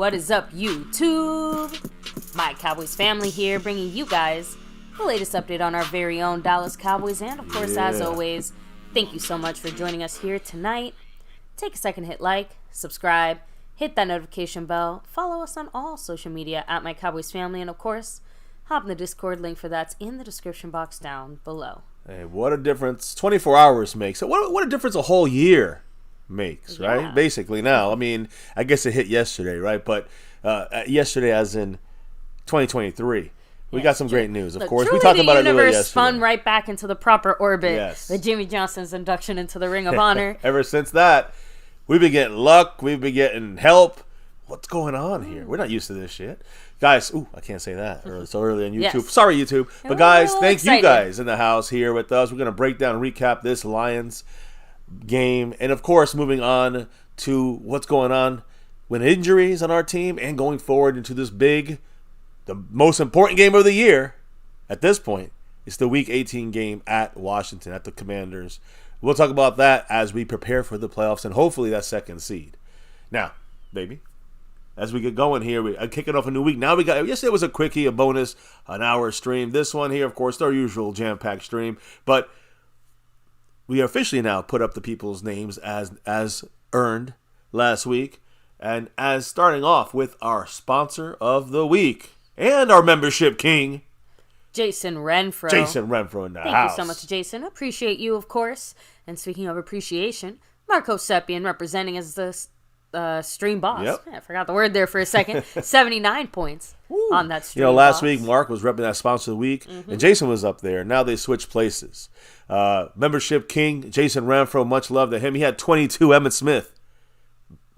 What is up, YouTube? My Cowboys family here, bringing you guys the latest update on our very own Dallas Cowboys. And, of course, as always, thank you so much for joining us here tonight. Take a second, hit like, subscribe, hit that notification bell, follow us on all social media at My Cowboys Family, and, of course, hop in the Discord link for that's in the description box down below. Hey, what a difference 24 hours makes. What a difference a whole year makes, right? Basically now. I mean, I guess it hit yesterday, right? But yesterday as in 2023. We got some great news, of course. We talked about it earlier yesterday. The universe spun right back into the proper orbit with Jimmy Johnson's induction into the Ring of Honor. Ever since that, we've been getting luck. We've been getting help. What's going on here? We're not used to this shit. Guys, I can't say that so early on YouTube. Yes. Sorry, YouTube. But guys, thank you guys in the house here with us. We're going to break down and recap this Lions game. And, of course, moving on to what's going on with injuries on our team and going forward into this big, the most important game of the year at this point. It's the Week 18 game at Washington, at the Commanders. We'll talk about that as we prepare for the playoffs and hopefully that second seed. Now, baby, as we get going here, we're kicking off a new week. Now we got, yesterday was a quickie, a bonus, an hour stream. This one here, of course, our usual jam-packed stream. But we officially now put up the people's names as earned last week. And as starting off with our sponsor of the week and our membership king, Jason Renfro. Jason Renfro in the house. Thank you so much, Jason. Appreciate you, of course. And speaking of appreciation, Marco Seppian representing as the stream boss. Yep. I forgot the word there for a second. 79 points on that stream boss. Last week Mark was repping that sponsor of the week, and Jason was up there. Now they switched places. Membership king, Jason Renfro, much love to him. He had 22 Emmitt Smith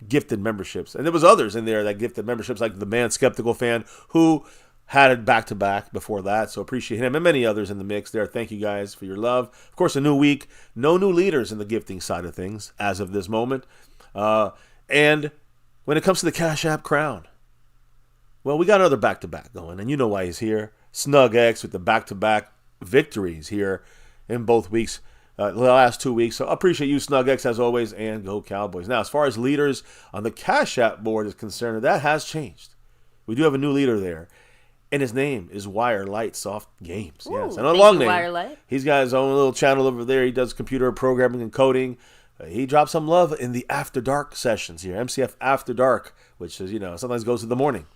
gifted memberships. And there was others in there that gifted memberships, like the Man Skeptical Fan, who had it back-to-back before that. So appreciate him and many others in the mix there. Thank you guys for your love. Of course, a new week. No new leaders in the gifting side of things as of this moment. And when it comes to the Cash App crown, well, we got another back-to-back going, and you know why he's here. Snug X with the back-to-back victories here in both weeks, the last 2 weeks. So I appreciate you, Snug X, as always, and Go Cowboys. Now, as far as leaders on the Cash App board is concerned, that has changed. We do have a new leader there, and his name is Wire Light Soft Games. Yes, and a long name. Wire Light. He's got his own little channel over there. He does computer programming and coding. He drops some love in the After Dark sessions here, MCF After Dark, which is, sometimes goes to the morning.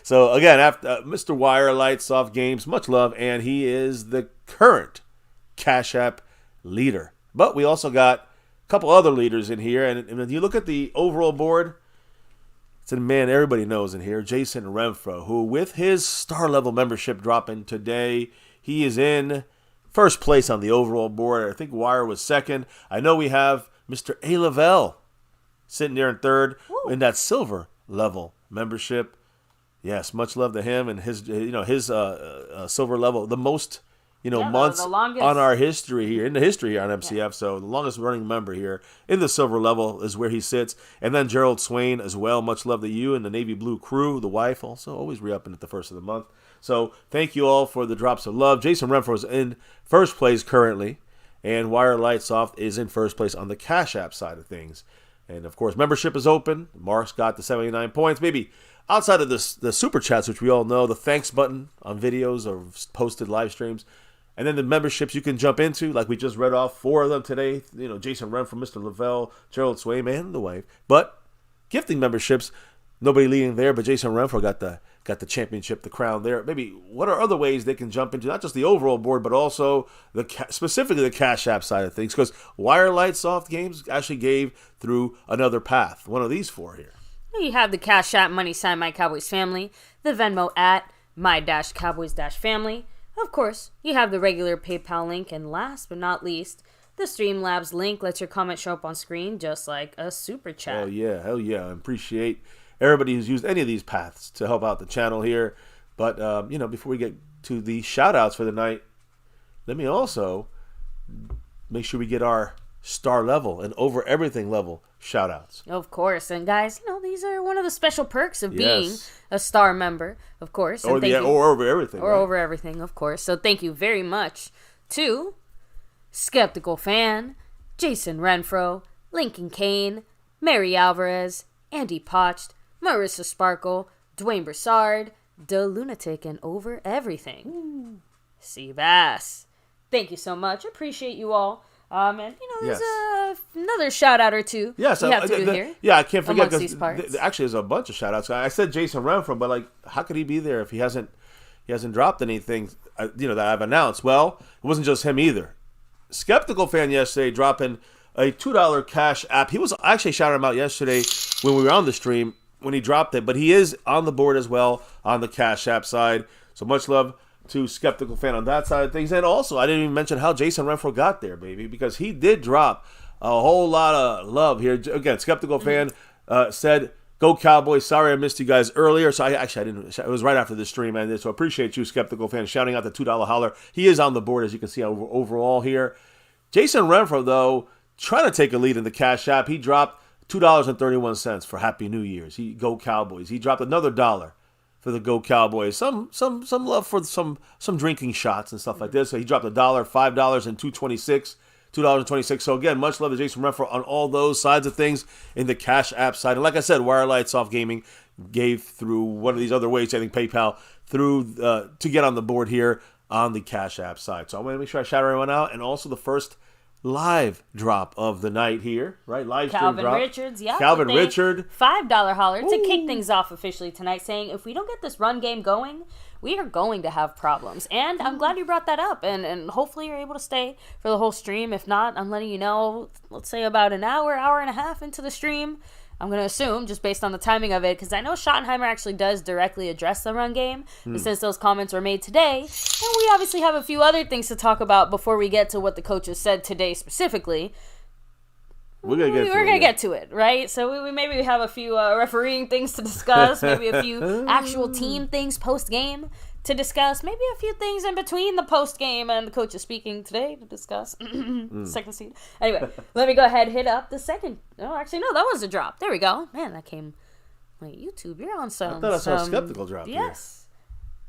So, again, Mr. Wire Light Soft Games, much love, and he is the current Cash App leader. But we also got a couple other leaders in here, and when you look at the overall board, it's a man everybody knows in here, Jason Renfro, who with his star-level membership dropping today, he is in first place on the overall board. I think Wire was second. I know we have Mr. A. Lavelle sitting there in third in that silver level membership. Yes, much love to him and his silver level. The most months the on our history here, in the history here on MCF. Yeah. So the longest running member here in the silver level is where he sits. And then Gerald Swain as well. Much love to you and the Navy Blue crew, the wife also, always re-upping at the first of the month. So thank you all for the drops of love. Jason Renfro is in first place currently, and Wire Light Soft is in first place on the Cash App side of things. And, of course, membership is open. Mark's got the 79 points. Maybe outside of the Super Chats, which we all know, the thanks button on videos or posted live streams, and then the memberships you can jump into, like we just read off 4 of them today. Jason Renfro, Mr. Lavelle, Gerald Swain, and the wife. But gifting memberships, nobody leading there, but Jason Renfro got the championship, the crown there. Maybe what are other ways they can jump into, not just the overall board, but also specifically the Cash App side of things? Because Wire Light Soft Games actually gave through another path. One of these 4 here. You have the Cash App money sign My Cowboys Family, the Venmo at My-Cowboys-Family. Of course, you have the regular PayPal link, and last but not least, the Streamlabs link lets your comment show up on screen just like a Super Chat. Hell yeah. I appreciate everybody who's used any of these paths to help out the channel here. But, before we get to the shout-outs for the night, let me also make sure we get our star level and over everything level shout-outs. Of course. And, guys, these are one of the special perks of being a star member, of course. Or over everything. Or over everything, of course. So thank you very much to Skeptical Fan, Jason Renfro, Lincoln Kane, Mary Alvarez, Andy Potched, Marissa Sparkle, Dwayne Broussard, The Lunatic, and Over Everything. Seabass. Thank you so much. Appreciate you all. And, there's another shout-out or two we have to do here. Yeah, I can't forget, because actually there's a bunch of shout-outs. I said Jason Renfro, but, like, how could he be there if he hasn't dropped anything, that I've announced? Well, it wasn't just him either. Skeptical Fan yesterday dropping a $2 cash app. He was actually shouting him out yesterday when we were on the stream when he dropped it, but he is on the board as well on the cash app side. So much love to Skeptical Fan on that side of things. And also, I didn't even mention how Jason Renfro got there, baby, because he did drop a whole lot of love here. Again, Skeptical Fan said, "Go Cowboys. Sorry I missed you guys earlier." So I didn't. It was right after the stream ended. So appreciate you, Skeptical Fan, shouting out the $2 holler. He is on the board, as you can see overall here. Jason Renfro, though, trying to take a lead in the cash app. He dropped $2.31 for Happy New Year's. Go Cowboys. He dropped another $1 for the Go Cowboys. Some love for some drinking shots and stuff like this. So he dropped $1, $5, and $2.26. So again, much love to Jason Renfro on all those sides of things in the Cash App side. And like I said, Wirelight Soft Gaming gave through one of these other ways, I think PayPal, through to get on the board here on the Cash App side. So I'm going to make sure I shout everyone out. And also the first live drop of the night here, right? Live stream Calvin drop. Richards, yeah. Calvin Richard. $5 holler to kick things off officially tonight, saying if we don't get this run game going, we are going to have problems. And I'm glad you brought that up, and hopefully you're able to stay for the whole stream. If not, I'm letting you know, let's say about an hour and a half into the stream, I'm going to assume, just based on the timing of it, because I know Schottenheimer actually does directly address the run game, but since those comments were made today, and we obviously have a few other things to talk about before we get to what the coaches said today specifically. We're going to get to it, right? So we maybe have a few refereeing things to discuss, maybe a few actual team things post-game to discuss, maybe a few things in between the post-game and the coach is speaking today to discuss. Second seed. Anyway, let me go ahead and hit up the second. Oh, actually, no, that was a drop. There we go. Man, that came... Wait, YouTube, you're on some... I thought I saw a Skeptical drop here. Yes.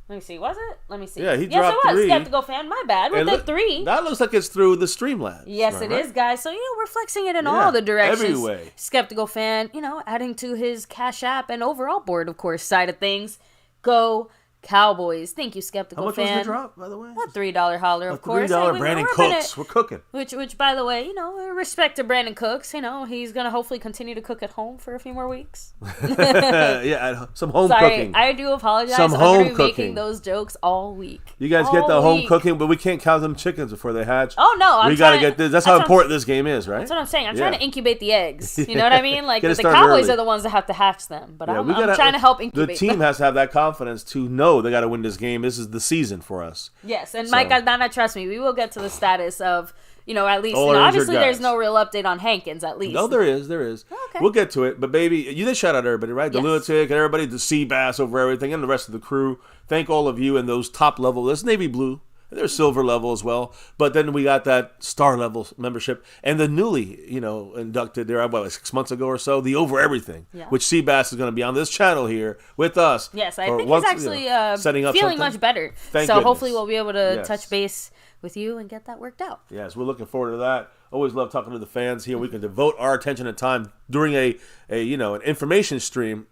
Let me see. Was it? Let me see. Yeah, he dropped 3. Yes, it was. Skeptical Fan. My bad. With the 3. That looks like it's through the Streamlabs. Yes, it is, guys. So, we're flexing it in all the directions. Every way. Skeptical Fan, adding to his Cash App and overall board, of course, side of things. Go Cowboys. Thank you, Skeptical Fan. How much was the drop, by the way? A $3 holler, of course. $3 Brandon Cooks. We're cooking. Which, by the way, respect to Brandon Cooks. He's going to hopefully continue to cook at home for a few more weeks. Yeah, some home cooking. I do apologize. Some I'm home going to be cooking. making those jokes all week. You guys get the home cooking, but we can't count them chickens before they hatch. Oh, no. We got to get this. That's how important this game is, right? That's what I'm saying. I'm trying to incubate the eggs. You know what I mean? Like, the early. Cowboys are the ones that have to hatch them. But I'm trying to help incubate them. The team has to have that confidence to know they got to win this game. This is the season for us. Yes, and Mike Aldana, trust me, we will get to the status of, at least, obviously there's no real update on Hankins, at least. No, there is. Okay. We'll get to it. But, baby, you did shout out everybody, right? The Lunatic and everybody, the Seabass over everything, and the rest of the crew. Thank all of you and those top level. There's Navy Blue. There's silver level as well. But then we got that star level membership. And the newly, inducted there, 6 months ago or so, the Over Everything, which Seabass is going to be on this channel here with us. Yes, I think he's actually setting up feeling much better. Thank goodness. Hopefully we'll be able to touch base with you and get that worked out. Yes, we're looking forward to that. Always love talking to the fans here. We can devote our attention and time during an information stream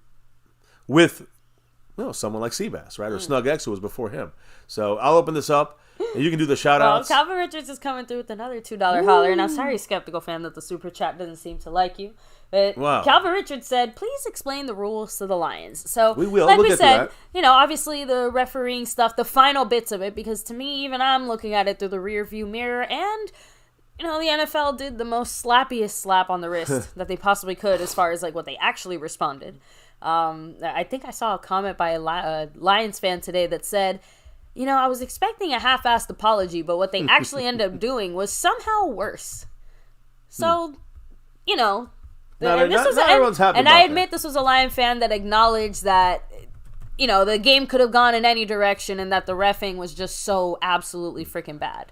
with someone like Seabass, right? Or Snug X, who was before him. So I'll open this up. And you can do the shout-outs. Well, Calvin Richards is coming through with another $2 holler. And I'm sorry, Skeptical Fan, that the Super Chat doesn't seem to like you. But Calvin Richards said, please explain the rules to the Lions. So, we will. Like we'll we get said, to that. Obviously the refereeing stuff, the final bits of it, because to me, even I'm looking at it through the rear view mirror. And, the NFL did the most slappiest slap on the wrist that they possibly could as far as, what they actually responded. I think I saw a comment by a Lions fan today that said, I was expecting a half-assed apology, but what they actually ended up doing was somehow worse. So, everyone's happy and I admit this was a Lion fan that acknowledged that, the game could have gone in any direction and that the reffing was just so absolutely freaking bad.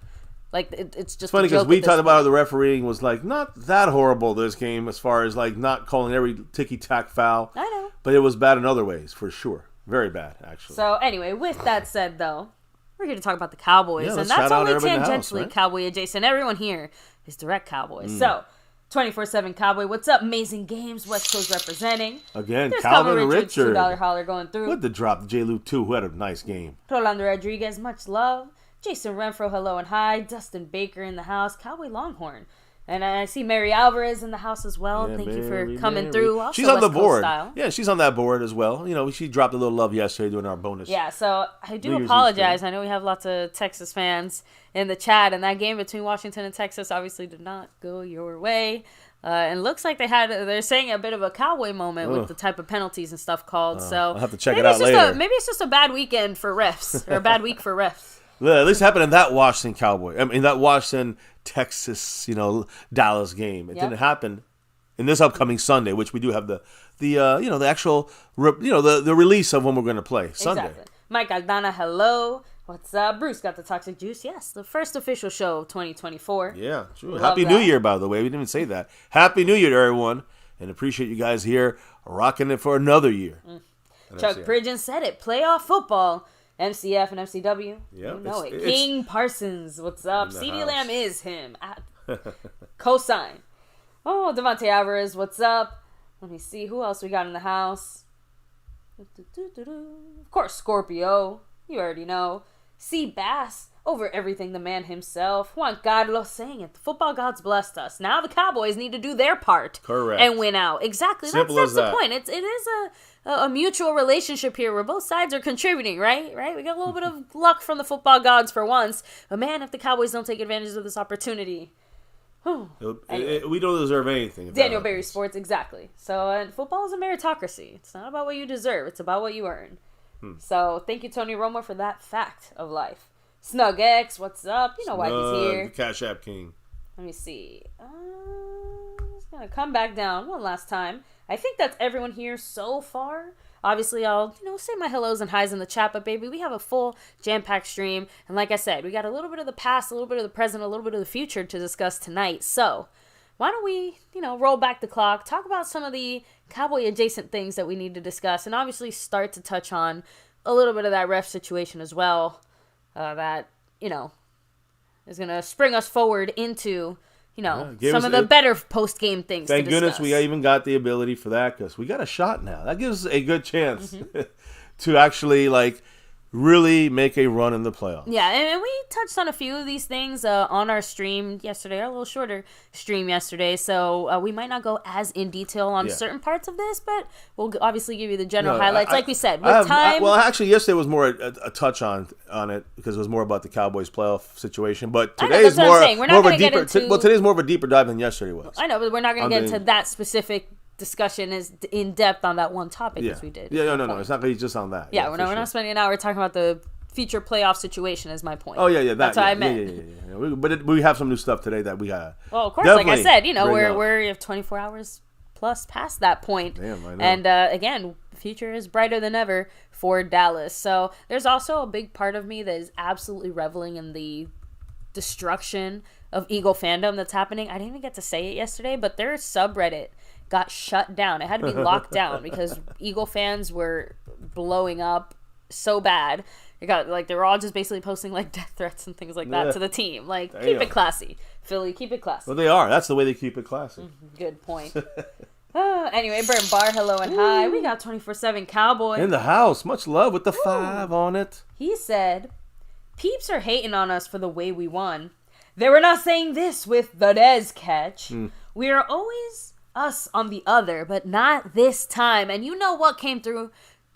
Like, it's just funny because we talked about how the refereeing was, not that horrible this game as far as, not calling every ticky-tack foul. I know. But it was bad in other ways, for sure. Very bad, actually. So, anyway, with that said, though, we're here to talk about the Cowboys. Yeah, and that's only tangentially Cowboy adjacent. Everyone here is direct Cowboys. So, 24/7 Cowboy, what's up? Amazing games, West Coast representing. Again, There's Calvin Richard. $2 holler going through. What the drop? J-Luke, too, who had a nice game. Rolando Rodriguez, much love. Jason Renfro, hello and hi. Dustin Baker in the house. Cowboy Longhorn. And I see Mary Alvarez in the house as well. Yeah, Thank you for coming through. Also she's on the West Coast board. style. Yeah, she's on that board as well. You know, she dropped a little love yesterday doing our bonus. Yeah, so I do New Year's apologize. Eve I know we have lots of Texas fans in the chat, and that game between Washington and Texas obviously did not go your way. And looks like they're saying a bit of a Cowboy moment with the type of penalties and stuff called. So I'll have to check it out later. Maybe it's just a bad weekend for refs, or a bad week for refs. Well, at least it happened in that Washington Cowboy. I mean, that Washington, Texas, Dallas game. It didn't happen in this upcoming Sunday, which we do have the actual, the release of when we're going to play Sunday. Exactly. Mike Aldana, hello. What's up? Bruce got the Toxic Juice. Yes, the first official show of 2024. Yeah, true. Love Happy that. New Year, by the way. We didn't even say that. Happy New Year to everyone. And appreciate you guys here rocking it for another year. Chuck Pridgeon said it. Playoff football. MCF and MCW. Yep, You know it. it's King Parsons. What's up? in the CeeDee house. Lamb is him. Cosign. Oh, Devontae Alvarez. What's up? Let me see. Who else we got in the house? Of course, Scorpio. You already know. C. Bass. Over everything, the man himself. Juan Carlos saying it. The football gods blessed us. Now the Cowboys need to do their part. Correct. And win out. Exactly. Simple That's as the that. point. It is a mutual relationship here where both sides are contributing, right? We got a little bit of luck from the football gods for once. But man, if the Cowboys don't take advantage of this opportunity. Anyway. We don't deserve anything. Daniel Berry Sports, exactly. So football is a meritocracy. It's not about what you deserve. It's about what you earn. So thank you, Tony Romo, for that fact of life. Snug X, what's up? You know why he's here. The Cash App King. Let me see. Just gonna come back down one last time. I think that's everyone here so far. Obviously, I'll say my hellos and highs in the chat, but baby, we have a full jam-packed stream, and like I said, we got a little bit of the past, a little bit of the present, a little bit of the future to discuss tonight. So why don't we, roll back the clock, talk about some of the Cowboy adjacent things that we need to discuss, and obviously start to touch on a little bit of that ref situation as well. That, is going to spring us forward into, some of the better post-game things Thank to discuss. goodness we even got the ability for that, because we got a shot now. That gives us a good chance to actually, really make a run in the playoffs. Yeah, and we touched on a few of these things on our stream yesterday, our little shorter stream yesterday, so we might not go as in detail on certain parts of this, but we'll obviously give you the general highlights. Like we said, with time... Actually, yesterday was more a touch on it, because it was more about the Cowboys playoff situation, but I know, today's that's what I'm saying. We're not more of a gonna get deeper... into- Well, today's more of a deeper dive than yesterday was. I know, but we're not going to get into that specific discussion as in depth on that one topic as we did. Yeah, no. It's not going to be just on that. Yeah, we're not spending an hour talking about the future playoff situation is my point. Oh, yeah. That's what I meant. Yeah. But we have some new stuff today that we got. Well, of course, like I said, we're 24 hours plus past that point. Damn, I know. And again, the future is brighter than ever for Dallas. So there's also a big part of me that is absolutely reveling in the destruction of Eagle fandom that's happening. I didn't even get to say it yesterday, but their subreddit got shut down. It had to be locked down because Eagle fans were blowing up so bad. It got they were all just basically posting death threats and things like that to the team. Keep it classy, Philly. Keep it classy. Well, they are. That's the way they keep it classy. Good point. Anyway, Burton Barr, hello and hi. We got 24/7 Cowboy in the house. Much love with the 5 on it. He said, "Peeps are hating on us for the way we won. They were not saying this with the Dez catch. We are always us on the other, but not this time." And you know what came through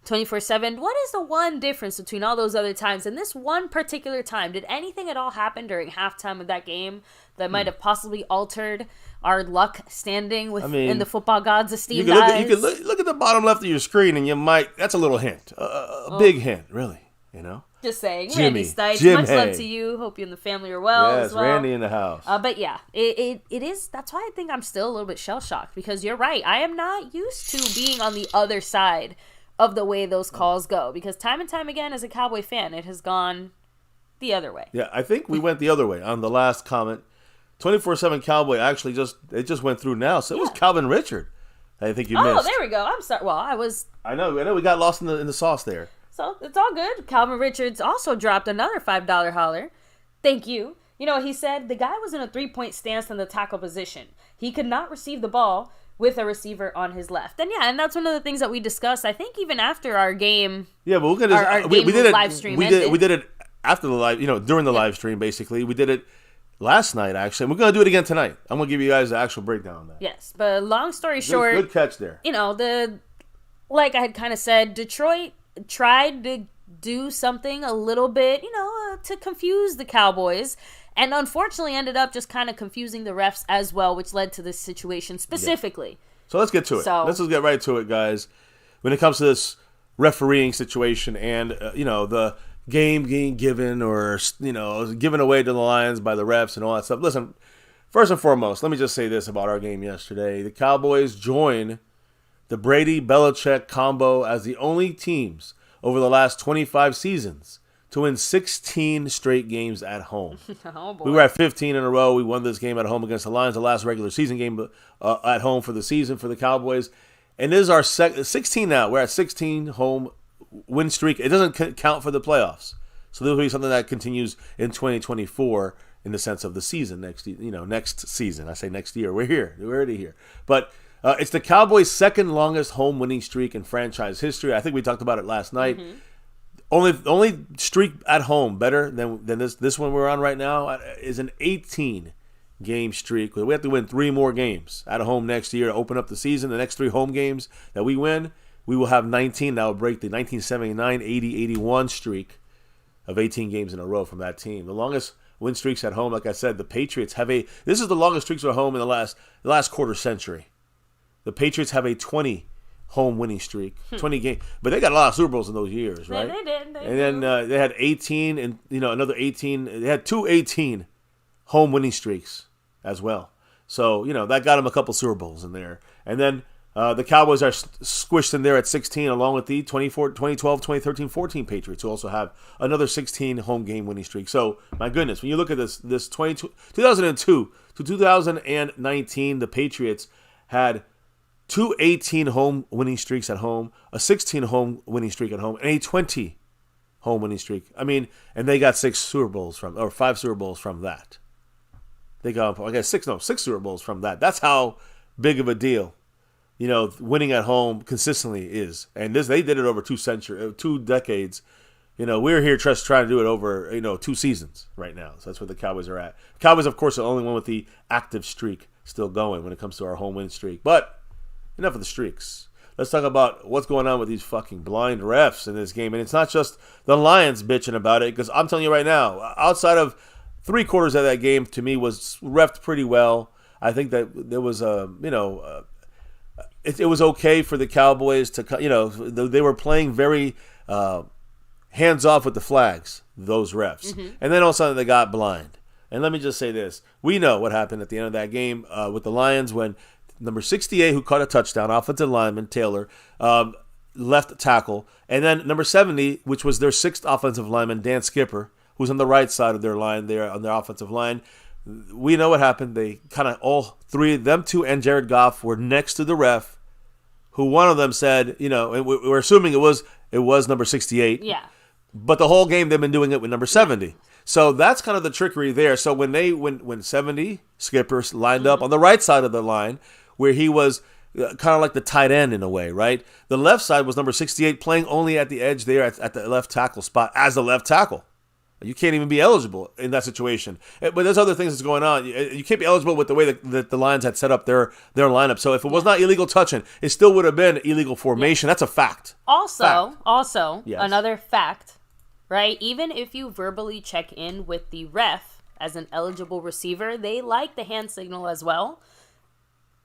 24/7? What is the one difference between all those other times and this one particular time? Did anything at all happen during halftime of that game that might have possibly altered our luck standing in the football gods' esteemed eyes? You could look at the bottom left of your screen, and you might. That's a little hint, a big hint, really. Just saying. Jimmy, Randy Stites, Jim much love Hay. to you. Hope you and the family are well Yes, as well. Randy in the house. But yeah, it is. That's why I think I'm still a little bit shell-shocked, because you're right. I am not used to being on the other side of the way those calls go, because time and time again as a Cowboy fan, it has gone the other way. Yeah, I think we went the other way on the last comment. 24/7 Cowboy actually just went through now, so it was Calvin Richard. I think you missed. Oh, there we go. I'm sorry. Well, I know we got lost in the sauce there. So it's all good. Calvin Richards also dropped another $5 holler. Thank you. he said the guy was in a 3-point stance in the tackle position. He could not receive the ball with a receiver on his left. And and that's one of the things that we discussed, I think, even after our game. Yeah, but we did it live stream. We did it after the live, during the live stream, basically. We did it last night, actually. And we're going to do it again tonight. I'm going to give you guys the actual breakdown on that. Yes, but long story short. Good catch there. Like I had kind of said, Detroit tried to do something a little bit, to confuse the Cowboys. And unfortunately ended up just kind of confusing the refs as well, which led to this situation specifically. Yeah. So let's get to it. Let's just get right to it, guys. When it comes to this refereeing situation and, the game being given or, given away to the Lions by the refs and all that stuff. Listen, first and foremost, let me just say this about our game yesterday. The Cowboys join the Brady-Belichick combo as the only teams over the last 25 seasons to win 16 straight games at home. Oh, boy. We were at 15 in a row. We won this game at home against the Lions, the last regular season game at home for the season for the Cowboys. And this is our 16 now. We're at 16 home win streak. It doesn't count for the playoffs. So this will be something that continues in 2024 in the sense of the season next season. I say next year. We're here. We're already here. But it's the Cowboys' second longest home winning streak in franchise history. I think we talked about it last night. Mm-hmm. Only streak at home better than this one we're on right now is an 18-game streak. We have to win 3 more games at home next year to open up the season. The next 3 home games that we win, we will have 19. That will break the 1979, 80, 81 streak of 18 games in a row from that team. The longest win streaks at home, like I said, the Patriots have this is the longest streaks at home in the last quarter century. The Patriots have a 20 home winning streak, 20 games, but they got a lot of Super Bowls in those years, right? Yeah, they did. And then they had 18 and another 18. They had 2 18 home winning streaks as well. So that got them a couple Super Bowls in there. And then the Cowboys are squished in there at 16, along with the 2012, 2013, 14 Patriots, who also have another 16 home game winning streak. So my goodness, when you look at this 2002 to 2019, the Patriots had 2 18 home winning streaks at home, a 16 home winning streak at home, and a 20 home winning streak. I mean, and they got 5 Super Bowls from that. They got 6 Super Bowls from that. That's how big of a deal, winning at home consistently is. And they did it over 2 decades. We're here just trying to do it over 2 seasons right now. So that's where the Cowboys are at. Cowboys, of course, are the only one with the active streak still going when it comes to our home win streak. But enough of the streaks. Let's talk about what's going on with these fucking blind refs in this game. And it's not just the Lions bitching about it, because I'm telling you right now, outside of 3/4 of that game, to me, was refed pretty well. I think that there was it was okay for the Cowboys to, they were playing very hands off with the flags, those refs. Mm-hmm. And then all of a sudden they got blind. And let me just say this. We know what happened at the end of that game with the Lions when number 68, who caught a touchdown, offensive lineman, Taylor, left tackle. And then number 70, which was their 6th offensive lineman, Dan Skipper, who's on the right side of their line there on their offensive line. We know what happened. They kind of all 3, them 2 and Jared Goff were next to the ref, who one of them said, and we're assuming it was number 68. Yeah. But the whole game they've been doing it with number 70. So that's kind of the trickery there. So when 70, Skipper lined up on the right side of the line, where he was kind of like the tight end in a way, right? The left side was number 68 playing only at the edge there at the left tackle spot as the left tackle. You can't even be eligible in that situation. But there's other things that's going on. You can't be eligible with the way that the Lions had set up their lineup. So if it was not illegal touching, it still would have been illegal formation. That's a fact. Also, yes. Another fact, right? Even if you verbally check in with the ref as an eligible receiver, they like the hand signal as well.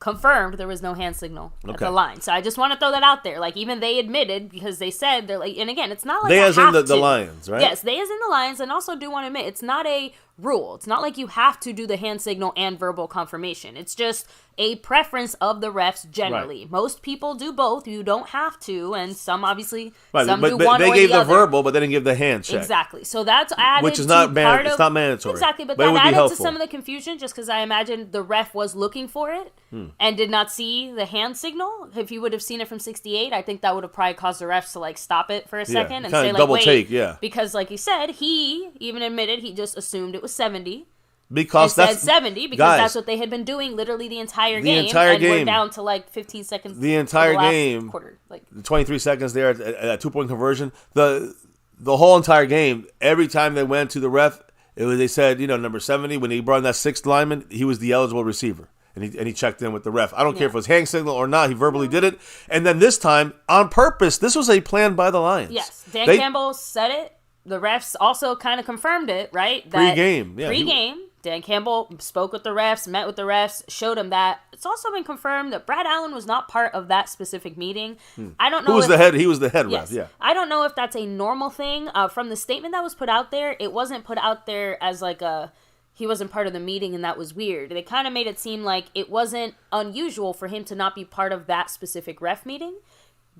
Confirmed there was no hand signal at the line. So I just want to throw that out there. Like, even they admitted, because they said, they're like, and again, it's not like they as in the Lions, right? Yes, they as in the Lions, and also do want to admit, it's not a rule. It's not like you have to do the hand signal and verbal confirmation. It's just a preference of the refs generally. Right. Most people do both. You don't have to, and some obviously some do one or the other. They gave the verbal, but they didn't give the hand check. Exactly. So that's added, which is not it's not mandatory. Exactly, but that added to some of the confusion, just because I imagine the ref was looking for it and did not see the hand signal. If you would have seen it from 68, I think that would have probably caused the refs to stop it for a second and say, double wait, take, yeah. Because like you said, he even admitted he just assumed it was 70. Because that's 70 because guys, that's what they had been doing literally the entire game. And we're down to like 15 seconds. The entire game, quarter, like 23 seconds there at 2-point conversion. The whole entire game, every time they went to the ref, they said, number 70, when he brought in that sixth lineman, he was the eligible receiver. And he checked in with the ref. I don't care if it was hand signal or not. He verbally did it. And then this time, on purpose, this was a plan by the Lions. Yes. Dan Campbell said it. The refs also kind of confirmed it, right? Pre-game. Yeah, pre-game. Dan Campbell spoke with the refs, met with the refs, showed them that. It's also been confirmed that Brad Allen was not part of that specific meeting. I don't know. Who was the head? He was the head ref, yeah. I don't know if that's a normal thing. From the statement that was put out there, it wasn't put out there as like he wasn't part of the meeting and that was weird. They kind of made it seem like it wasn't unusual for him to not be part of that specific ref meeting.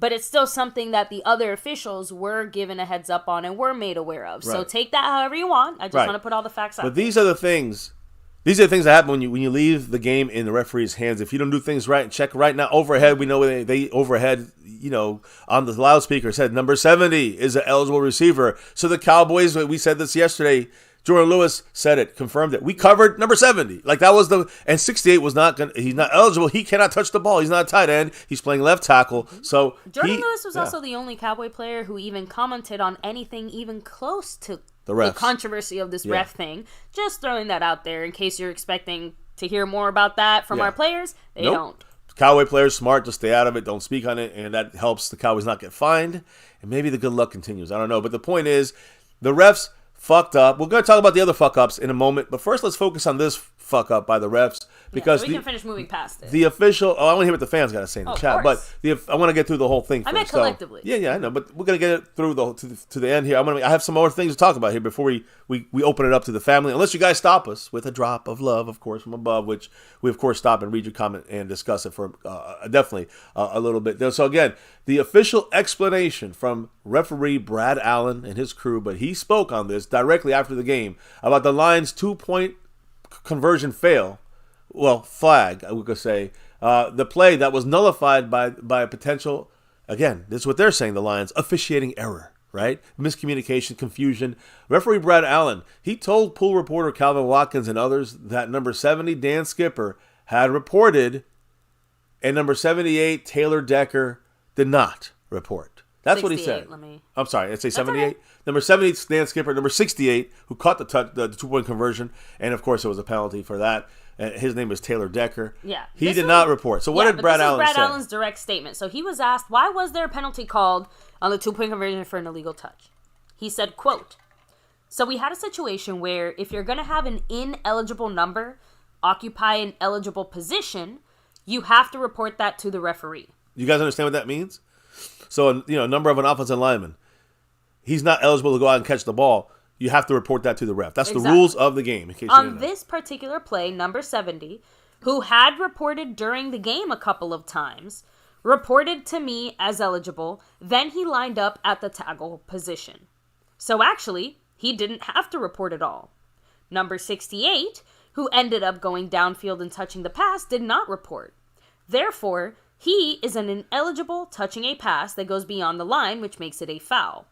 But it's still something that the other officials were given a heads up on and were made aware of. Right. So take that however you want. I just want to put all the facts out. But these are the things that happen when you leave the game in the referee's hands. If you don't do things right, check right now. Overhead, we know they overhead, on the loudspeaker said number 70 is an eligible receiver. So the Cowboys, we said this yesterday, Jordan Lewis said it, confirmed it. We covered number 70. Like that was and 68 was he's not eligible. He cannot touch the ball. He's not a tight end. He's playing left tackle. So Jordan Lewis was also the only Cowboy player who even commented on anything even close to the controversy of this ref thing. Just throwing that out there in case you're expecting to hear more about that from our players. They don't. Cowboy players smart, just stay out of it, don't speak on it, and that helps the Cowboys not get fined. And maybe the good luck continues. I don't know. But the point is, the refs fucked up. We're going to talk about the other fuck-ups in a moment, but first let's focus on this fuck-up by the refs because we can finish moving past it. The official... I want to hear what the fans got to say in the chat, but I want to get through the whole thing first. I meant collectively. Yeah, I know, but we're going to get it through to the end here. I have some more things to talk about here before we open it up to the family, unless you guys stop us with a drop of love, of course, from above, which we, of course, stop and read your comment and discuss it for definitely a little bit. So, again, the official explanation from referee Brad Allen and his crew, but he spoke on this directly after the game about the Lions' 2-point conversion flag, I would say, the play that was nullified by a potential, again, this is what they're saying, the Lions, officiating error, right? Miscommunication, confusion. Referee Brad Allen, he told pool reporter Calvin Watkins and others that number 70, Dan Skipper, had reported, and number 78, Taylor Decker, did not report. That's what he said. I'm sorry, I'd say 78. Okay. Number 70, Dan Skipper. Number 68, who caught the 2-point conversion. And, of course, it was a penalty for that. His name is Taylor Decker. Yeah. He did not report. So what did Brad Allen say? Brad Allen's direct statement. So he was asked, why was there a penalty called on the 2-point conversion for an illegal touch? He said, quote, "So we had a situation where if you're going to have an ineligible number occupy an eligible position, you have to report that to the referee." You guys understand what that means? So, number of an offensive lineman, he's not eligible to go out and catch the ball. You have to report that to the ref. That's the rules of the game. In case on this particular play, number 70, who had reported during the game a couple of times, reported to me as eligible. Then he lined up at the tackle position. So actually, he didn't have to report at all. Number 68, who ended up going downfield and touching the pass, did not report. Therefore, he is an ineligible touching a pass that goes beyond the line, which makes it a foul.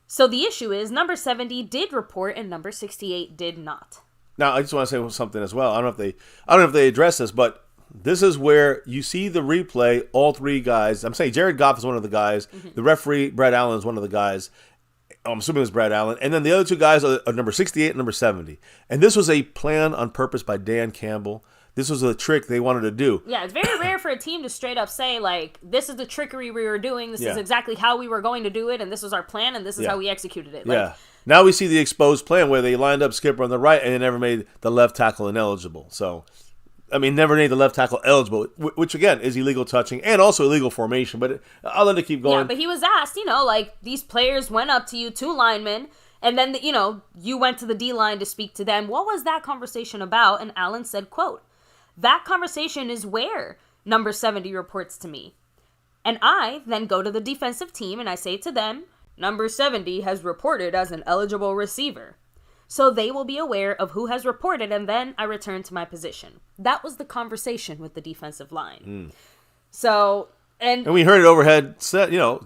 So the issue is number 70 did report and number 68 did not. Now, I just want to say something as well. I don't know if they address this, but this is where you see the replay, all three guys. I'm saying Jared Goff is one of the guys. Mm-hmm. The referee, Brad Allen, is one of the guys. I'm assuming it was Brad Allen. And then the other two guys are number 68 and number 70. And this was a plan on purpose by Dan Campbell. This was a trick they wanted to do. Yeah, it's very rare for a team to straight up say, like, this is the trickery we were doing, this is exactly how we were going to do it, and this was our plan, and this is how we executed it. Yeah. Now we see the exposed plan where they lined up Skipper on the right, and they never made the left tackle ineligible. So, never made the left tackle eligible, which, again, is illegal touching and also illegal formation. But I'll let it keep going. Yeah, but he was asked, these players went up to you, two linemen, and then, you went to the D-line to speak to them. What was that conversation about? And Allen said, quote, "That conversation is where number 70 reports to me. And I then go to the defensive team and I say to them, number 70 has reported as an eligible receiver. So they will be aware of who has reported and then I return to my position." That was the conversation with the defensive line. So, and we heard it overhead,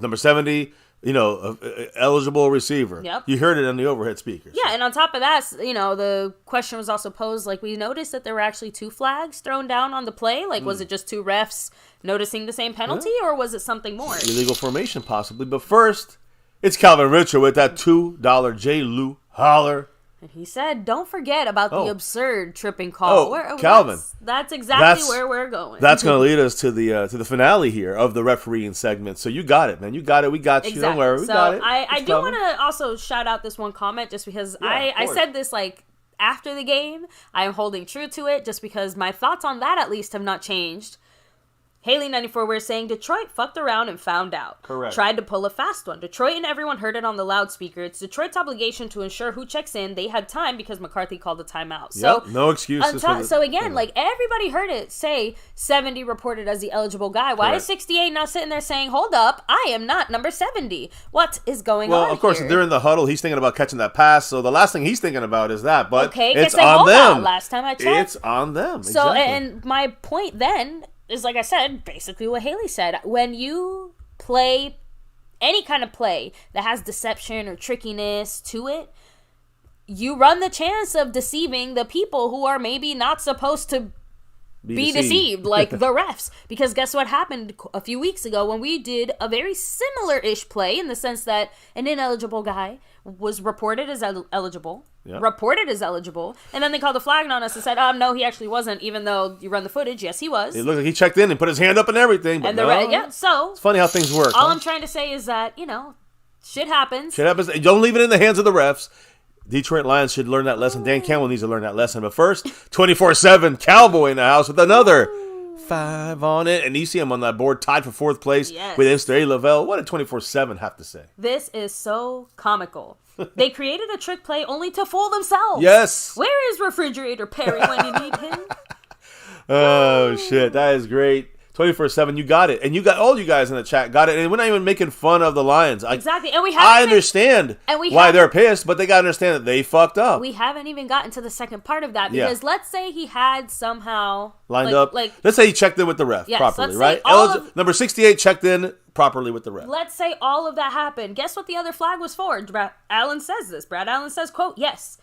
number 70, eligible receiver. Yep. You heard it on the overhead speakers. Yeah, and on top of that, the question was also posed, like, we noticed that there were actually 2 flags thrown down on the play. Like, was it just 2 refs noticing the same penalty, or was it something more? Illegal formation, possibly. But first, it's Calvin Richard with that $2 J. Lou holler. And he said, don't forget about the absurd tripping call. Calvin. That's exactly where we're going. That's going to lead us to the finale here of the refereeing segment. So you got it, man. You got it. We got you. Exactly. Don't worry. We got it. I do want to also shout out this one comment just because I said this like after the game. I am holding true to it just because my thoughts on that at least have not changed. Haley94, we're saying Detroit fucked around and found out. Correct. Tried to pull a fast one. Detroit and everyone heard it on the loudspeaker. It's Detroit's obligation to ensure who checks in. They had time because McCarthy called a timeout. So no excuses. So again, like everybody heard it say 70 reported as the eligible guy. Why is 68 now sitting there saying, hold up, I am not number 70? What is going on? Well, of course, here? during the huddle, he's thinking about catching that pass. So the last thing he's thinking about is that. But it's they on them. Last time I checked. It's on them. So, exactly. And my point then is, like I said, basically what Haley said. When you play any kind of play that has deception or trickiness to it, you run the chance of deceiving the people who are maybe not supposed to be deceived, like the refs. Because guess what happened a few weeks ago when we did a very similar-ish play in the sense that an ineligible guy was reported as eligible, and then they called a flag on us and said, no, he actually wasn't, even though you run the footage. Yes, he was. It looked like he checked in and put his hand up and everything. But so it's funny how things work. All I'm trying to say is that, shit happens. Don't leave it in the hands of the refs. Detroit Lions should learn that lesson. Dan Campbell needs to learn that lesson. But first, 24/7 Cowboy in the house with another 5 on it. And you see him on that board tied for 4th place with Mr. A. Lavelle. What did 24/7 have to say? This is so comical. They created a trick play only to fool themselves. Yes. Where is Refrigerator Perry when you need him? Oh, shit. That is great. 24/7, you got it. And you got all you guys in the chat got it. And we're not even making fun of the Lions. Exactly. And I understand why they're pissed, but they got to understand that they fucked up. We haven't even gotten to the second part of that because let's say he had somehow lined up. Let's say he checked in with the ref properly, right? Number 68 checked in properly with the ref. Let's say all of that happened. Guess what the other flag was for? Brad Allen says this. Brad Allen says, quote, yes.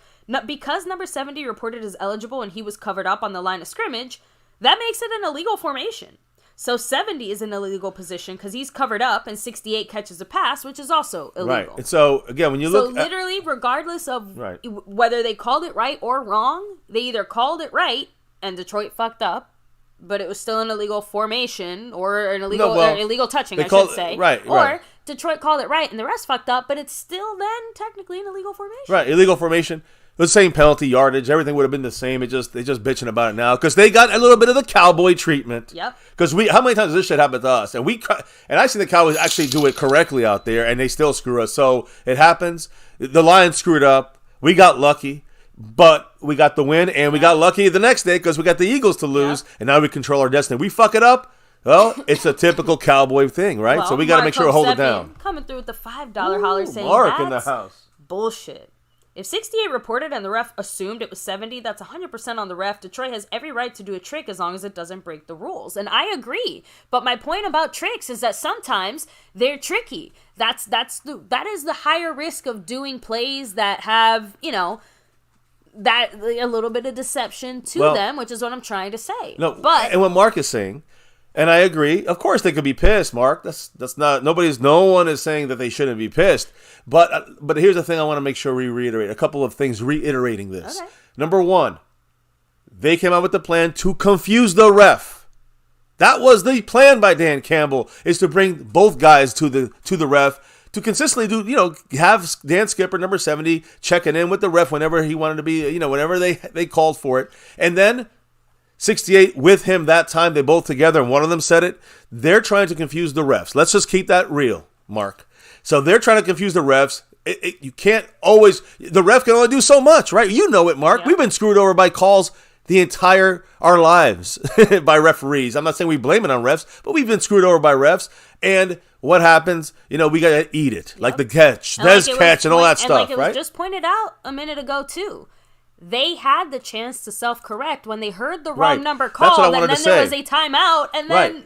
Because number 70 reported as eligible and he was covered up on the line of scrimmage, that makes it an illegal formation. So 70 is in a illegal position because he's covered up, and 68 catches a pass, which is also illegal. Right. And so, again, when you look literally, regardless of whether they called it right or wrong, they either called it right, and Detroit fucked up, but it was still an illegal formation, or an illegal touching, I should say. Or Detroit called it right, and the rest fucked up, but it's still then technically an illegal formation. Right, illegal formation. The same penalty, yardage, everything would have been the same. They just bitching about it now because they got a little bit of the Cowboy treatment. Yep. Because how many times does this shit happen to us? And I see the Cowboys actually do it correctly out there, and they still screw us. So it happens. The Lions screwed up. We got lucky, but we got the win, and we got lucky the next day because we got the Eagles to lose, and now we control our destiny. We fuck it up. Well, it's a typical Cowboy thing, right? Well, so we got to make sure we hold it down. Coming through with the $5 holler saying Mark in the house. Bullshit. If 68 reported and the ref assumed it was 70, that's 100% on the ref. Detroit has every right to do a trick as long as it doesn't break the rules. And I agree. But my point about tricks is that sometimes they're tricky. That is the higher risk of doing plays that have, that a little bit of deception to them, which is what I'm trying to say. No, and what Mark is saying, and I agree. Of course, they could be pissed, Mark. That's not. No one is saying that they shouldn't be pissed. But here's the thing. I want to make sure we reiterate a couple of things. Reiterating this. Okay. Number 1, they came out with the plan to confuse the ref. That was the plan by Dan Campbell, is to bring both guys to the ref to consistently do. Have Dan Skipper, number 70, checking in with the ref whenever he wanted to be. Whenever they called for it, and then 68 with him that time, they both together, and one of them said it. They're trying to confuse the refs. Let's just keep that real, Mark. So they're trying to confuse the refs. You can't always, the ref can only do so much, right? You know it, Mark. Yeah. We've been screwed over by calls our lives by referees. I'm not saying we blame it on refs, but we've been screwed over by refs. And what happens? We got to eat it. Yep. Like the catch, and all that stuff, right? It was just pointed out a minute ago, too. They had the chance to self-correct when they heard the wrong number called, and then there was a timeout, and then...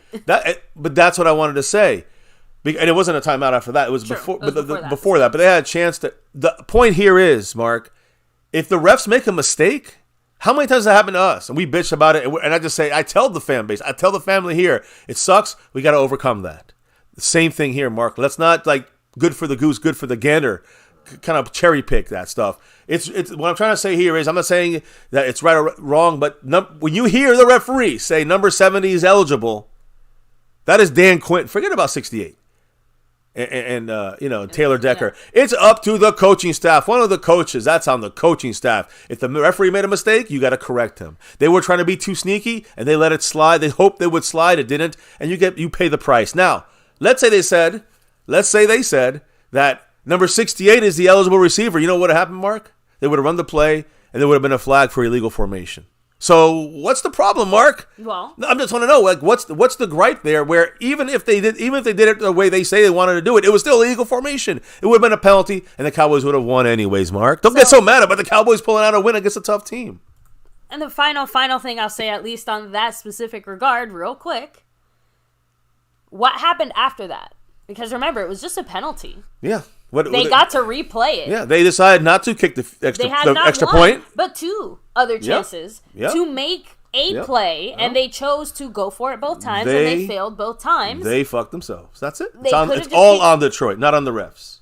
But that's what I wanted to say. And it wasn't a timeout after that. It was, Sure, before, it was before that. But they had a chance to. The point here is, Mark, if the refs make a mistake, how many times does that happen to us? And we bitch about it. And I just say, I tell the fan base, I tell the family here, it sucks. We got to overcome that. The same thing here, Mark. Let's not good for the goose, good for the gander, kind of cherry pick that stuff. It's what I'm trying to say here is, I'm not saying that it's right or wrong, but when you hear the referee say number 70 is eligible, that is Dan Quinn. Forget about 68. And Taylor Decker. Yeah. It's up to the coaching staff. One of the coaches, that's on the coaching staff. If the referee made a mistake, you got to correct him. They were trying to be too sneaky, and they let it slide. They hoped they would slide. It didn't, and you pay the price. Now, let's say they said that number 68 is the eligible receiver. You know what would have happened, Mark? They would have run the play, and there would have been a flag for illegal formation. So what's the problem, Mark? Well, I just want to know, what's the gripe there? Where even if they did it the way they say they wanted to do it, it was still illegal formation. It would have been a penalty, and the Cowboys would have won anyways. Mark, don't get so mad about the Cowboys pulling out a win against a tough team. And the final thing I'll say, at least on that specific regard, real quick, what happened after that? Because remember, it was just a penalty. Yeah. They got to replay it. Yeah, they decided not to kick the extra point. But two other chances to make a play, and they chose to go for it both times, and they failed both times. They fucked themselves. That's it. It's all on Detroit, not on the refs.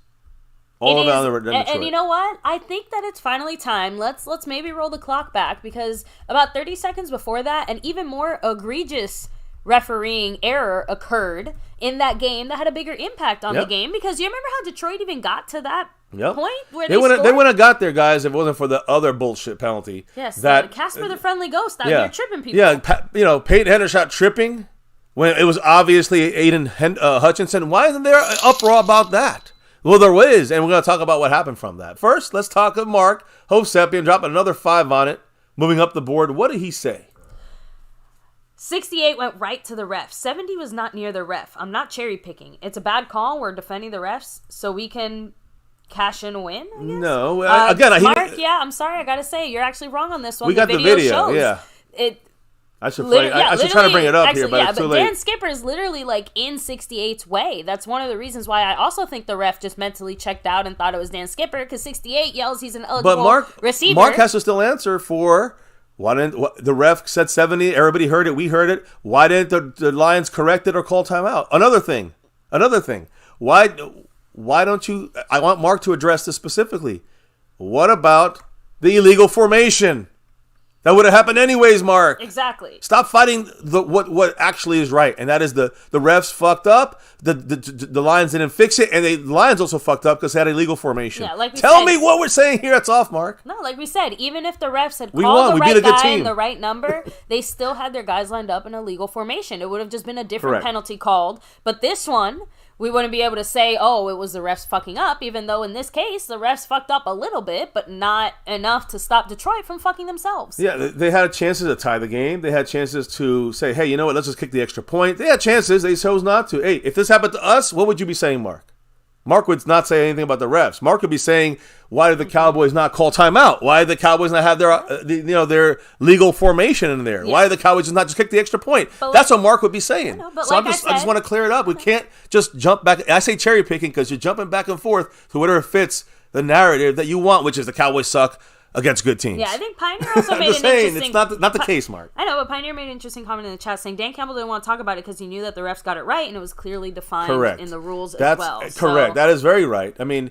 All on Detroit. And you know what? I think that it's finally time. Let's maybe roll the clock back, because about 30 seconds before that, an even more egregious refereeing error occurred in that game that had a bigger impact on the game, because you remember how Detroit even got to that point where they wouldn't have got there, guys, if it wasn't for the other bullshit penalty. Yes, Casper the Friendly Ghost out here tripping people. Yeah, Peyton Hendershot tripping when it was obviously Aiden Hutchinson. Why isn't there an uproar about that? Well, there is, and we're going to talk about what happened from that. First, let's talk of Mark Hovsepian dropping another 5 on it, moving up the board. What did he say? 68 went right to the ref. 70 was not near the ref. I'm not cherry picking. It's a bad call. We're defending the refs so we can cash in a win, I guess? No. Mark, I'm sorry. I got to say, you're actually wrong on this one. We got the video. Shows. Yeah. I should try to bring it up here, but it's too late. Dan Skipper is literally in 68's way. That's one of the reasons why I also think the ref just mentally checked out and thought it was Dan Skipper, because 68 yells he's an eligible receiver. Mark has to still answer for... Why didn't the ref said 70? Everybody heard it. We heard it. Why didn't the Lions correct it or call timeout? Another thing. Why don't you? I want Mark to address this specifically. What about the illegal formation? That would have happened anyways, Mark. Exactly. Stop fighting what actually is right, and that is the refs fucked up. The Lions didn't fix it, and the Lions also fucked up because they had illegal formation. Yeah, Tell me what we're saying here. It's off, Mark. No, like we said, even if the refs had called the right guy and the right number, they still had their guys lined up in illegal formation. It would have just been a different penalty called. But this one, we wouldn't be able to say, oh, it was the refs fucking up, even though in this case, the refs fucked up a little bit, but not enough to stop Detroit from fucking themselves. Yeah, they had chances to tie the game. They had chances to say, hey, you know what, let's just kick the extra point. They had chances. They chose not to. Hey, if this happened to us, what would you be saying, Mark? Mark would not say anything about the refs. Mark would be saying, why did the Cowboys not call timeout? Why did the Cowboys not have their legal formation in there? Yeah. Why did the Cowboys not just kick the extra point? That's what Mark would be saying. I just want to clear it up. We can't just jump back. I say cherry picking because you're jumping back and forth to whatever fits the narrative that you want, which is the Cowboys suck against good teams. Yeah, I think Pioneer also made an interesting... It's not the case, Mark. I know, but Pioneer made an interesting comment in the chat saying Dan Campbell didn't want to talk about it because he knew that the refs got it right and it was clearly defined in the rules as well. That's correct. That is very right. I mean,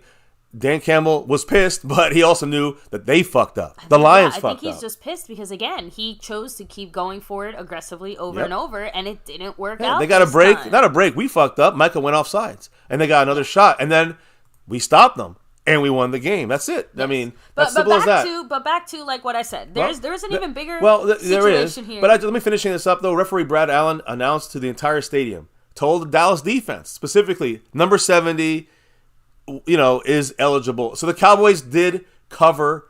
Dan Campbell was pissed, but he also knew that they fucked up. The Lions fucked up. I think he's just pissed because, again, he chose to keep going for it aggressively over and over, and it didn't work out. They got a break. Not a break. We fucked up. Micah went off sides, and they got another shot, and then we stopped them. And we won the game. That's it. Yes. I mean, that's simple as that. But back to like what I said. There's an even bigger situation here. But let me finish this up, though. Referee Brad Allen announced to the entire stadium, told the Dallas defense, specifically, number 70, is eligible. So the Cowboys did cover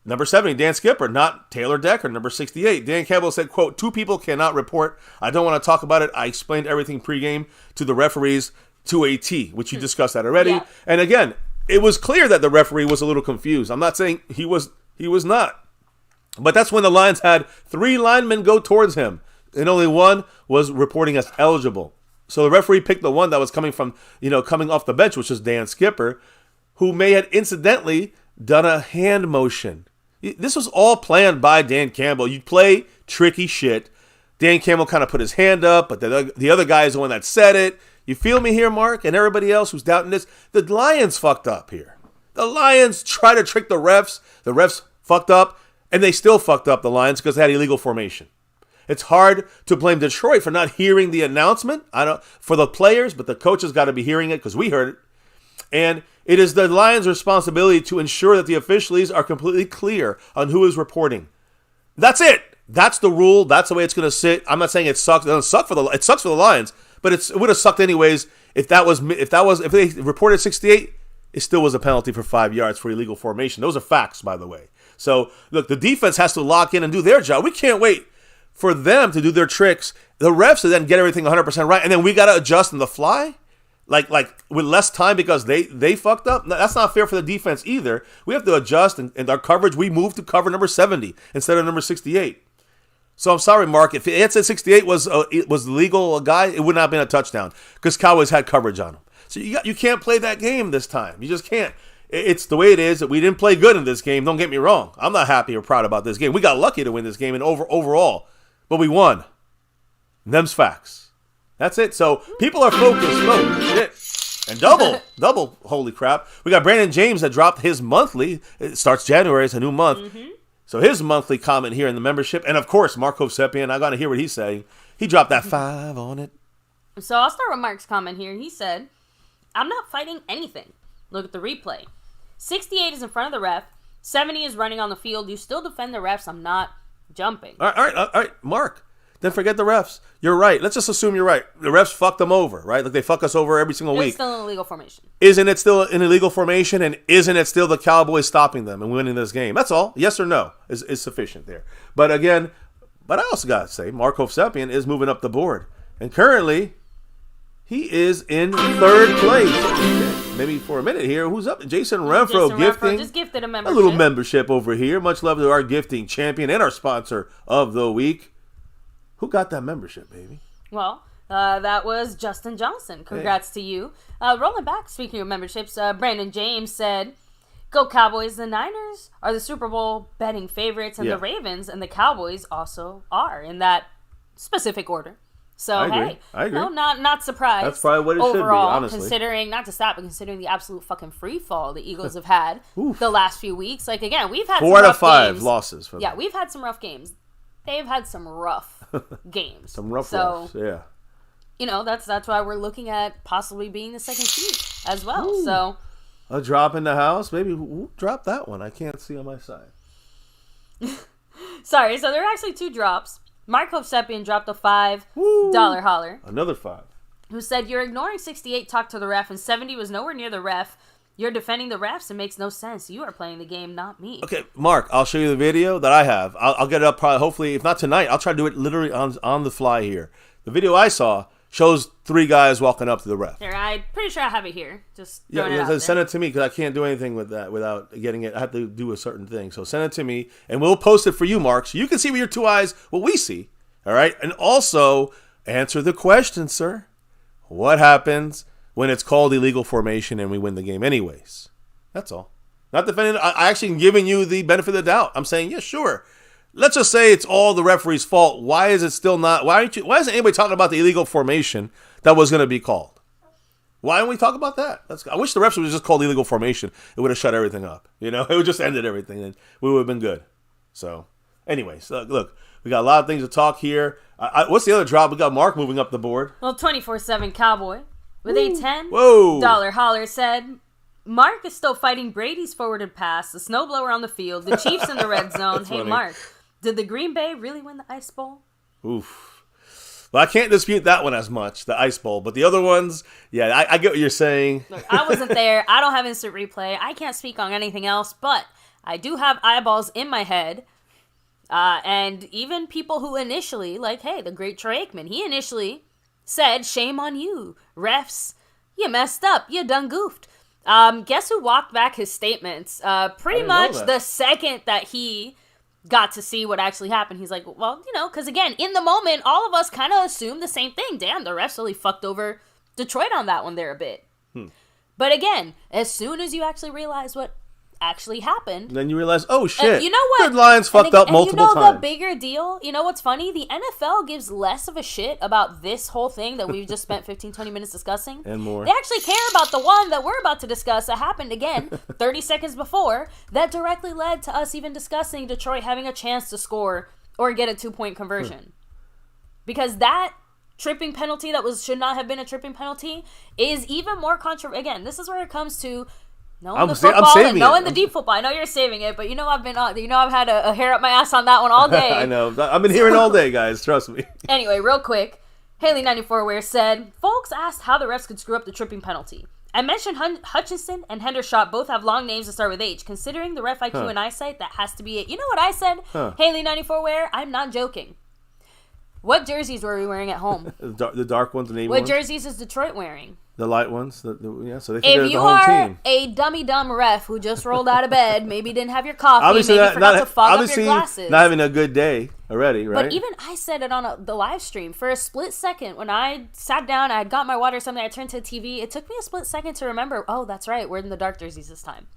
number 70, Dan Skipper, not Taylor Decker, number 68. Dan Campbell said, quote, 2 people cannot report. I don't want to talk about it. I explained everything pregame to the referees to a T, which you discussed that already. Yeah. And again, it was clear that the referee was a little confused. I'm not saying he was not. But that's when the Lions had 3 linemen go towards him, and only one was reporting as eligible. So the referee picked the one that was coming off the bench, which was Dan Skipper, who may have incidentally done a hand motion. This was all planned by Dan Campbell. You play tricky shit. Dan Campbell kind of put his hand up, but the other guy is the one that said it. You feel me here, Mark? And everybody else who's doubting this? The Lions fucked up here. The Lions try to trick the refs. The refs fucked up, and they still fucked up the Lions because they had illegal formation. It's hard to blame Detroit for not hearing the announcement. For the players, but the coaches got to be hearing it because we heard it. And it is the Lions' responsibility to ensure that the officials are completely clear on who is reporting. That's it. That's the rule. That's the way it's going to sit. I'm not saying it sucks. It sucks for the Lions, but it would have sucked anyways if they reported 68. It still was a penalty for 5 yards for illegal formation. Those are facts, by the way. So look, the defense has to lock in and do their job. We can't wait for them to do their tricks. The refs to then get everything 100% right, and then we got to adjust on the fly. Like with less time because they fucked up. That's not fair for the defense either. We have to adjust, and our coverage, we moved to cover number 70 instead of number 68. So I'm sorry, Mark. If it had said 68 was the legal guy, it would not have been a touchdown because Cowboys had coverage on him. So you can't play that game this time. You just can't. It's the way it is. That we didn't play good in this game. Don't get me wrong. I'm not happy or proud about this game. We got lucky to win this game and overall, but we won. And them's facts. That's it. So people are focused. And double. Holy crap. We got Brandon James that dropped his monthly. It starts January. It's a new month. Mm-hmm. So his monthly comment here in the membership. And, of course, Mark Hovsepian. I got to hear what he's saying. He dropped that 5 on it. So I'll start with Mark's comment here. He said, I'm not fighting anything. Look at the replay. 68 is in front of the ref. 70 is running on the field. You still defend the refs. I'm not jumping. All right, Mark. Then forget the refs. You're right. Let's just assume you're right. The refs fucked them over, right? Like they fuck us over every single week. It's still an illegal formation. Isn't it still an illegal formation? And isn't it still the Cowboys stopping them and winning this game? That's all. Yes or no is sufficient there. But again, I also got to say, Mark Hovsepian is moving up the board. And currently, he is in 3rd place. Maybe for a minute here. Who's up? Jason Renfro gifting. Just gifted a membership. A little membership over here. Much love to our gifting champion and our sponsor of the week. Who got that membership, baby? Well, that was Justin Johnson. Congrats to you. Rolling back, speaking of memberships, Brandon James said, Go Cowboys, the Niners are the Super Bowl betting favorites, and the Ravens and the Cowboys also are, in that specific order. So, I agree. No, not surprised. That's probably what it should be, honestly. Considering, not to stop, but considering the absolute fucking free fall the Eagles have had the last few weeks. Like, again, we've had 4 out of 5 losses. For them. We've had some rough games. They've had some rough games. Some rough roughs, yeah. You know, that's why we're looking at possibly being the 2nd seed as well. Ooh. So a drop in the house? Maybe who dropped that one? I can't see on my side. Sorry, so there are actually 2 drops. Mark Hovsepian dropped a $5 holler. Another 5. Who said, you're ignoring 68, talk to the ref, and 70 was nowhere near the ref. You're defending the refs. It makes no sense. You are playing the game, not me. Okay, Mark, I'll show you the video that I have. I'll get it up probably, hopefully, if not tonight, I'll try to do it literally on the fly here. The video I saw shows 3 guys walking up to the ref. There, I'm pretty sure I have it here. Just throwing it out there. Send it to me because I can't do anything with that without getting it. I have to do a certain thing. So send it to me, and we'll post it for you, Mark, so you can see with your 2 eyes what we see. All right? And also, answer the question, sir. What happens when it's called illegal formation and we win the game anyways? That's all. Not defending. I actually am giving you the benefit of the doubt. I'm saying, yeah, sure. Let's just say it's all the referee's fault. Why is it still not? Why isn't anybody talking about the illegal formation that was going to be called? Why don't we talk about that? I wish the refs would have just called illegal formation. It would have shut everything up. You know, it would just ended everything, and we would have been good. So, anyways, look, we got a lot of things to talk here. What's the other drop? We got Mark moving up the board. Well, 24/7 Cowboy with a $10 holler said, Mark is still fighting Brady's forwarded pass, the snowblower on the field, the Chiefs in the red zone. Hey, funny. Mark, did the Green Bay really win the Ice Bowl? Oof. Well, I can't dispute that one as much, the Ice Bowl. But the other ones, yeah, I get what you're saying. Look, I wasn't there. I don't have instant replay. I can't speak on anything else. But I do have eyeballs in my head. And even people who initially, like, hey, the great Troy Aikman, he initially said, shame on you, refs. You messed up. You done goofed. Guess who walked back his statements? Pretty much the second that he got to see what actually happened, he's like, well, because again, in the moment, all of us kind of assumed the same thing. Damn, the refs really fucked over Detroit on that one there a bit. But again, as soon as you actually realize what actually happened, then you realize, oh shit, you know what? The Lions fucked up multiple times. The bigger deal, you know what's funny? The NFL gives less of a shit about this whole thing that we've just spent 15-20 minutes discussing. And more. They actually care about the one that we're about to discuss that happened again 30 seconds before that directly led to us even discussing Detroit having a chance to score or get a 2-point conversion. Because that tripping penalty that should not have been a tripping penalty is even more controversial. Again, this is where it comes to knowing the football and knowing the deep football. I know you're saving it, but I've had a hair up my ass on that one all day. I know. I've been hearing all day, guys. Trust me. Anyway, real quick, Haley94Ware said, folks asked how the refs could screw up the tripping penalty. I mentioned Hutchinson and Hendershot both have long names that start with H. Considering the ref IQ and eyesight, that has to be it. You know what I said? Haley94Ware, I'm not joking. What jerseys were we wearing at home? The dark ones, the navy ones. What jerseys is Detroit wearing? The light ones. So they think if you are a dumb ref who just rolled out of bed, maybe didn't have your coffee, obviously maybe forgot to fog up your glasses. Not having a good day already, right? But even I said it on the live stream. For a split second, when I sat down, I had got my water or something, I turned to the TV, it took me a split second to remember, oh, that's right, we're in the dark jerseys this time.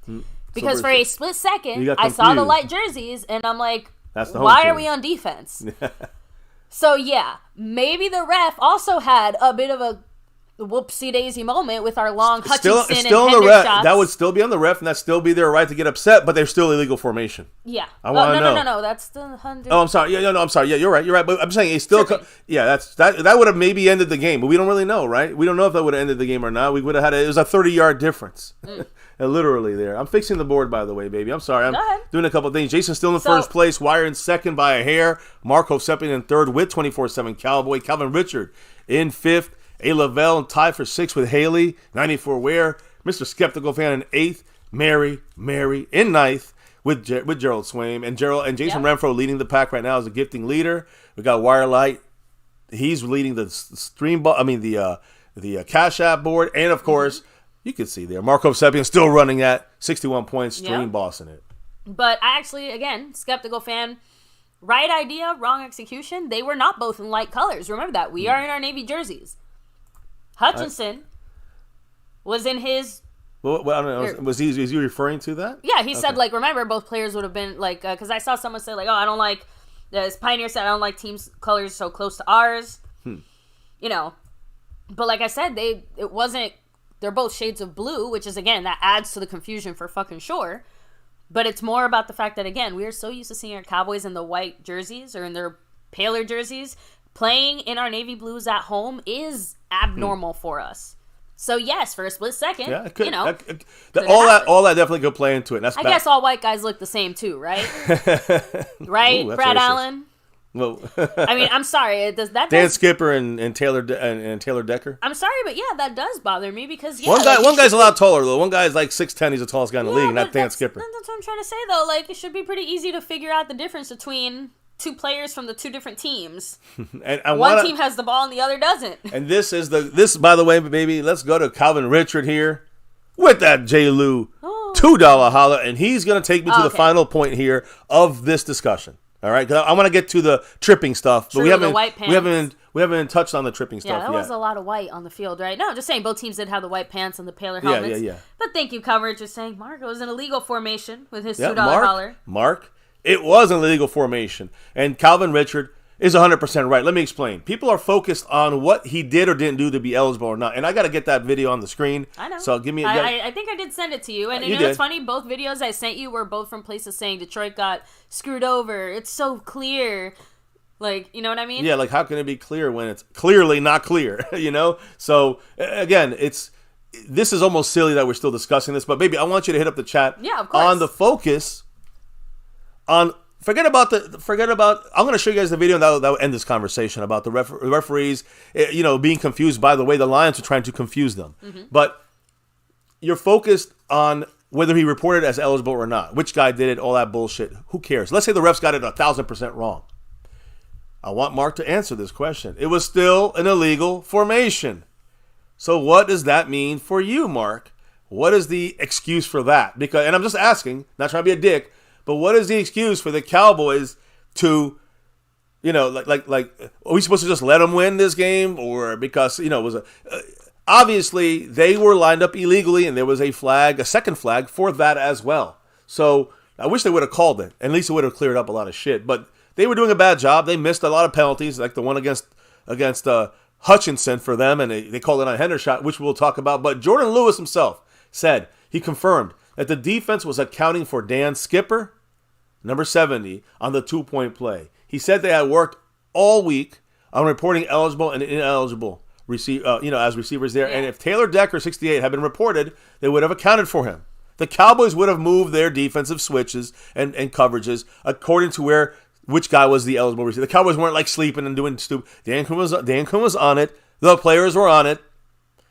Because for a split second, I saw the light jerseys, and I'm like, why are we on defense? So, yeah, maybe the ref also had a bit of a whoopsie-daisy moment with our long Hutchinson and Henderson shots. That would still be on the ref, and that'd still be their right to get upset, but they're still illegal formation. Yeah. I want to know. No, that's the 100. Oh, I'm sorry. Yeah, I'm sorry. Yeah, you're right. But I'm saying it's still. That would have maybe ended the game, but we don't really know, right? We don't know if that would have ended the game or not. We would have had it was a 30-yard difference. Literally there. I'm fixing the board, by the way, baby. I'm sorry. I'm doing a couple of things. Jason's still in first place. Wire in second by a hair. Marco Seppian in third with 24/7 Cowboy. Calvin Richard in fifth. A. Lavelle tied for sixth with Haley. 94-Ware. Mr. Skeptical Fan in eighth. Mary in ninth with Gerald Swaim. And Jason Renfro leading the pack right now as a gifting leader. We got Wirelight. He's leading the the Cash App board. And, of course, you can see there, Marco Seppian still running at 61 points, stream bossing it. But I actually, again, Skeptical Fan, right idea, wrong execution. They were not both in light colors. Remember that. We are in our Navy jerseys. Hutchinson was in his... Well, I don't know. Was he referring to that? Yeah, he said, remember, both players would have been, because I saw someone say, I don't like... As Pioneer said, I don't like teams' colors so close to ours. But like I said, it wasn't... They're both shades of blue, which is, again, that adds to the confusion for fucking sure. But it's more about the fact that, again, we are so used to seeing our Cowboys in the white jerseys or in their paler jerseys. Playing in our navy blues at home is abnormal for us. So, yes, for a split second, it could, all that definitely could play into it. I guess all white guys look the same, too, right? Right, ooh, Brad racist. Allen? Well, I mean, I'm sorry. Dan Skipper and Taylor Decker. I'm sorry, but yeah, that does bother me because one guy's a lot taller though. One guy's like 6'10". He's the tallest guy in the league, not Dan Skipper. That's what I'm trying to say though. It should be pretty easy to figure out the difference between two players from the two different teams. And one team has the ball and the other doesn't. And this by the way, baby. Let's go to Calvin Richard here with that J. Lou $2 holla, and he's gonna take me to the final point here of this discussion. All right, because I want to get to the tripping stuff, but we haven't touched on the tripping stuff yet. Yeah, that was a lot of white on the field, right? No, just saying both teams did have the white pants and the paler helmets. Yeah. But thank you, coverage, for saying Mark was in a legal formation with his $2 holler. Mark, it was an illegal formation, and Calvin Richard is 100% right. Let me explain. People are focused on what he did or didn't do to be eligible or not, and I got to get that video on the screen. I know. So give me. I think I did send it to you, and you know what's funny? Both videos I sent you were both from places saying Detroit got screwed over. It's so clear, you know what I mean? Yeah, how can it be clear when it's clearly not clear? So again, this is almost silly that we're still discussing this, but baby, I want you to hit up the chat. Yeah, of course. On the focus on. Forget about. I'm going to show you guys the video that will end this conversation about the referees, being confused by the way the Lions are trying to confuse them. Mm-hmm. But you're focused on whether he reported as eligible or not, which guy did it, all that bullshit. Who cares? Let's say the refs got it 1,000% wrong. I want Mark to answer this question. It was still an illegal formation. So what does that mean for you, Mark? What is the excuse for that? And I'm just asking, not trying to be a dick. But what is the excuse for the Cowboys to, are we supposed to just let them win this game? Or because, it was obviously they were lined up illegally and there was a second flag for that as well. So I wish they would have called it. At least it would have cleared up a lot of shit. But they were doing a bad job. They missed a lot of penalties, like the one against Hutchinson for them, and they called it on Hendershot, which we'll talk about. But Jordan Lewis himself said, he confirmed that the defense was accounting for Dan Skipper, number 70, on the 2-point play. He said they had worked all week on reporting eligible and ineligible as receivers there. Yeah. And if Taylor Decker, 68, had been reported, they would have accounted for him. The Cowboys would have moved their defensive switches and coverages according to which guy was the eligible receiver. The Cowboys weren't like sleeping and doing stupid. Dan Quinn was on it. The players were on it.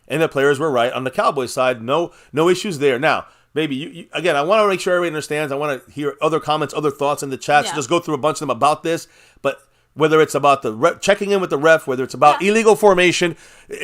And the players were right on the Cowboys side. No issues there. Now, maybe, again, I want to make sure everybody understands. I want to hear other comments, other thoughts in the chat. So just go through a bunch of them about this. But whether it's about the checking in with the ref, whether it's about illegal formation,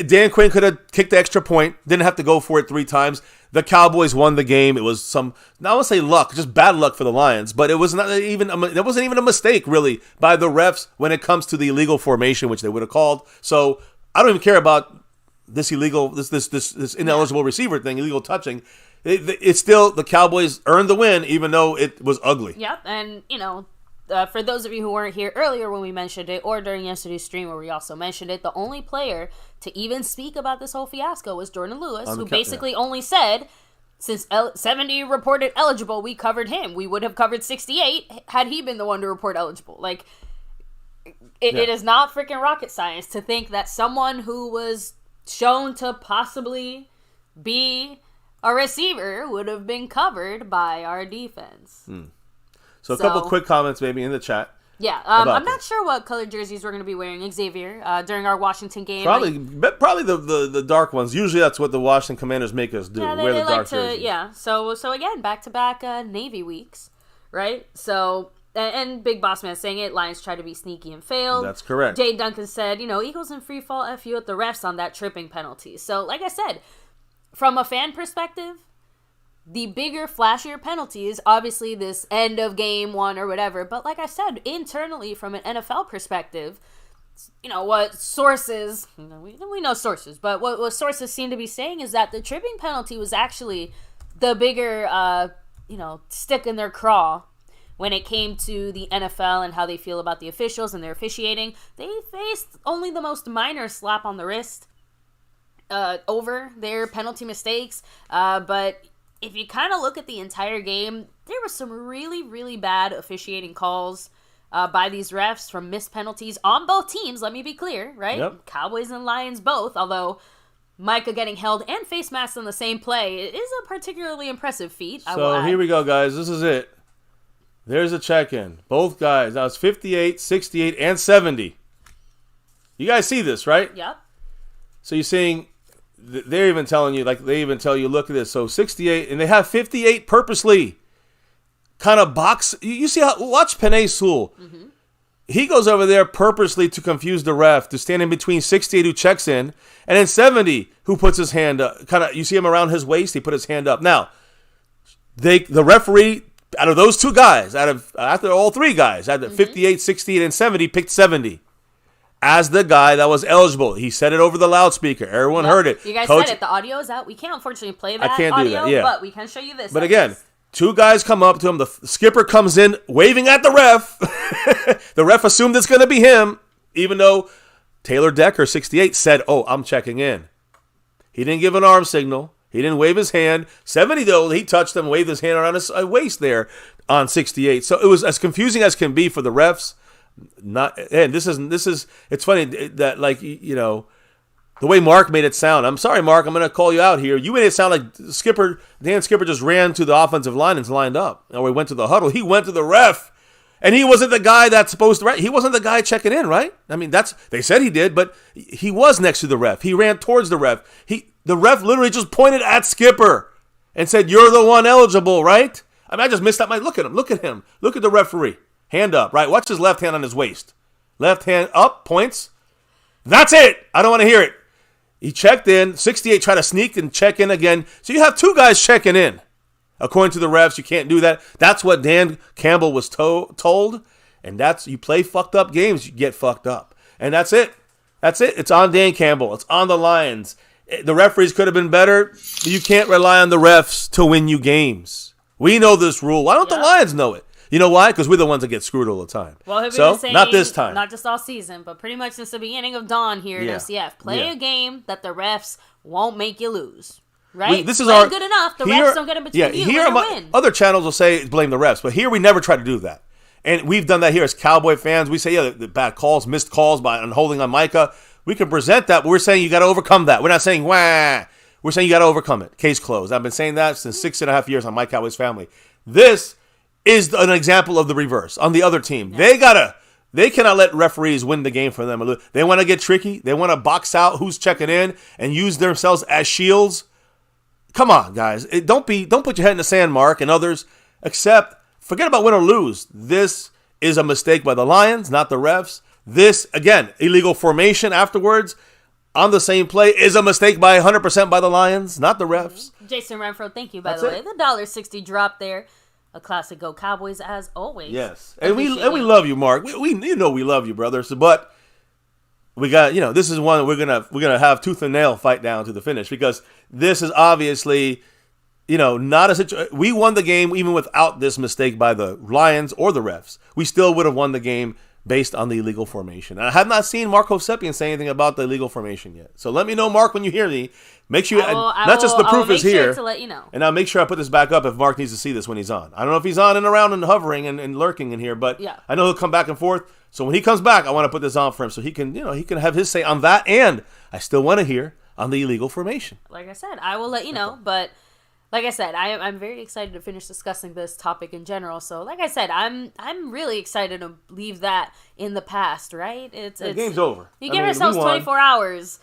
Dan Quinn could have kicked the extra point. Didn't have to go for it 3 times. The Cowboys won the game. It was I want to say luck, just bad luck for the Lions. But it was there wasn't even a mistake, really, by the refs when it comes to the illegal formation, which they would have called. So I don't even care about this ineligible receiver thing, illegal touching. It's still the Cowboys earned the win, even though it was ugly. Yep, and for those of you who weren't here earlier when we mentioned it, or during yesterday's stream where we also mentioned it, the only player to even speak about this whole fiasco was Jordan Lewis, who basically only said, since 70 reported eligible, we covered him. We would have covered 68 had he been the one to report eligible. Like, it is not freaking rocket science to think that someone who was shown to possibly be a receiver would have been covered by our defense. So a couple quick comments maybe in the chat. Yeah, I'm not sure what colored jerseys we're going to be wearing, Xavier, during our Washington game. Probably the dark ones. Usually that's what the Washington Commanders make us do. Yeah, wear the dark jerseys. Yeah, so again, back-to-back Navy weeks, right? So, and Big Boss Man saying it, Lions try to be sneaky and failed. That's correct. Jay Duncan said, Eagles in free fall F you at the refs on that tripping penalty. So, like I said, from a fan perspective, the bigger, flashier penalties, obviously this end of game 1 or whatever, but like I said, internally from an NFL perspective, what sources, we know sources, but what sources seem to be saying is that the tripping penalty was actually the bigger, stick in their craw when it came to the NFL and how they feel about the officials and their officiating. They faced only the most minor slap on the wrist over their penalty mistakes, but if you kind of look at the entire game, there were some really, really bad officiating calls by these refs from missed penalties on both teams, let me be clear, right? Yep. Cowboys and Lions both, although Micah getting held and face masked on the same play is a particularly impressive feat. So here we go, guys. This is it. There's a check-in. Both guys. Now it's 58, 68, and 70. You guys see this, right? Yep. So you're seeing... They're even telling you, they even tell you, look at this. So 68, and they have 58 purposely kind of box. You see watch Penei Sewell. Mm-hmm. He goes over there purposely to confuse the ref, to stand in between 68 who checks in, and then 70 who puts his hand up. You see him around his waist, he put his hand up. Now, the referee, out of those two guys, after all three guys, out of 58, 68, and 70, picked 70. As the guy that was eligible. He said it over the loudspeaker. Everyone heard it. You guys said it. The audio is out. We can't, unfortunately, play that I can't audio, do that, yeah. But we can show you this. But again, two guys come up to him. The skipper comes in waving at the ref. The ref assumed it's going to be him, even though Taylor Decker, 68, said, I'm checking in. He didn't give an arm signal. He didn't wave his hand. 70, though, he touched him, waved his hand around his waist there on 68. So it was as confusing as can be for the refs. It's funny that, the way Mark made it sound. I'm sorry, Mark, I'm going to call you out here. You made it sound like Dan Skipper just ran to the offensive line and lined up. Or he went to the huddle. He went to the ref. And he wasn't the guy that's supposed to, he wasn't the guy checking in, right? I mean, they said he did, but he was next to the ref. He ran towards the ref. The ref literally just pointed at Skipper and said, "You're the one eligible," right? I mean, I just missed that. Look at him. Look at him. Look at the referee. Hand up, right? Watch his left hand on his waist. Left hand up, points. That's it. I don't want to hear it. He checked in. 68 tried to sneak and check in again. So you have two guys checking in. According to the refs, you can't do that. That's what Dan Campbell was told. And that's, you play fucked up games, you get fucked up. And that's it. That's it. It's on Dan Campbell. It's on the Lions. The referees could have been better. You can't rely on the refs to win you games. We know this rule. Why don't the Lions know it? You know why? Because we're the ones that get screwed all the time. Well, so, not this time. Not just all season, but pretty much since the beginning of Dawn here at OCF. Play a game that the refs won't make you lose. Right? This is Play good enough. The refs don't get in between you and win. Other channels will say blame the refs, but here we never try to do that. And we've done that here as Cowboy fans. We say, the bad calls, missed calls by holding on Micah. We can present that, but we're saying you got to overcome that. We're not saying, wah. We're saying you got to overcome it. Case closed. I've been saying that since 6.5 years on My Cowboys Family. This is an example of the reverse on the other team. Yeah. They cannot let referees win the game for them. They want to get tricky. They want to box out who's checking in and use themselves as shields. Come on, guys. Don't put your head in the sand, Mark, and others. Forget about win or lose. This is a mistake by the Lions, not the refs. This, again, illegal formation afterwards on the same play is a mistake by 100% by the Lions, not the refs. Jason Renfro, thank you, by the way. The $1.60 drop there. A classic Go Cowboys, as always. Yes. And we love you, Mark. We we love you, brother. But we got, this is one we're gonna have tooth and nail fight down to the finish, because this is obviously, not a situation. We won the game even without this mistake by the Lions or the refs. We still would have won the game based on the illegal formation. And I have not seen Mark Hovsepian say anything about the illegal formation yet. So let me know, Mark, when you hear me. Make sure not just the proof is here. To let you know. And I'll make sure I put this back up if Mark needs to see this when he's on. I don't know if he's on and around and hovering and lurking in here, but I know he'll come back and forth. So when he comes back, I want to put this on for him so he can, he can have his say on that. And I still want to hear on the illegal formation. Like I said, I will let you know, but like I said, I'm very excited to finish discussing this topic in general. So, like I said, I'm really excited to leave that in the past, right? The game's over. You give ourselves 24 hours.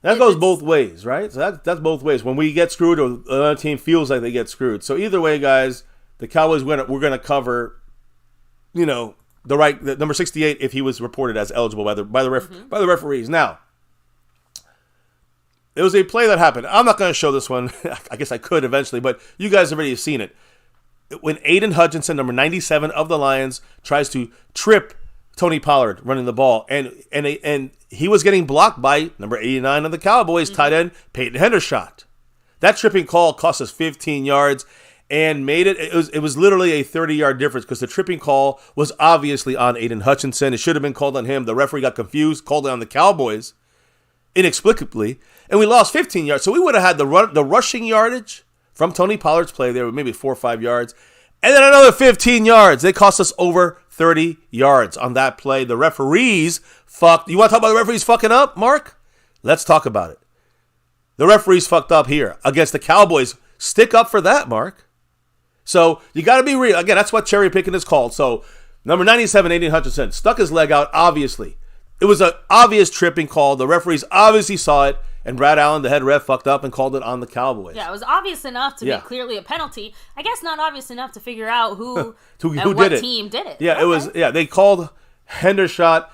That goes both ways, right? So that's both ways. When we get screwed, or another team feels like they get screwed. So either way, guys, the Cowboys we're going to cover, the number 68 if he was reported as eligible by the referees. Now, there was a play that happened. I'm not going to show this one. I guess I could eventually, but you guys already have seen it. When Aiden Hutchinson, number 97 of the Lions, tries to trip Tony Pollard running the ball, and he was getting blocked by number 89 of the Cowboys, tight end Peyton Hendershot. That tripping call cost us 15 yards and made it was literally a 30-yard difference, because the tripping call was obviously on Aiden Hutchinson. It should have been called on him. The referee got confused, called it on the Cowboys inexplicably, and we lost 15 yards. So we would have had the rushing yardage from Tony Pollard's play there, maybe 4 or 5 yards, and then another 15 yards. They cost us over 30 yards on that play. The referees fucked. You want to talk about the referees fucking up, Mark? Let's talk about it. The referees fucked up here against the Cowboys. Stick up for that, Mark. So you got to be real. Again, that's what cherry picking is called. So number 97, Aiden Hutchinson, stuck his leg out, obviously. It was an obvious tripping call. The referees obviously saw it, and Brad Allen, the head ref, fucked up and called it on the Cowboys. Yeah, it was obvious enough to be clearly a penalty. I guess not obvious enough to figure out who what team did it. Yeah, okay. It was. Yeah, they called Hendershot.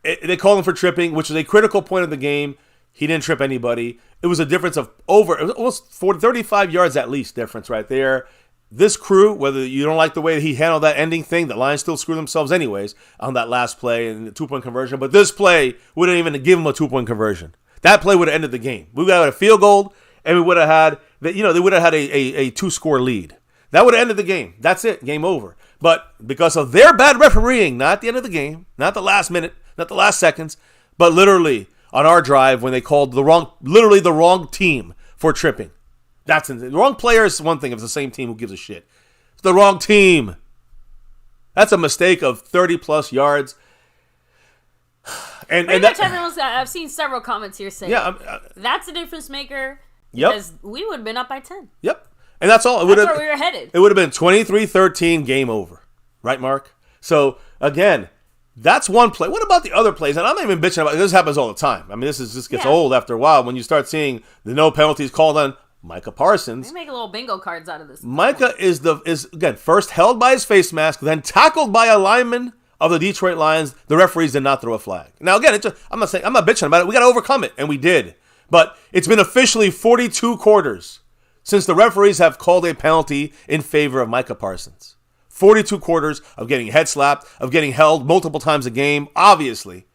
They called him for tripping, which is a critical point of the game. He didn't trip anybody. It was a difference of almost 35 yards at least difference right there. This crew, whether you don't like the way he handled that ending thing, the Lions still screwed themselves anyways on that last play and the 2-point conversion. But this play wouldn't even give them a 2-point conversion. That play would have ended the game. We would have had a field goal, and we would have had they would have had a 2-score lead. That would have ended the game. That's it. Game over. But because of their bad refereeing, not at the end of the game, not the last minute, not the last seconds, but literally on our drive when they called the wrong team for tripping. That's the wrong player is one thing if it's the same team, who gives a shit. It's the wrong team. That's a mistake of 30-plus yards. And I've seen several comments here saying, that's a difference maker, because we would have been up by 10. Yep. And that's all. That's where we were headed. It would have been 23-13, game over. Right, Mark? So, again, that's one play. What about the other plays? And I'm not even bitching about it. This happens all the time. I mean, this gets old after a while when you start seeing the no penalties called on Micah Parsons. We make little bingo cards out of this. Micah is again first held by his face mask, then tackled by a lineman of the Detroit Lions. The referees did not throw a flag. Now again, I'm not bitching about it. We got to overcome it, and we did. But it's been officially 42 quarters since the referees have called a penalty in favor of Micah Parsons. 42 quarters of getting head slapped, of getting held multiple times a game, obviously.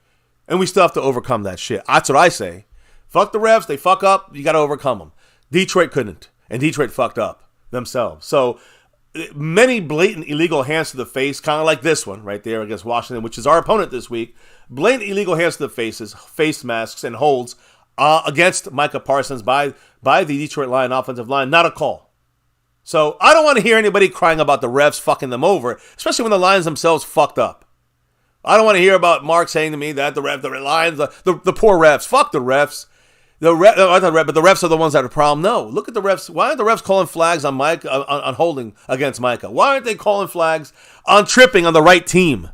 And we still have to overcome that shit. That's what I say. Fuck the refs. They fuck up. You got to overcome them. Detroit couldn't. And Detroit fucked up themselves. So many blatant illegal hands to the face, kind of like this one right there against Washington, which is our opponent this week. Blatant illegal hands to the faces, face masks, and holds against Micah Parsons by the Detroit Lion offensive line. Not a call. So I don't want to hear anybody crying about the refs fucking them over, especially when the Lions themselves fucked up. I don't want to hear about Mark saying to me that the Lions, the poor refs. Fuck the refs. But the refs are the ones that are the problem. No, look at the refs. Why aren't the refs calling flags on on holding against Micah? Why aren't they calling flags on tripping on the right team?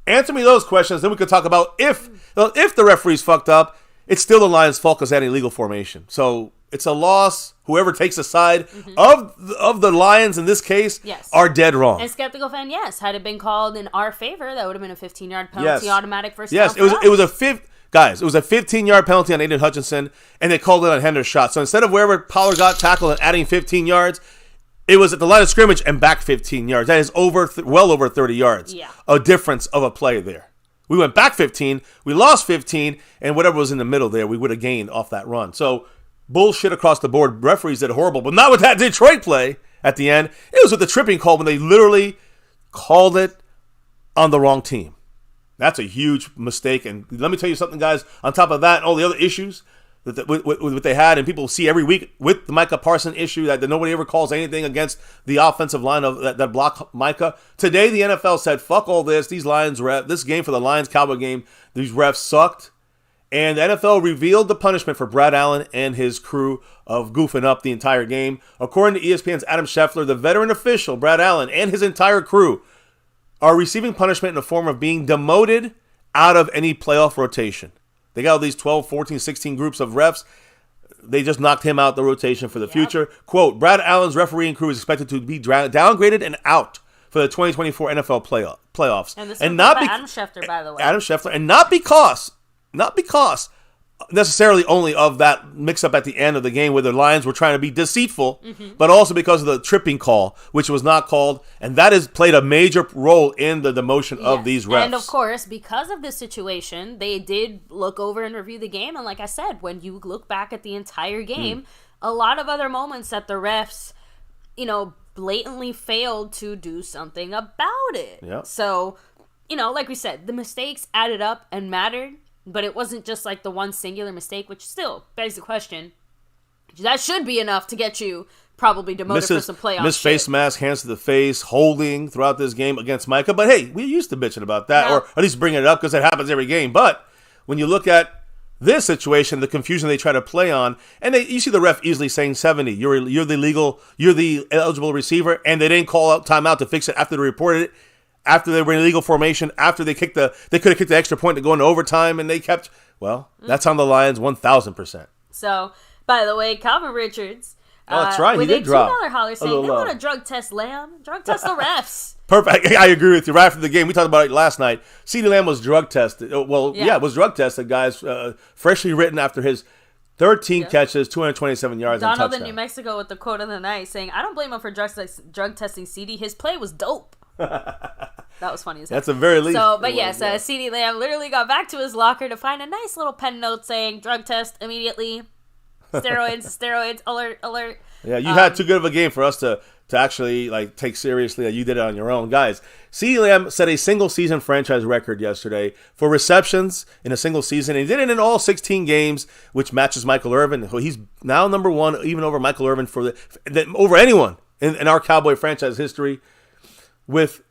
Answer me those questions, then we could talk about if the referees fucked up, it's still the Lions' fault because they had an illegal formation. So it's a loss. Whoever takes a side of the Lions in this case are dead wrong. And skeptical fan, yes. Had it been called in our favor, that would have been a 15-yard penalty, automatic first down. Yes, it was a 15-yard penalty on Aiden Hutchinson, and they called it on Hender's shot. So instead of wherever Pollard got tackled and adding 15 yards, it was at the line of scrimmage and back 15 yards. That is well over 30 yards. Yeah. A difference of a play there. We went back 15, we lost 15, and whatever was in the middle there, we would have gained off that run. So bullshit across the board. Referees did horrible, but not with that Detroit play at the end. It was with the tripping call when they literally called it on the wrong team. That's a huge mistake. And let me tell you something, guys. On top of that, and all the other issues that what they had, and people see every week with the Micah Parsons issue that nobody ever calls anything against the offensive line of that block Micah. Today, the NFL said, "Fuck all this. These Lions this game for the Lions Cowboy game. These refs sucked." And the NFL revealed the punishment for Brad Allen and his crew of goofing up the entire game. According to ESPN's Adam Scheffler, the veteran official, Brad Allen, and his entire crew are receiving punishment in the form of being demoted out of any playoff rotation. They got all these 12, 14, 16 groups of refs. They just knocked him out the rotation for the future. Quote, Brad Allen's refereeing crew is expected to be downgraded and out for the 2024 NFL playoffs. And this is Adam Schefter, by the way. Adam Schefter, and not because necessarily only of that mix-up at the end of the game where the Lions were trying to be deceitful, but also because of the tripping call, which was not called, and that has played a major role in the demotion of these refs. And of course, because of this situation, they did look over and review the game, and like I said, when you look back at the entire game, a lot of other moments that the refs, blatantly failed to do something about it. Yep. So, like we said, the mistakes added up and mattered. But it wasn't just like the one singular mistake, which still begs the question. That should be enough to get you probably demoted for some playoff Miss face mask, hands to the face, holding throughout this game against Micah. But hey, we used to bitching about that, or at least bringing it up because it happens every game. But when you look at this situation, the confusion they try to play on, and you see the ref easily saying 70. You're the eligible receiver, and they didn't call out timeout to fix it after they reported it. After they were in illegal formation, after they could have kicked the extra point to go into overtime, and they kept, that's on the Lions 1,000%. So, by the way, Calvin Richards, that's right, he did drop $2 holler saying they want to drug test Lamb, drug test the refs. Perfect. I agree with you. Right after the game, we talked about it last night. CeeDee Lamb was drug tested. Was drug tested, guys. Freshly written after his 13 catches, 227 yards, and touchdown. Donald in New Mexico with the quote of the night saying, "I don't blame him for drug testing CeeDee. His play was dope." That was funny as hell. That's a very least. So, but yes, CeeDee Lamb literally got back to his locker to find a nice little pen note saying, "Drug test immediately. Steroids, alert." Yeah, you had too good of a game for us to actually take seriously that you did it on your own. Guys, CeeDee Lamb set a single season franchise record yesterday for receptions in a single season. And he did it in all 16 games, which matches Michael Irvin. He's now number one, even over Michael Irvin, over anyone in our Cowboy franchise history with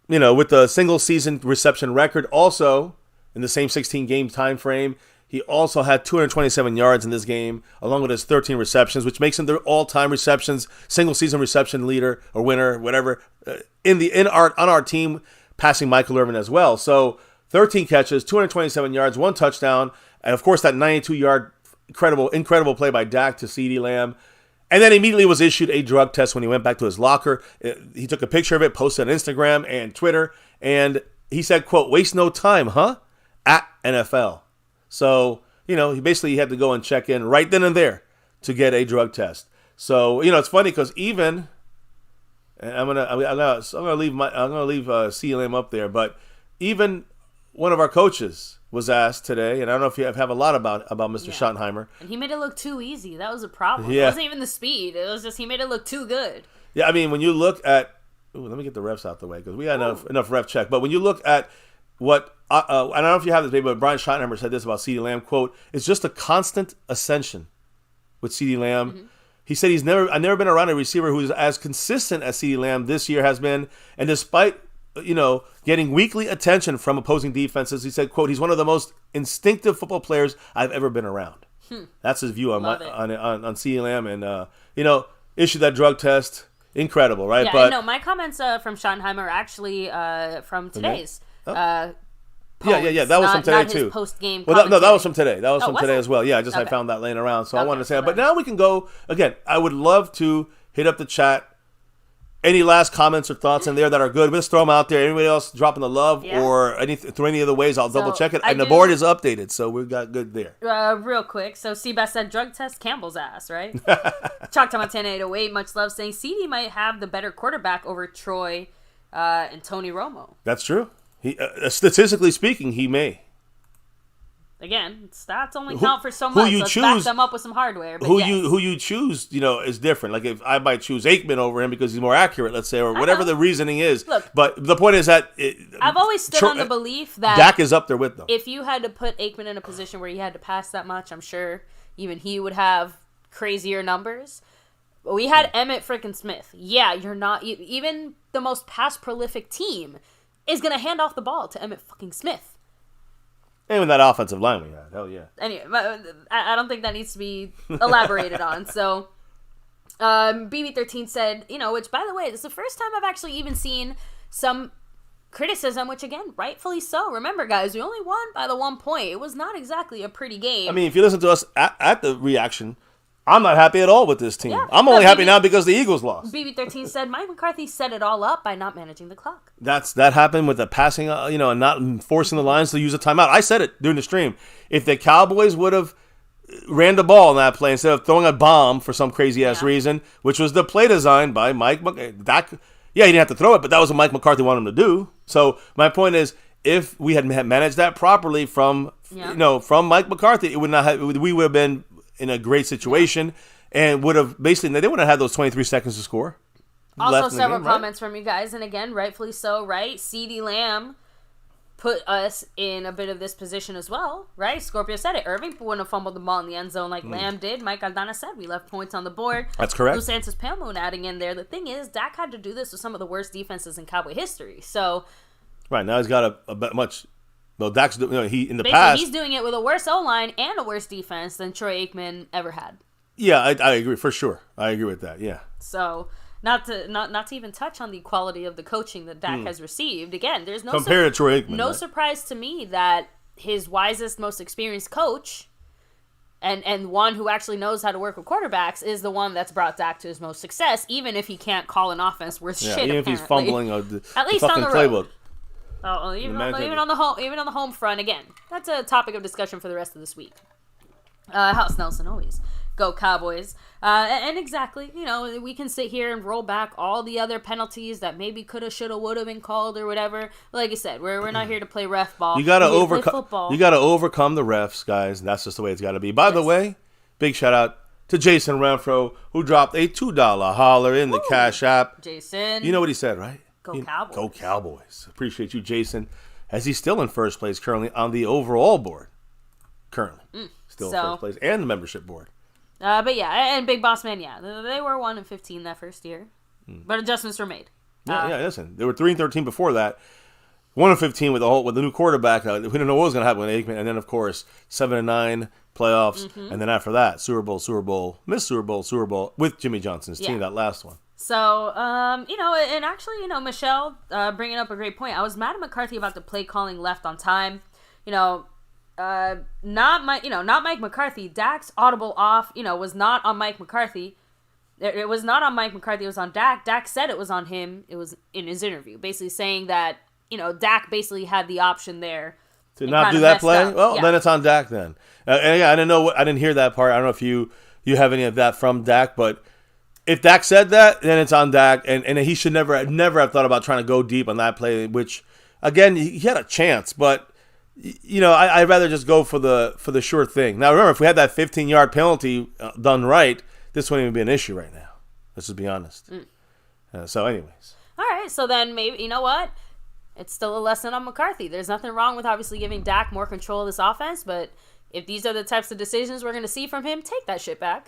the single season reception record. Also, in the same 16 game time frame, he also had 227 yards in this game, along with his 13 receptions, which makes him the all-time receptions, single-season reception leader or winner, whatever, on our team, passing Michael Irvin as well. So 13 catches, 227 yards, 1 touchdown, and of course that 92-yard incredible play by Dak to CeeDee Lamb. And then immediately was issued a drug test when he went back to his locker. He took a picture of it, posted on Instagram and Twitter, and he said, quote, "Waste no time, huh?" at NFL. So, he basically had to go and check in right then and there to get a drug test. So it's funny because even, and I'm gonna leave CeeDee Lamb up there, but even one of our coaches was asked today, and I don't know if you have a lot about Mr. Schottenheimer. And he made it look too easy. That was a problem. Yeah. It wasn't even the speed. It was just he made it look too good. Yeah, I mean, when you look at, let me get the refs out the way because we had enough ref check. But when you look at what I don't know if you have this, but Brian Schottenheimer said this about CeeDee Lamb, quote, "It's just a constant ascension with CeeDee Lamb." Mm-hmm. He said I've never been around a receiver who's as consistent as CeeDee Lamb this year has been, and despite getting weekly attention from opposing defenses, he said, quote, "He's one of the most instinctive football players I've ever been around." That's his view on CeeDee Lamb, and issued that drug test, incredible, right? Yeah, but my comments from Schottenheimer are actually from today's. Yeah. That was from today too. Post-game. Well, that was from today. That was from today it? as well. Yeah, I found that laying around, so I wanted to say that. But now we can go again. I would love to hit up the chat. Any last comments or thoughts in there that are good? Let's throw them out there. Anybody else dropping the love or through any other ways? I'll double check it. And the board is updated, so we've got good there. Real quick. So Seabass said drug test Campbell's ass, right? Chalk to Montana 808. Much love saying CeeDee might have the better quarterback over Troy and Tony Romo. That's true. He statistically speaking, he may. Again, stats only count for so much. Let's back them up with some hardware. But who you choose, is different. Like if I might choose Aikman over him because he's more accurate, let's say, or whatever the reasoning is. Look, but the point is that I've always stood on the belief that Dak is up there with them. If you had to put Aikman in a position where he had to pass that much, I'm sure even he would have crazier numbers. But we had Emmitt frickin' Smith. Yeah, you're not even the most pass prolific team is gonna hand off the ball to Emmitt fucking Smith. And with that offensive line we had, hell yeah. Anyway, I don't think that needs to be elaborated on. So, BB13 said, which, by the way, this is the first time I've actually even seen some criticism, which, again, rightfully so. Remember, guys, we only won by the 1 point. It was not exactly a pretty game. I mean, if you listen to us at the reaction, I'm not happy at all with this team. Yeah, I'm only happy now because the Eagles lost. BB13 said, Mike McCarthy set it all up by not managing the clock. That happened with the passing, and not forcing the lines to use a timeout. I said it during the stream. If the Cowboys would have ran the ball in that play instead of throwing a bomb for some crazy-ass reason, which was the play design by Mike McCarthy. Yeah, he didn't have to throw it, but that was what Mike McCarthy wanted him to do. So my point is, if we had managed that properly from Mike McCarthy, we would have been in a great situation and would have basically, they wouldn't have had those 23 seconds to score. Also, several comments from you guys, and again, rightfully so, right? CeeDee Lamb put us in a bit of this position as well, right? Scorpio said it. Irving wouldn't have fumbled the ball in the end zone like Lamb did. Mike Aldana said we left points on the board. That's correct. Blue Santos Pale Moon adding in there. The thing is, Dak had to do this with some of the worst defenses in Cowboy history. So, right now he's got a much. Well, Dak's in the basically, past he's doing it with a worse O-line and a worse defense than Troy Aikman ever had. Yeah, I agree for sure. I agree with that. Yeah. So not to even touch on the quality of the coaching that Dak has received. Again, there's no compared to Troy Aikman. No surprise to me that his wisest, most experienced coach, and one who actually knows how to work with quarterbacks, is the one that's brought Dak to his most success. Even if he can't call an offense worth shit, even apparently. If he's fumbling at least on the road. Oh, even on the home front, again, that's a topic of discussion for the rest of this week. House Nelson always go Cowboys, and exactly, we can sit here and roll back all the other penalties that maybe coulda, shoulda, woulda been called or whatever. Like I said, we're not here to play ref ball. You gotta overcome the refs, guys. And that's just the way it's got to be. By the way, big shout out to Jason Renfro, who dropped a $2 holler in the Cash App. Jason, you know what he said, right? Go Cowboys. Go Cowboys. Appreciate you, Jason, as he's still in first place currently on the overall board. Still in first place. And the membership board. But yeah, and Big Boss Man, they were 1-15 that first year. But adjustments were made. Listen. They were 3-13 before that. 1-15 with the new quarterback. We didn't know what was going to happen with Aikman. And then, of course, 7-9 playoffs. Mm-hmm. And then after that, Super Bowl, missed Super Bowl with Jimmy Johnson's team, that last one. So, and actually, Michelle bringing up a great point. I was mad at McCarthy about the play calling left on time. Not Mike McCarthy. Dak's audible off, was not on Mike McCarthy. It was not on Mike McCarthy. It was on Dak. Dak said it was on him. It was in his interview, basically saying that, Dak basically had the option there to not do that play. Well, then it's on Dak then. I didn't know. I didn't hear that part. I don't know if you have any of that from Dak, but if Dak said that, then it's on Dak, and he should never have thought about trying to go deep on that play, which, again, he had a chance, but, I'd rather just go for the sure thing. Now, remember, if we had that 15-yard penalty done right, this wouldn't even be an issue right now. Let's just be honest. So, anyways. All right, so then maybe, you know what? It's still a lesson on McCarthy. There's nothing wrong with obviously giving Dak more control of this offense, but if these are the types of decisions we're going to see from him, take that shit back.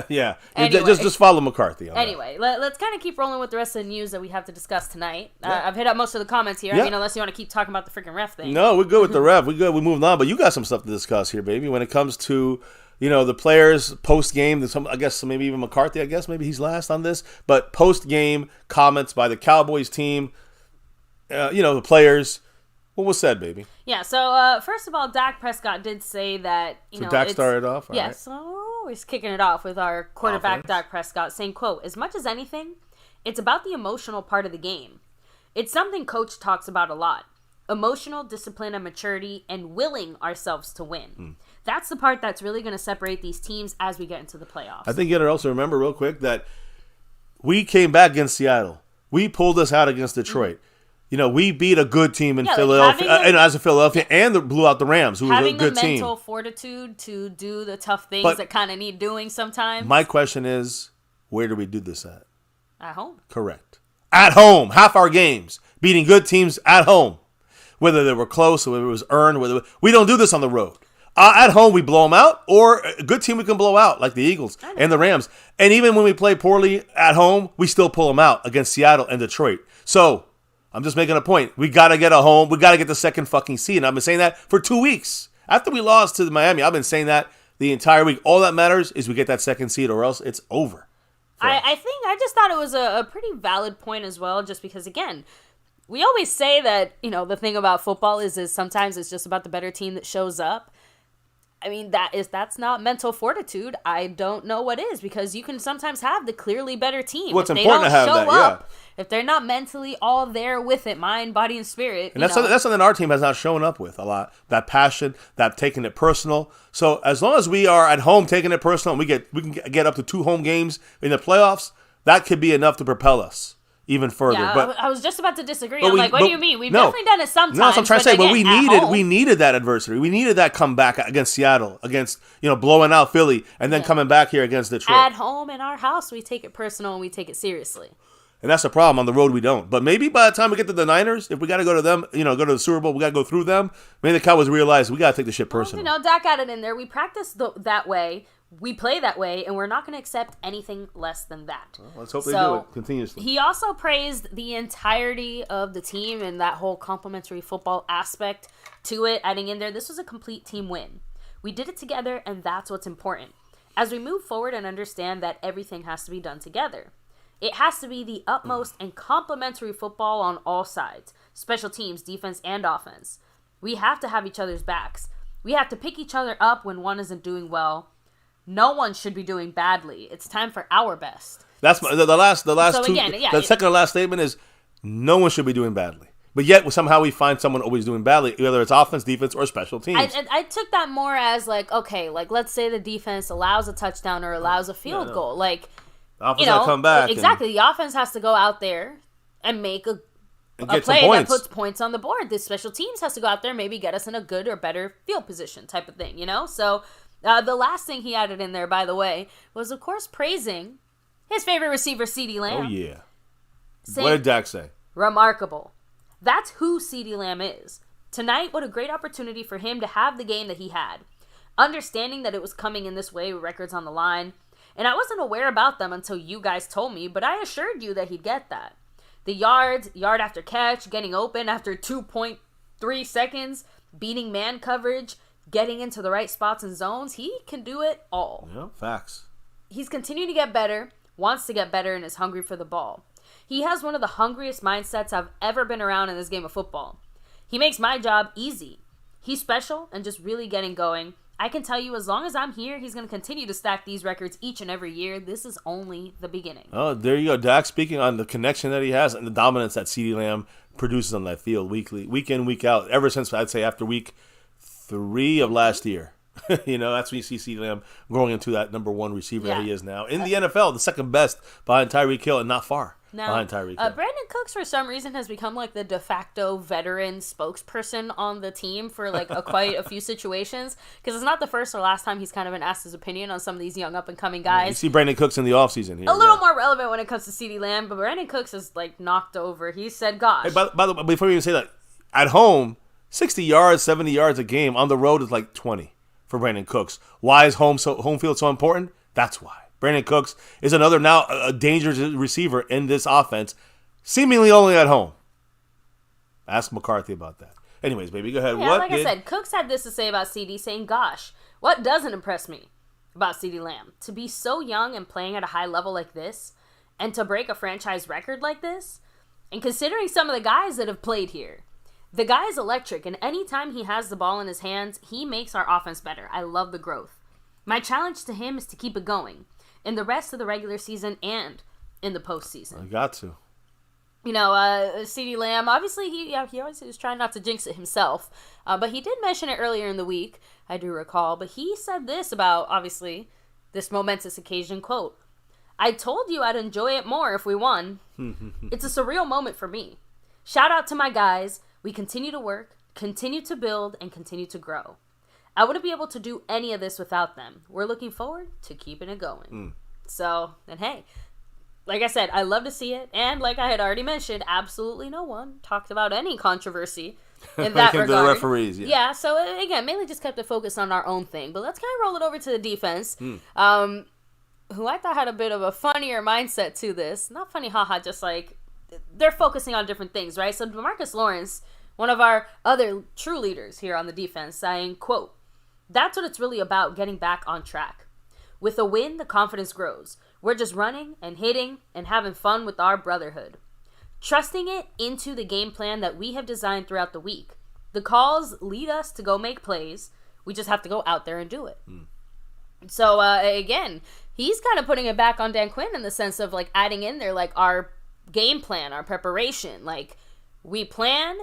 Yeah. Anyway. Just follow McCarthy. Anyway, let's kind of keep rolling with the rest of the news that we have to discuss tonight. I've hit up most of the comments here. Yeah. Unless you want to keep talking about the freaking ref thing. No, we're good with the ref. We're good. We moved on, but you got some stuff to discuss here, baby. When it comes to, the players post-game, I guess maybe even McCarthy, maybe he's last on this, but post-game comments by the Cowboys team, the players. What was said, baby? Yeah, so first of all, Dak Prescott did say that, Dak started off? Yes, yeah, so we're kicking it off with our quarterback, offense. Dak Prescott, saying, quote, "As much as anything, it's about the emotional part of the game. It's something Coach talks about a lot. Emotional discipline and maturity and willing ourselves to win. That's the part that's really going to separate these teams as we get into the playoffs." I think you got to also remember real quick that we came back against Seattle. We pulled us out against Detroit. We beat a good team in Philadelphia, and blew out the Rams, who was a good team. Having the mental fortitude to do the tough things that kind of need doing sometimes. My question is, where do we do this at? At home. Correct. At home. Half our games. Beating good teams at home. Whether they were close or whether it was earned. We don't do this on the road. At home, we blow them out, or a good team we can blow out, like the Eagles and the Rams. And even when we play poorly at home, we still pull them out against Seattle and Detroit. So, I'm just making a point. We got to get a home. We got to get the second fucking seed. And I've been saying that for 2 weeks. After we lost to Miami, I've been saying that the entire week. All that matters is we get that second seed, or else it's over. I just thought it was a pretty valid point as well, just because, again, we always say that, the thing about football is sometimes it's just about the better team that shows up. I mean, that's not mental fortitude. I don't know what is, because you can sometimes have the clearly better team. Well, it's important to have that, yeah. If they're not mentally all there with it, mind, body, and spirit. And that's something our team has not shown up with a lot. That passion, that taking it personal. So as long as we are at home taking it personal, and we can get up to 2 home games in the playoffs, that could be enough to propel us even further. Yeah, but I was just about to disagree. I'm like, what do you mean? We've definitely done it sometimes. No, that's what I'm trying to say. But we needed that adversity. We needed that comeback against Seattle, against blowing out Philly, and then coming back here against Detroit. At home in our house, we take it personal and we take it seriously. And that's the problem. On the road, we don't. But maybe by the time we get to the Niners, if we got to go to them, go to the Super Bowl, we got to go through them. Maybe the Cowboys realize we got to take the shit personal. Dak got it in there. We practice that way. We play that way, and we're not going to accept anything less than that. Well, let's hope they do it continuously. He also praised the entirety of the team and that whole complimentary football aspect to it, adding in there, this was a complete team win. We did it together, and that's what's important. As we move forward and understand that everything has to be done together. It has to be the utmost and complementary football on all sides, special teams, defense, and offense. We have to have each other's backs. We have to pick each other up when one isn't doing well. No one should be doing badly. It's time for our best. That's the last the second to last statement is no one should be doing badly. But yet somehow we find someone always doing badly, whether it's offense, defense, or special teams. I took that more as let's say the defense allows a touchdown or allows a field goal. The offense has to come back. Exactly. The offense has to go out there and make a play that puts points on the board. The special teams has to go out there and maybe get us in a good or better field position type of thing, So the last thing he added in there, by the way, was, of course, praising his favorite receiver, CeeDee Lamb. Oh, yeah. What did Dak say? Remarkable. That's who CeeDee Lamb is. Tonight, what a great opportunity for him to have the game that he had. Understanding that it was coming in this way with records on the line. And I wasn't aware about them until you guys told me, but I assured you that he'd get that. The yard after catch, getting open after 2.3 seconds, beating man coverage, getting into the right spots and zones, he can do it all. Yeah, facts. He's continuing to get better, wants to get better, and is hungry for the ball. He has one of the hungriest mindsets I've ever been around in this game of football. He makes my job easy. He's special and just really getting going. I can tell you, as long as I'm here, he's going to continue to stack these records each and every year. This is only the beginning. Oh, there you go. Dak speaking on the connection that he has and the dominance that CeeDee Lamb produces on that field week in, week out, ever since, I'd say, after week 3 of last year. That's when you see CeeDee Lamb growing into that number one receiver that he is now. In the NFL, the second best behind Tyreek Hill and not far behind Tyreek Hill. Brandon Cooks, for some reason, has become like the de facto veteran spokesperson on the team for like quite a few situations. Because it's not the first or last time he's kind of been asked his opinion on some of these young up-and-coming guys. You see Brandon Cooks in the offseason here. A little more relevant when it comes to CeeDee Lamb, but Brandon Cooks is like knocked over. He said, gosh. Hey, by the way, before we even say that, at home, 60 yards, 70 yards a game. On the road is like 20 for Brandon Cooks. Why is home field so important? That's why. Brandon Cooks is another now a dangerous receiver in this offense, seemingly only at home. Ask McCarthy about that. Anyways, baby, go ahead. Yeah, I said, Cooks had this to say about CeeDee, saying, gosh, what doesn't impress me about CeeDee Lamb? To be so young and playing at a high level like this, and to break a franchise record like this, and considering some of the guys that have played here, the guy is electric, and anytime he has the ball in his hands, he makes our offense better. I love the growth. My challenge to him is to keep it going in the rest of the regular season and in the postseason. I got to. CeeDee Lamb, obviously, he always was trying not to jinx it himself, but he did mention it earlier in the week, I do recall, but he said this about, obviously, this momentous occasion, quote, I told you I'd enjoy it more if we won. It's a surreal moment for me. Shout out to my guys. We continue to work, continue to build, and continue to grow. I wouldn't be able to do any of this without them. We're looking forward to keeping it going. So, and hey, like I said, I love to see it. And like I had already mentioned, absolutely no one talked about any controversy in that regard. The referees, yeah, so again, mainly just kept it focused on our own thing. But let's kind of roll it over to the defense, who I thought had a bit of a funnier mindset to this. Not funny, haha, just like they're focusing on different things, right? So DeMarcus Lawrence, one of our other true leaders here on the defense, saying, quote, that's what it's really about, getting back on track. With a win, the confidence grows. We're just running and hitting and having fun with our brotherhood. Trusting it into the game plan that we have designed throughout the week. The calls lead us to go make plays. We just have to go out there and do it. So, again, he's kind of putting it back on Dan Quinn in the sense of, like, adding in there, like, our game plan, our preparation. Like, we plan,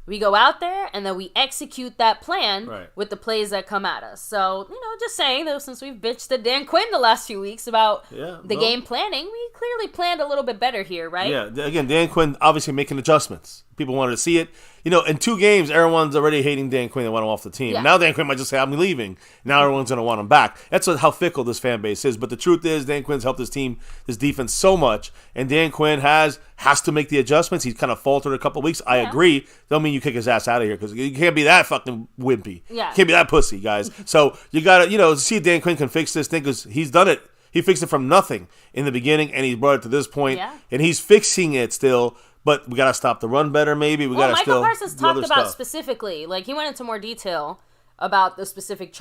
we go out there, and then we execute that plan with the plays that come at us. So, just saying, though, since we've bitched at Dan Quinn the last few weeks about the game planning, we clearly planned a little bit better here, right? Yeah, again, Dan Quinn obviously making adjustments. People wanted to see it. In 2 games, everyone's already hating Dan Quinn and want him off the team. Yeah. Now Dan Quinn might just say, I'm leaving. Now everyone's going to want him back. That's how fickle this fan base is. But the truth is, Dan Quinn's helped his team, his defense so much. And Dan Quinn has to make the adjustments. He's kind of faltered a couple of weeks. I agree. Don't mean you kick his ass out of here because you can't be that fucking wimpy. Yeah. You can't be that pussy, guys. So you got to, see if Dan Quinn can fix this thing because he's done it. He fixed it from nothing in the beginning, and he brought it to this point. Yeah. And he's fixing it still. But we got to stop the run better, maybe. Michael Parsons talked about specifically, like, he went into more detail about the specific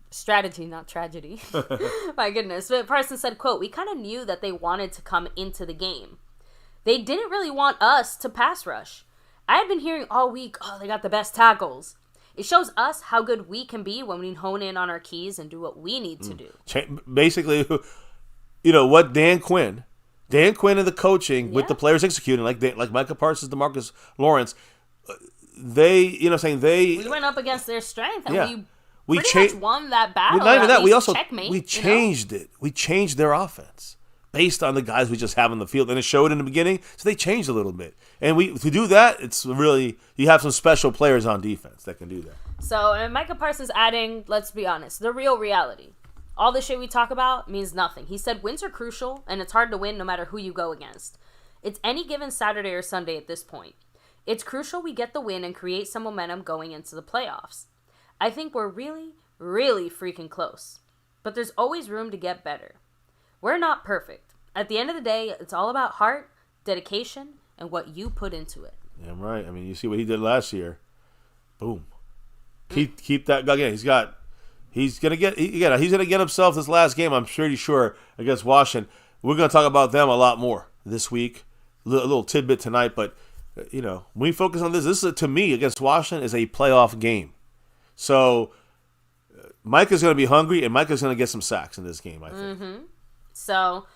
strategy, not tragedy. My goodness. But Parsons said, quote, we kind of knew that they wanted to come into the game. They didn't really want us to pass rush. I had been hearing all week, they got the best tackles. It shows us how good we can be when we hone in on our keys and do what we need to do. Basically, what Dan Quinn and the coaching with the players executing, like Micah Parsons, DeMarcus Lawrence, we went up against their strength and we much won that battle. Not even that, we changed it. We changed their offense based on the guys we just have in the field, and it showed in the beginning. So they changed a little bit, and to do that, it's really you have some special players on defense that can do that. So, and Micah Parsons adding, let's be honest, the real reality. All the shit we talk about means nothing. He said wins are crucial, and it's hard to win no matter who you go against. It's any given Saturday or Sunday at this point. It's crucial we get the win and create some momentum going into the playoffs. I think we're really, really freaking close. But there's always room to get better. We're not perfect. At the end of the day, it's all about heart, dedication, and what you put into it. Yeah, right. I mean, you see what he did last year. Boom. Keep that again. He's gonna get himself this last game. I'm pretty sure against Washington. We're gonna talk about them a lot more this week. A little tidbit tonight, but when we focus on this is to me against Washington is a playoff game. So Micah's gonna be hungry, and Micah's gonna get some sacks in this game. I think. So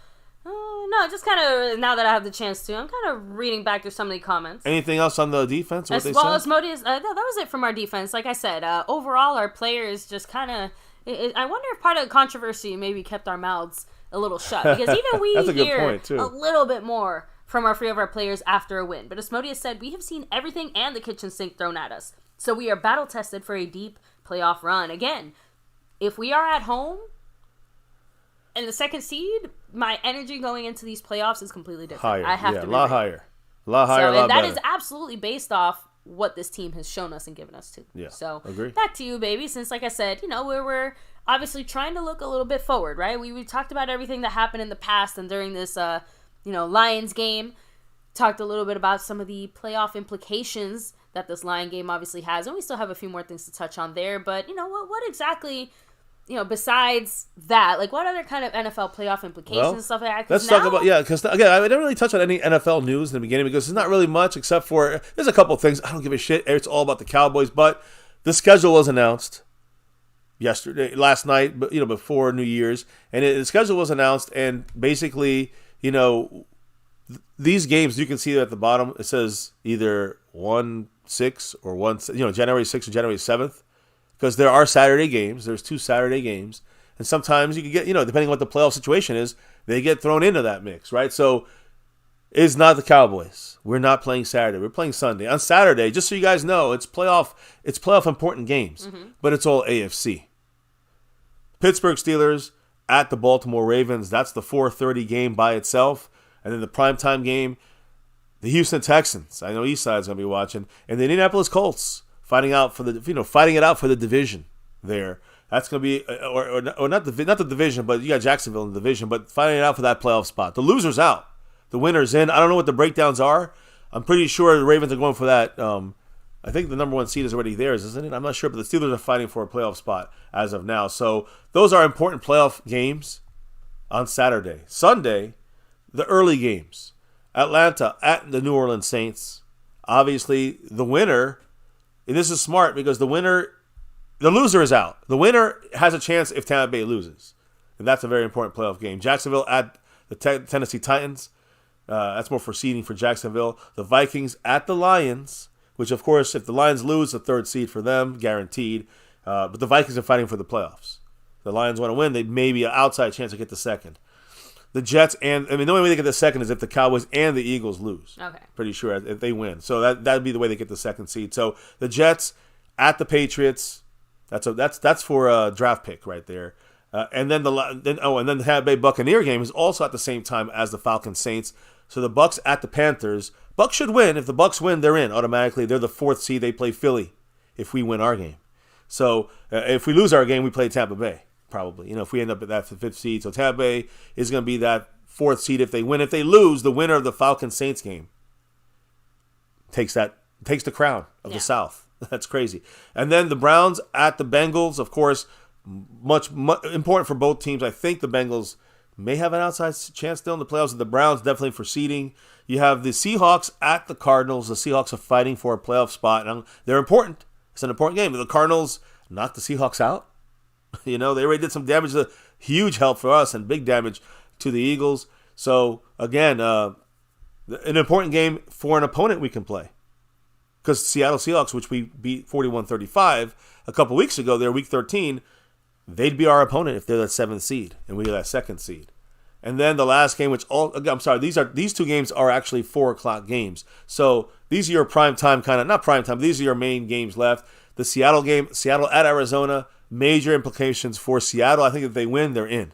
No, just kind of, now that I have the chance to, I'm kind of reading back through some of the comments. Anything else on the defense? What As well as Modius, no, that was it from our defense. Like I said, overall, our players just kind of, I wonder if part of the controversy maybe kept our mouths a little shut. Because even we hear a little bit more from our few of our players after a win. But as Modius said, we have seen everything and the kitchen sink thrown at us. So we are battle tested for a deep playoff run. Again, if we are at home, and the second seed, my energy going into these playoffs is completely different. Higher, I have to a be lot ready. higher, a lot higher, and a lot that better. is absolutely based off what this team has shown us and given us too. Yeah, so agree. Back to you, baby. Since, like I said, we're obviously trying to look a little bit forward, right? We talked about everything that happened in the past and during this, Lions game. Talked a little bit about some of the playoff implications that this Lion game obviously has, and we still have a few more things to touch on there. But what exactly? Besides that, like, what other kind of NFL playoff implications and stuff like that? Let's talk about, because, again, I didn't really touch on any NFL news in the beginning because there's not really much except for, there's a couple of things. I don't give a shit. It's all about the Cowboys, but the schedule was announced last night, before New Year's, and the schedule was announced, and basically, these games, you can see at the bottom, it says either 1/6 or January 6th or January 7th. Because there are Saturday games. There's 2 Saturday games. And sometimes you can get, depending on what the playoff situation is, they get thrown into that mix, right? So it's not the Cowboys. We're not playing Saturday. We're playing Sunday. On Saturday, just so you guys know, it's playoff important games. Mm-hmm. But it's all AFC. Pittsburgh Steelers at the Baltimore Ravens. That's the 4:30 game by itself. And then the primetime game, the Houston Texans. I know Eastside's going to be watching. And the Indianapolis Colts. Fighting it out for the division there. That's going to be, or not the division, but you got Jacksonville in the division, but fighting it out for that playoff spot. The loser's out. The winner's in. I don't know what the breakdowns are. I'm pretty sure the Ravens are going for that. I think the number 1 seed is already theirs, isn't it? I'm not sure, but the Steelers are fighting for a playoff spot as of now. So those are important playoff games on Saturday. Sunday, the early games. Atlanta at the New Orleans Saints. Obviously, the winner. And this is smart because the loser is out. The winner has a chance if Tampa Bay loses. And that's a very important playoff game. Jacksonville at the Tennessee Titans. That's more for seeding for Jacksonville. The Vikings at the Lions, which, of course, if the Lions lose, the 3rd seed for them, guaranteed. But the Vikings are fighting for the playoffs. The Lions want to win. They may be an outside chance to get the 2nd. The Jets the only way they get the 2nd is if the Cowboys and the Eagles lose. Okay. Pretty sure if they win. So that'd be the way they get the 2nd seed. So the Jets at the Patriots. That's for a draft pick right there. And then the Tampa Bay Buccaneer game is also at the same time as the Falcons Saints. So the Bucks at the Panthers. Bucks should win. If the Bucks win, they're in automatically. They're the 4th seed. They play Philly if we win our game. So if we lose our game, we play Tampa Bay. Probably, if we end up at that 5th seed. So Tampa Bay is going to be that 4th seed if they win. If they lose, the winner of the Falcons-Saints game takes the crown of the South. That's crazy. And then the Browns at the Bengals, of course, much important for both teams. I think the Bengals may have an outside chance still in the playoffs. The Browns definitely for seeding. You have the Seahawks at the Cardinals. The Seahawks are fighting for a playoff spot. And they're important. It's an important game. The Cardinals knocked the Seahawks out. They already did some damage, huge help for us, and big damage to the Eagles. So, again, an important game for an opponent we can play. Because Seattle Seahawks, which we beat 41-35 a couple weeks ago, they're week 13, they'd be our opponent if they're that 7th seed, and we're that 2nd seed. And then the last game, these 2 games are actually 4 o'clock games. So these are your prime time not prime time, these are your main games left. The Seattle game, Seattle at Arizona, major implications for Seattle. I think if they win, they're in.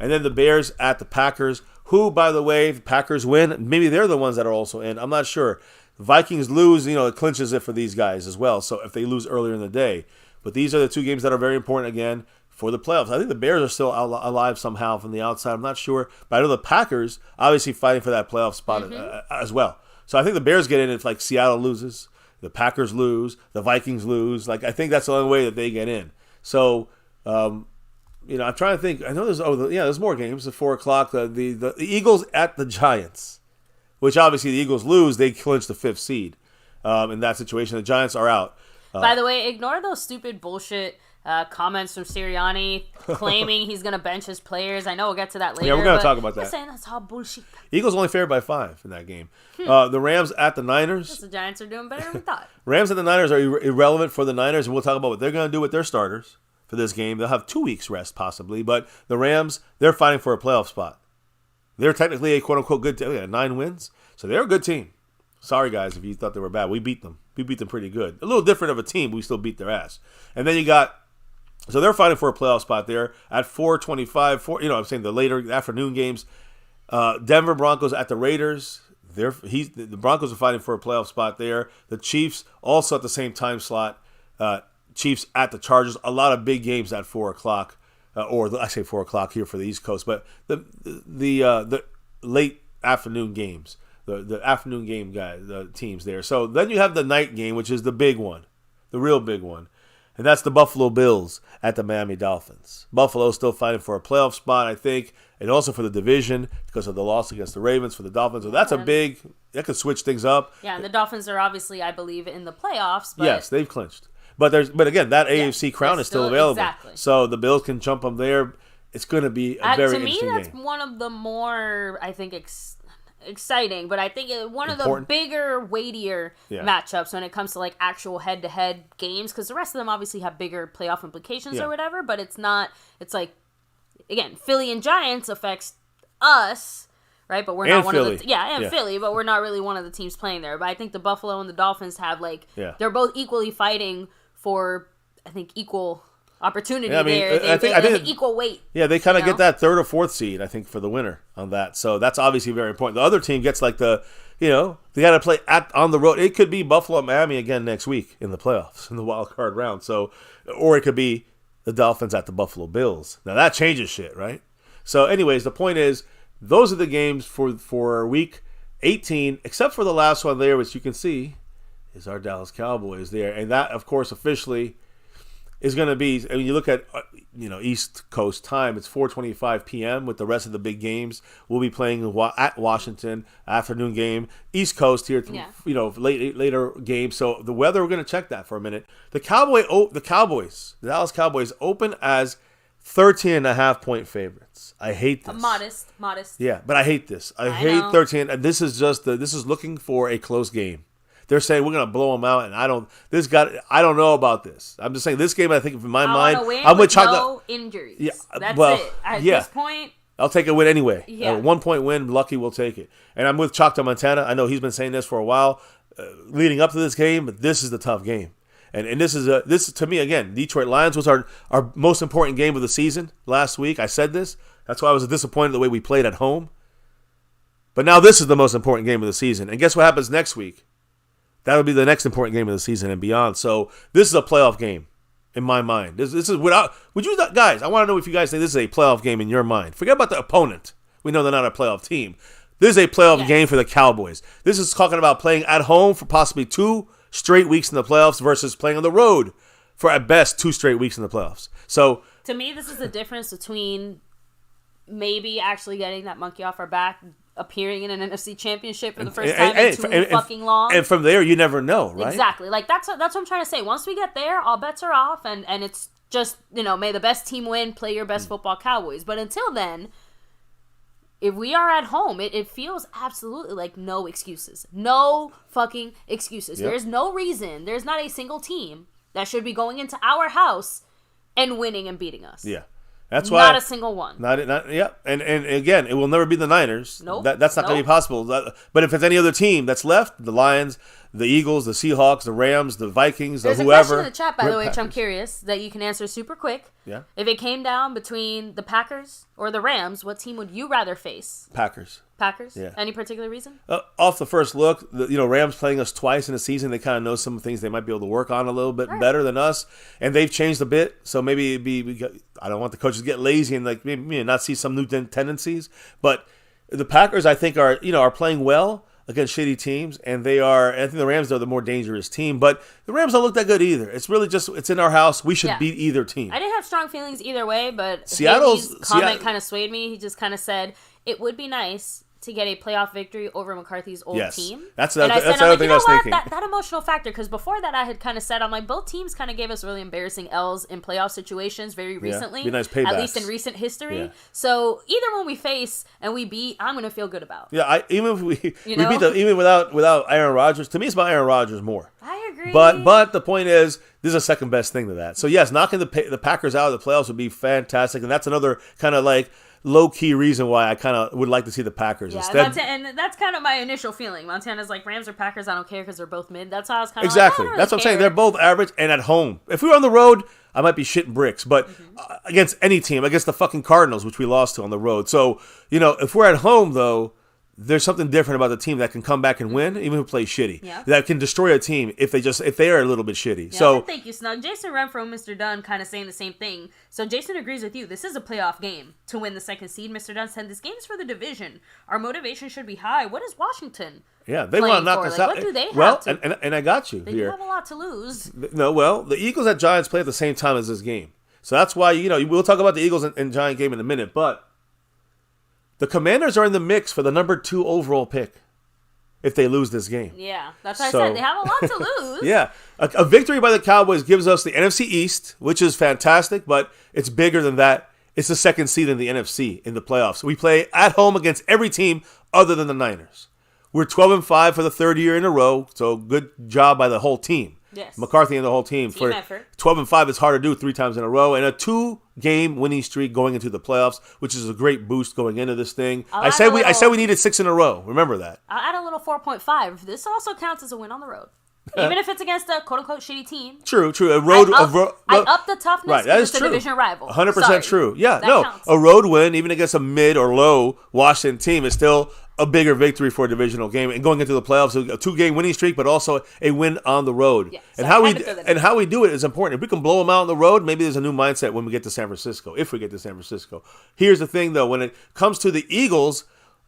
And then the Bears at the Packers, who, by the way, if the Packers win, maybe they're the ones that are also in. I'm not sure. The Vikings lose, it clinches it for these guys as well. So if they lose earlier in the day. But these are the 2 games that are very important, again, for the playoffs. I think the Bears are still alive somehow from the outside. I'm not sure. But I know the Packers obviously fighting for that playoff spot as well. So I think the Bears get in if, like, Seattle loses, the Packers lose, the Vikings lose. Like, I think that's the only way that they get in. So, I'm trying to think. I know there's more games at 4 o'clock. The Eagles at the Giants, which obviously the Eagles lose, they clinch the 5th seed in that situation. The Giants are out. By the way, ignore those stupid bullshit comments from Sirianni claiming he's going to bench his players. I know we'll get to that later. Yeah, we're going to talk about that. I'm saying that's all bullshit. Eagles only favored by 5 in that game. The Rams at the Niners. The Giants are doing better than we thought. Rams at the Niners are irrelevant for the Niners, and we'll talk about what they're going to do with their starters for this game. They'll have 2 weeks rest possibly, but the Rams, they're fighting for a playoff spot. They're technically a quote-unquote good team. 9 wins, so they're a good team. Sorry, guys, if you thought they were bad. We beat them. We beat them pretty good. A little different of a team, but we still beat their ass. And then you got, so they're fighting for a playoff spot there at 4:25. I'm saying the later afternoon games. Denver Broncos at the Raiders. The Broncos are fighting for a playoff spot there. The Chiefs also at the same time slot. Chiefs at the Chargers. A lot of big games at 4 o'clock. Or I say 4 o'clock here for the East Coast, but the late afternoon games. The afternoon game guys, the teams there. So then you have the night game, which is the big one, the real big one. And that's the Buffalo Bills at the Miami Dolphins. Buffalo's still fighting for a playoff spot, I think, and also for the division because of the loss against the Ravens for the Dolphins. So that's that could switch things up. Yeah, and the Dolphins are obviously, I believe, in the playoffs. But yes, they've clinched. But again, that AFC crown is still available. Exactly. So the Bills can jump them there. It's going to be a very interesting game. To me, that's one of the more, I think, exciting, but I think one of the bigger, weightier matchups when it comes to like actual head-to-head games, because the rest of them obviously have bigger playoff implications or whatever, but it's like, again, Philly and Giants affects us, right? But we're not one Philly. of the Philly, but we're not really one of the teams playing there. But I think the Buffalo and the Dolphins have they're both equally fighting for, I think, equal opportunity there. I think equal weight. Yeah, they kind of get that 3rd or 4th seed, I think, for the winner on that. So that's obviously very important. The other team gets like they got to play on the road. It could be Buffalo and Miami again next week in the playoffs in the wild card round. So, or it could be the Dolphins at the Buffalo Bills. Now that changes shit, right? So, anyways, the point is those are the games for week 18, except for the last one there, which you can see is our Dallas Cowboys there, and that, of course, officially is going to be, I mean, you look at, East Coast time, it's 4:25 p.m. with the rest of the big games. We'll be playing at Washington, afternoon game. East Coast here, later game. So the weather, we're going to check that for a minute. The Dallas Cowboys open as 13.5-point favorites. I hate this. Modest. Yeah, but I hate this. I hate 13. And this is looking for a close game. They're saying we're going to blow them out, and I don't know about this. I'm just saying this game, I think, in my mind, I'm going to chalk no injuries. Yeah, that's it. At this point, I'll take a win anyway. Yeah. 1-point win, lucky we'll take it. And I'm with Chalk to Montana. I know he's been saying this for a while leading up to this game, but this is the tough game. And this is to me, again, Detroit Lions was our most important game of the season last week. I said this. That's why I was disappointed the way we played at home. But now this is the most important game of the season. And guess what happens next week? That'll be the next important game of the season and beyond. So this is a playoff game in my mind. This is without. Would you guys? I want to know if you guys think this is a playoff game in your mind. Forget about the opponent. We know they're not a playoff team. This is a playoff game for the Cowboys. This is talking about playing at home for possibly 2 straight weeks in the playoffs versus playing on the road for at best 2 straight weeks in the playoffs. So to me, this is the difference between maybe actually getting that monkey off our back, appearing in an NFC championship for the first time in too fucking long. And from there, you never know, right? Exactly. Like, that's what I'm trying to say. Once we get there, all bets are off, and it's just, may the best team win, play your best football, Cowboys. But until then, if we are at home, it feels absolutely like no excuses. No fucking excuses. Yep. There's no reason. There's not a single team that should be going into our house and winning and beating us. Yeah. That's why not a single one. And again, it will never be the Niners. Nope. That's not going to be possible. But if it's any other team that's left, the Lions, the Eagles, the Seahawks, the Rams, the Vikings, There's whoever. There's a question in the chat, by the way, which I'm curious that you can answer super quick. Yeah. If it came down between the Packers or the Rams, what team would you rather face? Packers. Yeah. Any particular reason? Off the first look, Rams playing us twice in a season, they kind of know some things they might be able to work on a little bit better than us, and they've changed a bit. So maybe I don't want the coaches to get lazy and maybe not see some new tendencies. But the Packers, I think, are playing well against shitty teams, and I think the Rams are the more dangerous team. But the Rams don't look that good either. It's really just it's in our house. We should beat either team. I didn't have strong feelings either way, but Seattle's comment kind of swayed me. He just kind of said it would be nice to get a playoff victory over McCarthy's old team. That's the other thing I was thinking. That emotional factor, because before that I had kind of said, I'm like, both teams kind of gave us really embarrassing L's in playoff situations very recently. Be nice paybacks. At least in recent history. Yeah. So either one we face and we beat, I'm going to feel good about. Yeah, even if we beat them, even without Aaron Rodgers, to me it's about Aaron Rodgers more. I agree. But the point is, this is a second best thing to that. So yes, knocking the Packers out of the playoffs would be fantastic, and that's another kind of like low-key reason why I kind of would like to see the Packers instead. And that's kind of my initial feeling. Montana's like, Rams or Packers, I don't care because they're both mid. That's how I was kind of exactly. Like, that's what I'm saying. They're both average and at home. If we were on the road, I might be shitting bricks. But against any team, against the fucking Cardinals, which we lost to on the road. So, if we're at home, though, there's something different about the team that can come back and win, even if we play shitty. Yeah. That can destroy a team if they are a little bit shitty. Yeah, so thank you, Snug. Jason Renfro and Mr. Dunn kind of saying the same thing. So Jason agrees with you. This is a playoff game to win the second seed. Mr. Dunn said, this game is for the division. Our motivation should be high. What is Washington? Yeah, they want to knock us out. What do they have to? And I got you they here. They have a lot to lose. No, well, the Eagles and Giants play at the same time as this game. So that's why, we'll talk about the Eagles and Giant game in a minute, but the Commanders are in the mix for the number 2 overall pick if they lose this game. Yeah, that's what I said. They have a lot to lose. Yeah. A victory by the Cowboys gives us the NFC East, which is fantastic, but it's bigger than that. It's the second seed in the NFC in the playoffs. We play at home against every team other than the Niners. We're 12-5 for the third year in a row, so good job by the whole team. Yes. McCarthy and the whole team. Team effort. 12-5 is hard to do 3 times in a row, and a 2-game winning streak going into the playoffs, which is a great boost going into this thing. I said we needed 6 in a row. Remember that. I'll add a little 4.5. This also counts as a win on the road. Even if it's against a quote-unquote shitty team. True. I up the toughness right, that is it's a division rival. 100% true. Yeah, counts. A road win, even against a mid or low Washington team, is still a bigger victory for a divisional game. And going into the playoffs, a 2-game winning streak, but also a win on the road. Yeah, and how we do it is important. If we can blow them out on the road, maybe there's a new mindset when we get to San Francisco, if we get to San Francisco. Here's the thing, though. When it comes to the Eagles,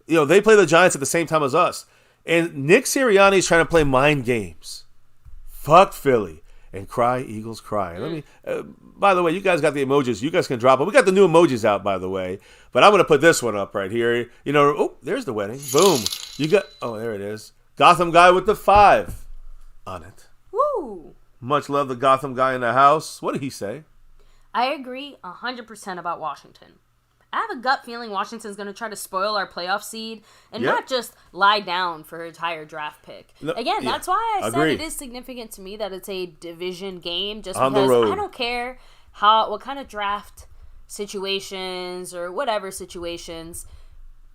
they play the Giants at the same time as us. And Nick Sirianni is trying to play mind games. Fuck Philly and cry, Eagles cry. Let me. By the way, you guys got the emojis. You guys can drop them. We got the new emojis out, by the way. But I'm going to put this one up right here. There's the wedding. Boom. There it is. Gotham guy with the 5 on it. Woo. Much love, the Gotham guy in the house. What did he say? I agree 100% about Washington. I have a gut feeling Washington's going to try to spoil our playoff seed and not just lie down for his higher draft pick. No, Again, that's why I said it is significant to me that it's a division game, just on because the road. I don't care what kind of draft situations or whatever situations.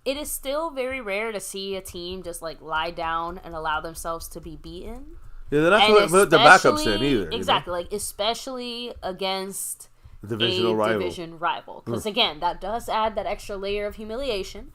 It is still very rare to see a team just like lie down and allow themselves to be beaten. Yeah, they're not put the backups in either. Exactly, like especially against division rival. Because again, that does add that extra layer of humiliation.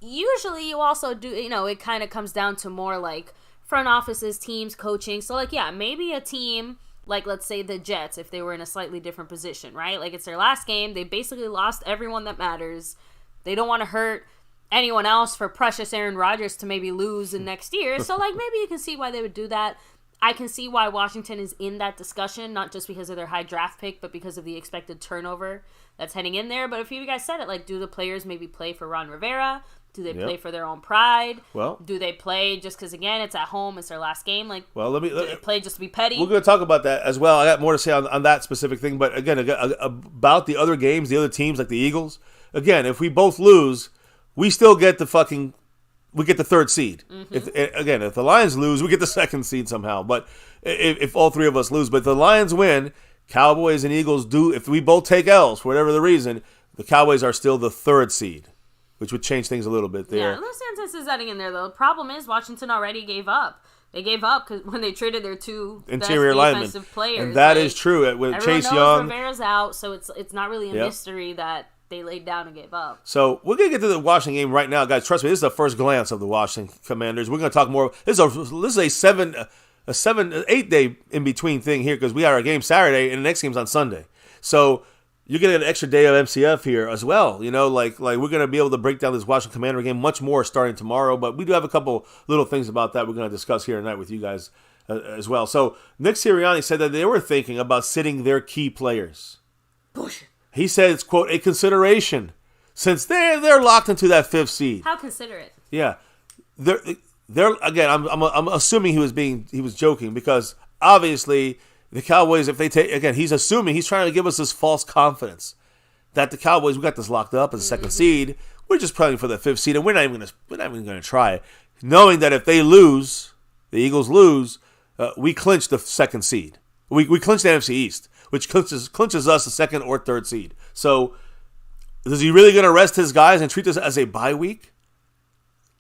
Usually you also do, it kind of comes down to more like front offices, teams, coaching. So like, maybe a team like, let's say the Jets, if they were in a slightly different position, right? Like it's their last game. They basically lost everyone that matters. They don't want to hurt anyone else for precious Aaron Rodgers to maybe lose in next year. So like maybe you can see why they would do that. I can see why Washington is in that discussion, not just because of their high draft pick, but because of the expected turnover that's heading in there. But if you guys said it, like, do the players maybe play for Ron Rivera? Do they play for their own pride? Well, do they play just because, again, it's at home, it's their last game? Like, do they play just to be petty? We're going to talk about that as well. I got more to say on that specific thing. But again, about the other games, the other teams like the Eagles. Again, if we both lose, we still get the third seed. Mm-hmm. If the Lions lose, we get the second seed somehow. But if all three of us lose, but if the Lions win, Cowboys and Eagles do. If we both take L's for whatever the reason, the Cowboys are still the third seed, which would change things a little bit there. Yeah, Los Angeles is adding in there though. The problem is Washington already gave up. They gave up because when they traded their 2 interior best defensive linemen, players, and that is true. With Chase Young, Rivera's out, so it's not really a mystery that they laid down and gave up. So we're going to get to the Washington game right now, guys. Trust me, this is the first glance of the Washington Commanders. We're going to talk more. This is a 8 day in between thing here because we got our game Saturday and the next game's on Sunday. So you're going to get an extra day of MCF here as well. Like we're going to be able to break down this Washington Commander game much more starting tomorrow. But we do have a couple little things about that we're going to discuss here tonight with you guys as well. So Nick Sirianni said that they were thinking about sitting their key players. Bullshit. He said it's, quote, a consideration since they're locked into that 5th seed. How considerate? Yeah, they're again. I'm assuming he was joking because obviously the Cowboys, if they take again, he's trying to give us this false confidence that the Cowboys, we got this locked up as a second seed. We're just playing for the 5th seed, and we're not even gonna try, knowing that if they lose, the Eagles lose, we clinch the 2nd seed. We clinch the NFC East, which clinches us the 2nd or 3rd seed. So, is he really gonna rest his guys and treat this as a bye week?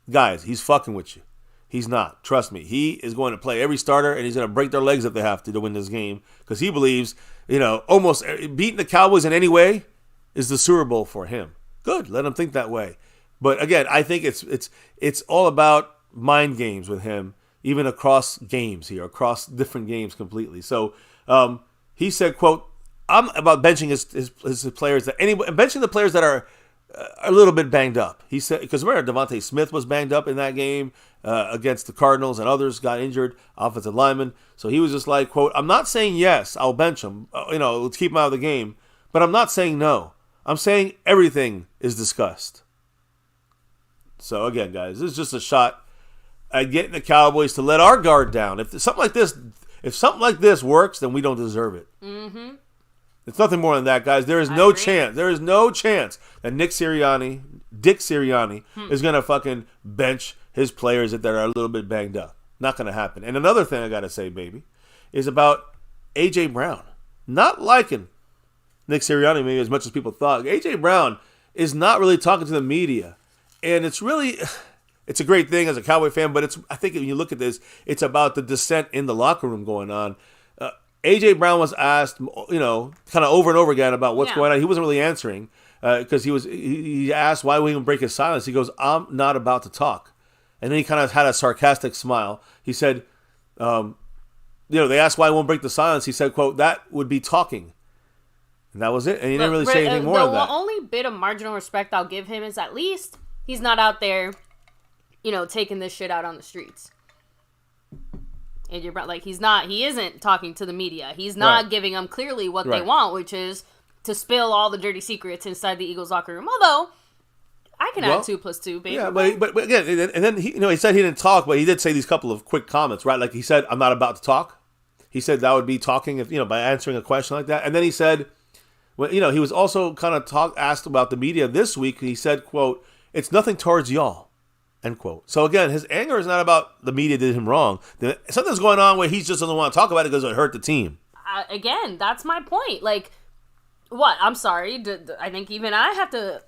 Guys, he's fucking with you. He's not. Trust me. He is going to play every starter, and he's going to break their legs if they have to win this game because he believes, almost beating the Cowboys in any way is the Super Bowl for him. Good. Let him think that way. But again, I think it's all about mind games with him, even across games here, across different games completely. So he said, quote, I'm about benching his players, benching the players that are a little bit banged up. He said, because remember, Devontae Smith was banged up in that game against the Cardinals, and others got injured, offensive linemen. So he was just like, quote, I'm not saying yes, I'll bench him, let's keep him out of the game, but I'm not saying no. I'm saying everything is discussed. So again, guys, this is just a shot at getting the Cowboys to let our guard down. If something like this works, then we don't deserve it. Mm-hmm. It's nothing more than that, guys. There is no chance. There is no chance that Dick Sirianni, is going to fucking bench his players that are a little bit banged up. Not going to happen. And another thing I got to say, baby, is about A.J. Brown. Not liking Nick Sirianni maybe as much as people thought. A.J. Brown is not really talking to the media. And it's a great thing as a Cowboy fan, but I think when you look at this, it's about the dissent in the locker room going on. A.J. Brown was asked, kind of over and over again about what's going on. He wasn't really answering because he asked why would he even break his silence. He goes, I'm not about to talk. And then he kind of had a sarcastic smile. He said, they asked why he won't break the silence. He said, quote, that would be talking. And that was it. And he didn't really say anything more than that. The only bit of marginal respect I'll give him is at least he's not out there, taking this shit out on the streets. AJ Brown, he isn't talking to the media. He's not giving them clearly what they want, which is to spill all the dirty secrets inside the Eagles locker room. Although, I can add 2 + 2, baby. Yeah, but again, and then he said he didn't talk, but he did say these couple of quick comments, right? Like he said, I'm not about to talk. He said that would be talking if by answering a question like that. And then he said, he was also kind of asked about the media this week. He said, quote, it's nothing towards y'all. End quote. So again, his anger is not about the media did him wrong. Something's going on where he just doesn't want to talk about it because it hurt the team. Again, that's my point. What? I'm sorry. I think even I have to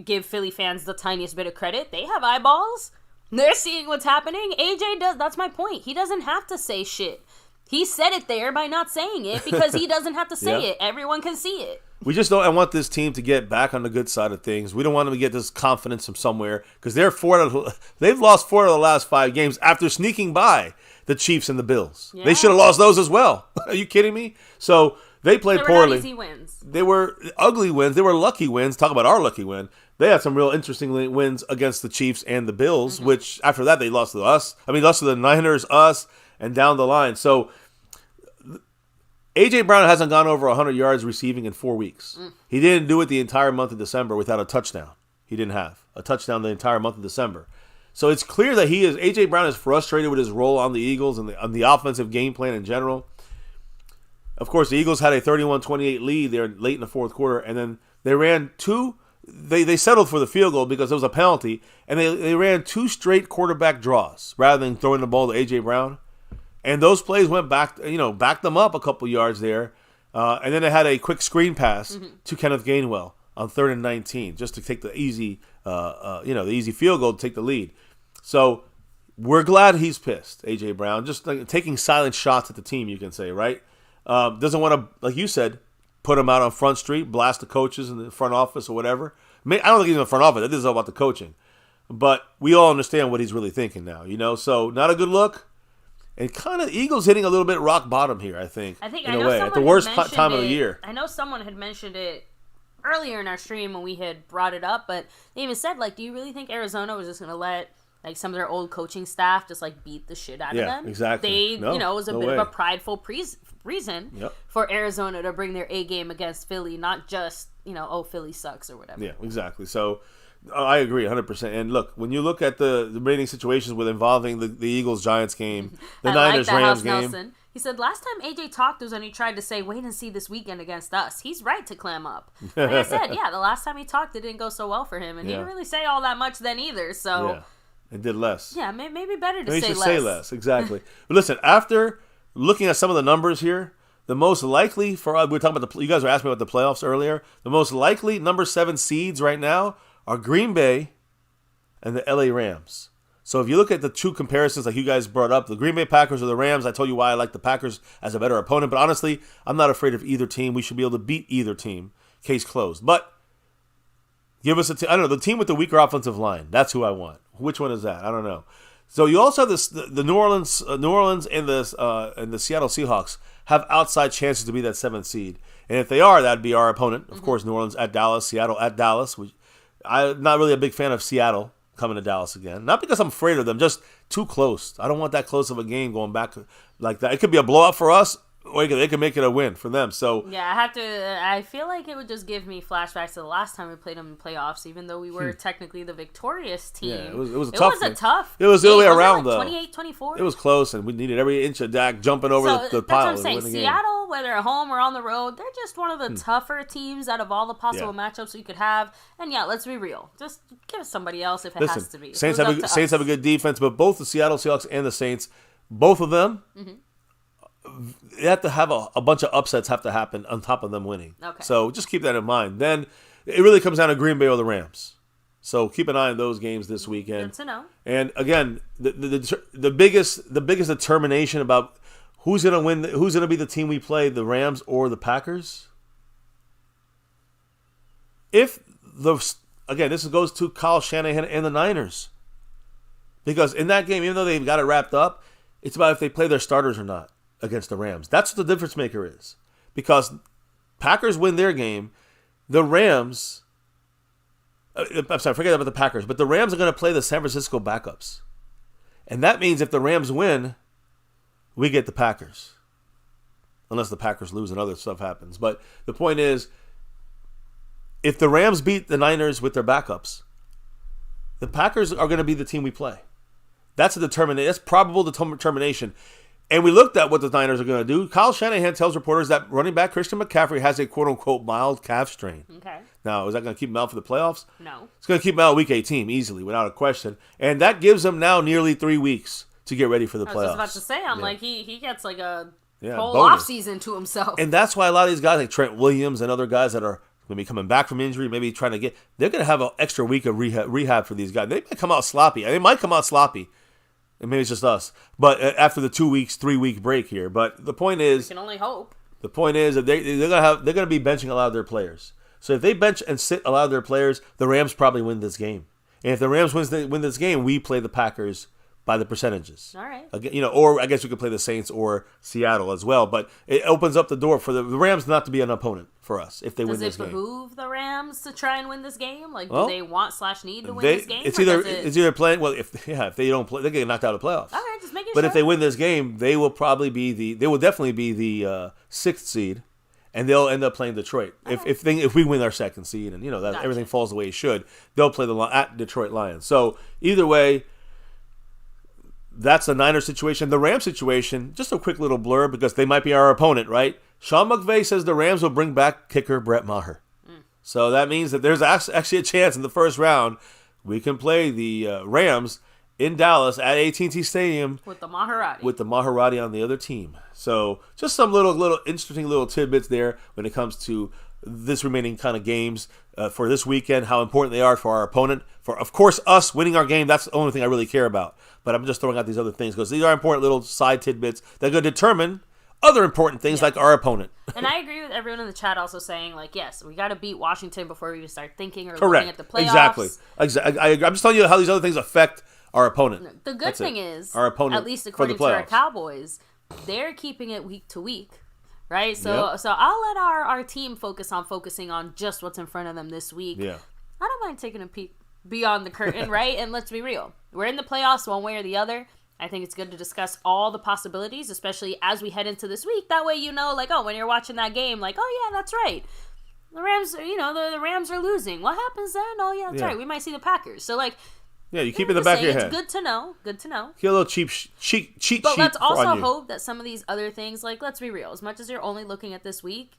give Philly fans the tiniest bit of credit. They have eyeballs. They're seeing what's happening. AJ does. That's my point. He doesn't have to say shit. He said it there by not saying it because he doesn't have to say it. Everyone can see it. We just don't. I want this team to get back on the good side of things. We don't want them to get this confidence from somewhere because they've lost 4 of the last 5 games after sneaking by the Chiefs and the Bills. Yeah. They should have lost those as well. Are you kidding me? So they played poorly. Not easy wins. They were ugly wins. They were lucky wins. Talk about our lucky win. They had some real interesting wins against the Chiefs and the Bills, which after that they lost to us. Lost to the Niners, us, and down the line. So A.J. Brown hasn't gone over 100 yards receiving in 4 weeks. He didn't do it the entire month of December without a touchdown. He didn't have a touchdown the entire month of December. So it's clear that A.J. Brown is frustrated with his role on the Eagles and on the offensive game plan in general. Of course, the Eagles had a 31-28 lead there late in the fourth quarter, and then they ran they settled for the field goal because there was a penalty, and they ran 2 straight quarterback draws rather than throwing the ball to A.J. Brown. And those plays went back, backed them up a couple yards there. And then they had a quick screen pass to Kenneth Gainwell on 3rd and 19 just to take the easy field goal to take the lead. So we're glad he's pissed, A.J. Brown. Just taking silent shots at the team, you can say, right? Doesn't want to, like you said, put him out on Front Street, blast the coaches in the front office or whatever. I don't think he's in the front office. This is all about the coaching. But we all understand what he's really thinking now, So not a good look. And kind of Eagles hitting a little bit rock bottom here, I think in a way, at the worst time of the year. I know someone had mentioned it earlier in our stream when we had brought it up, but they even said, do you really think Arizona was just going to let some of their old coaching staff just beat the shit out of them? Yeah, exactly. It was a bit of a prideful reason for Arizona to bring their A game against Philly, not just, Philly sucks or whatever. Yeah, exactly. So I agree 100%. And look, when you look at the remaining situations with involving the Eagles-Giants game, the Niners-Rams game. Nelson. He said, last time AJ talked was when he tried to say, wait and see this weekend against us. He's right to clam up. Like I said, the last time he talked, it didn't go so well for him. And he didn't really say all that much then either. So yeah, it did less. Yeah, maybe better to maybe say should less. Say less, exactly. But listen, after looking at some of the numbers here, the most likely we were talking about you guys were asking me about the playoffs earlier. The most likely number 7 seeds right now are Green Bay and the LA Rams. So if you look at the two comparisons like you guys brought up, the Green Bay Packers or the Rams, I told you why I like the Packers as a better opponent. But honestly, I'm not afraid of either team. We should be able to beat either team. Case closed. But give us I don't know, the team with the weaker offensive line. That's who I want. Which one is that? I don't know. So you also have the New Orleans and the Seattle Seahawks have outside chances to be that 7th seed. And if they are, that'd be our opponent. Of course, New Orleans at Dallas, Seattle at Dallas. I'm not really a big fan of Seattle coming to Dallas again. Not because I'm afraid of them, just too close. I don't want that close of a game going back like that. It could be a blowout for us, or they could make it a win for them. So yeah, I feel like it would just give me flashbacks to the last time we played them in playoffs, even though we were technically the victorious team. Yeah, it was a tough game. It was the other way around, though. 28-24? It was close, and we needed every inch of Dak jumping over the pile. That's what I'm saying. Seattle, whether at home or on the road, they're just one of the tougher teams out of all the possible matchups we could have. And yeah, let's be real. Just give us somebody else if it has to be. Saints have a good defense, but both the Seattle Seahawks and the Saints, both of them, you have to have a bunch of upsets have to happen on top of them winning. Okay. So just keep that in mind. Then it really comes down to Green Bay or the Rams. So keep an eye on those games this weekend. Good to know. And again, the biggest determination about who's going to win, who's going to be the team we play, the Rams or the Packers. This goes to Kyle Shanahan and the Niners. Because in that game, even though they've got it wrapped up, it's about if they play their starters or not against the Rams. That's what the difference maker is. Because Packers win their game, the Rams, I'm sorry, forget about the Packers, but the Rams are going to play the San Francisco backups. And that means if the Rams win, we get the Packers. Unless the Packers lose and other stuff happens. But the point is, if the Rams beat the Niners with their backups, the Packers are going to be the team we play. That's probable determination. And we looked at what the Niners are going to do. Kyle Shanahan tells reporters that running back Christian McCaffrey has a quote-unquote mild calf strain. Okay. Now, is that going to keep him out for the playoffs? No. It's going to keep him out week 18 easily, without a question. And that gives him now nearly 3 weeks to get ready for the playoffs. I was about to say, like, he gets like a whole offseason to himself. And that's why a lot of these guys like Trent Williams and other guys that are going to be coming back from injury, maybe trying to they're going to have an extra week of rehab for these guys. They might come out sloppy. And maybe it's just us. But after the 2 weeks, 3 week break here. But the point is, we can only hope. The point is that they're going to be benching a lot of their players. So if they bench and sit a lot of their players, the Rams probably win this game. And if the Rams win this game, we play the Packers by the percentages. All right. Again, or I guess we could play the Saints or Seattle as well. But it opens up the door for the Rams not to be an opponent for us if they win this game. Does it behoove the Rams to try and win this game? Like, do they want/need to win this game? It's either playing. Well, if they don't play, they get knocked out of the playoffs. Okay, just making sure. But if they win this game, they will definitely be the 6th seed, and they'll end up playing Detroit. Okay. If we win our 2nd seed, and that everything falls the way it should, they'll play at Detroit Lions. So either way. That's the Niners situation. The Rams situation, just a quick little blur because they might be our opponent, right? Sean McVay says the Rams will bring back kicker Brett Maher. So that means that there's actually a chance in the first round we can play the Rams in Dallas at AT&T Stadium with the Maharati. With the Maharati on the other team. So just some little interesting little tidbits there when it comes to this remaining kind of games for this weekend, how important they are for our opponent. For, of course, us winning our game, that's the only thing I really care about. But I'm just throwing out these other things because these are important little side tidbits that are going to determine other important things like our opponent. And I agree with everyone in the chat also saying, like, yes, we got to beat Washington before we even start thinking or looking at the playoffs. Exactly. I'm just telling you how these other things affect our opponent. The good thing is, our opponent, at least according to our Cowboys, they're keeping it week to week. Right? So I'll let our team focusing on just what's in front of them this week. Yeah. I don't mind taking a peek beyond the curtain, right? And let's be real. We're in the playoffs one way or the other. I think it's good to discuss all the possibilities, especially as we head into this week. That way like, when you're watching that game, like, oh, yeah, that's right. The Rams, the Rams are losing. What happens then? Oh, yeah, that's right. We might see the Packers. So, like... Yeah, you keep it in the back of your head. It's good to know. Good to know. Get a little cheat sheet. But let's also hope that some of these other things, like, let's be real. As much as you're only looking at this week,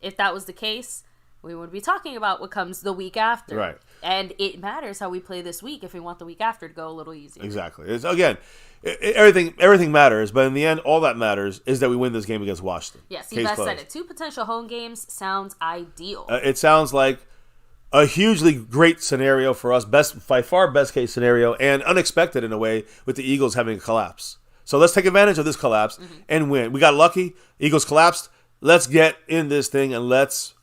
if that was the case, we would be talking about what comes the week after. Right. And it matters how we play this week if we want the week after to go a little easier. Exactly. Everything matters, but in the end, all that matters is that we win this game against Washington. Yes, you guys said it. 2 potential home games sounds ideal. It sounds like a hugely great scenario for us, by far best case scenario, and unexpected in a way with the Eagles having a collapse. So let's take advantage of this collapse and win. We got lucky. Eagles collapsed. Let's get in this thing and let's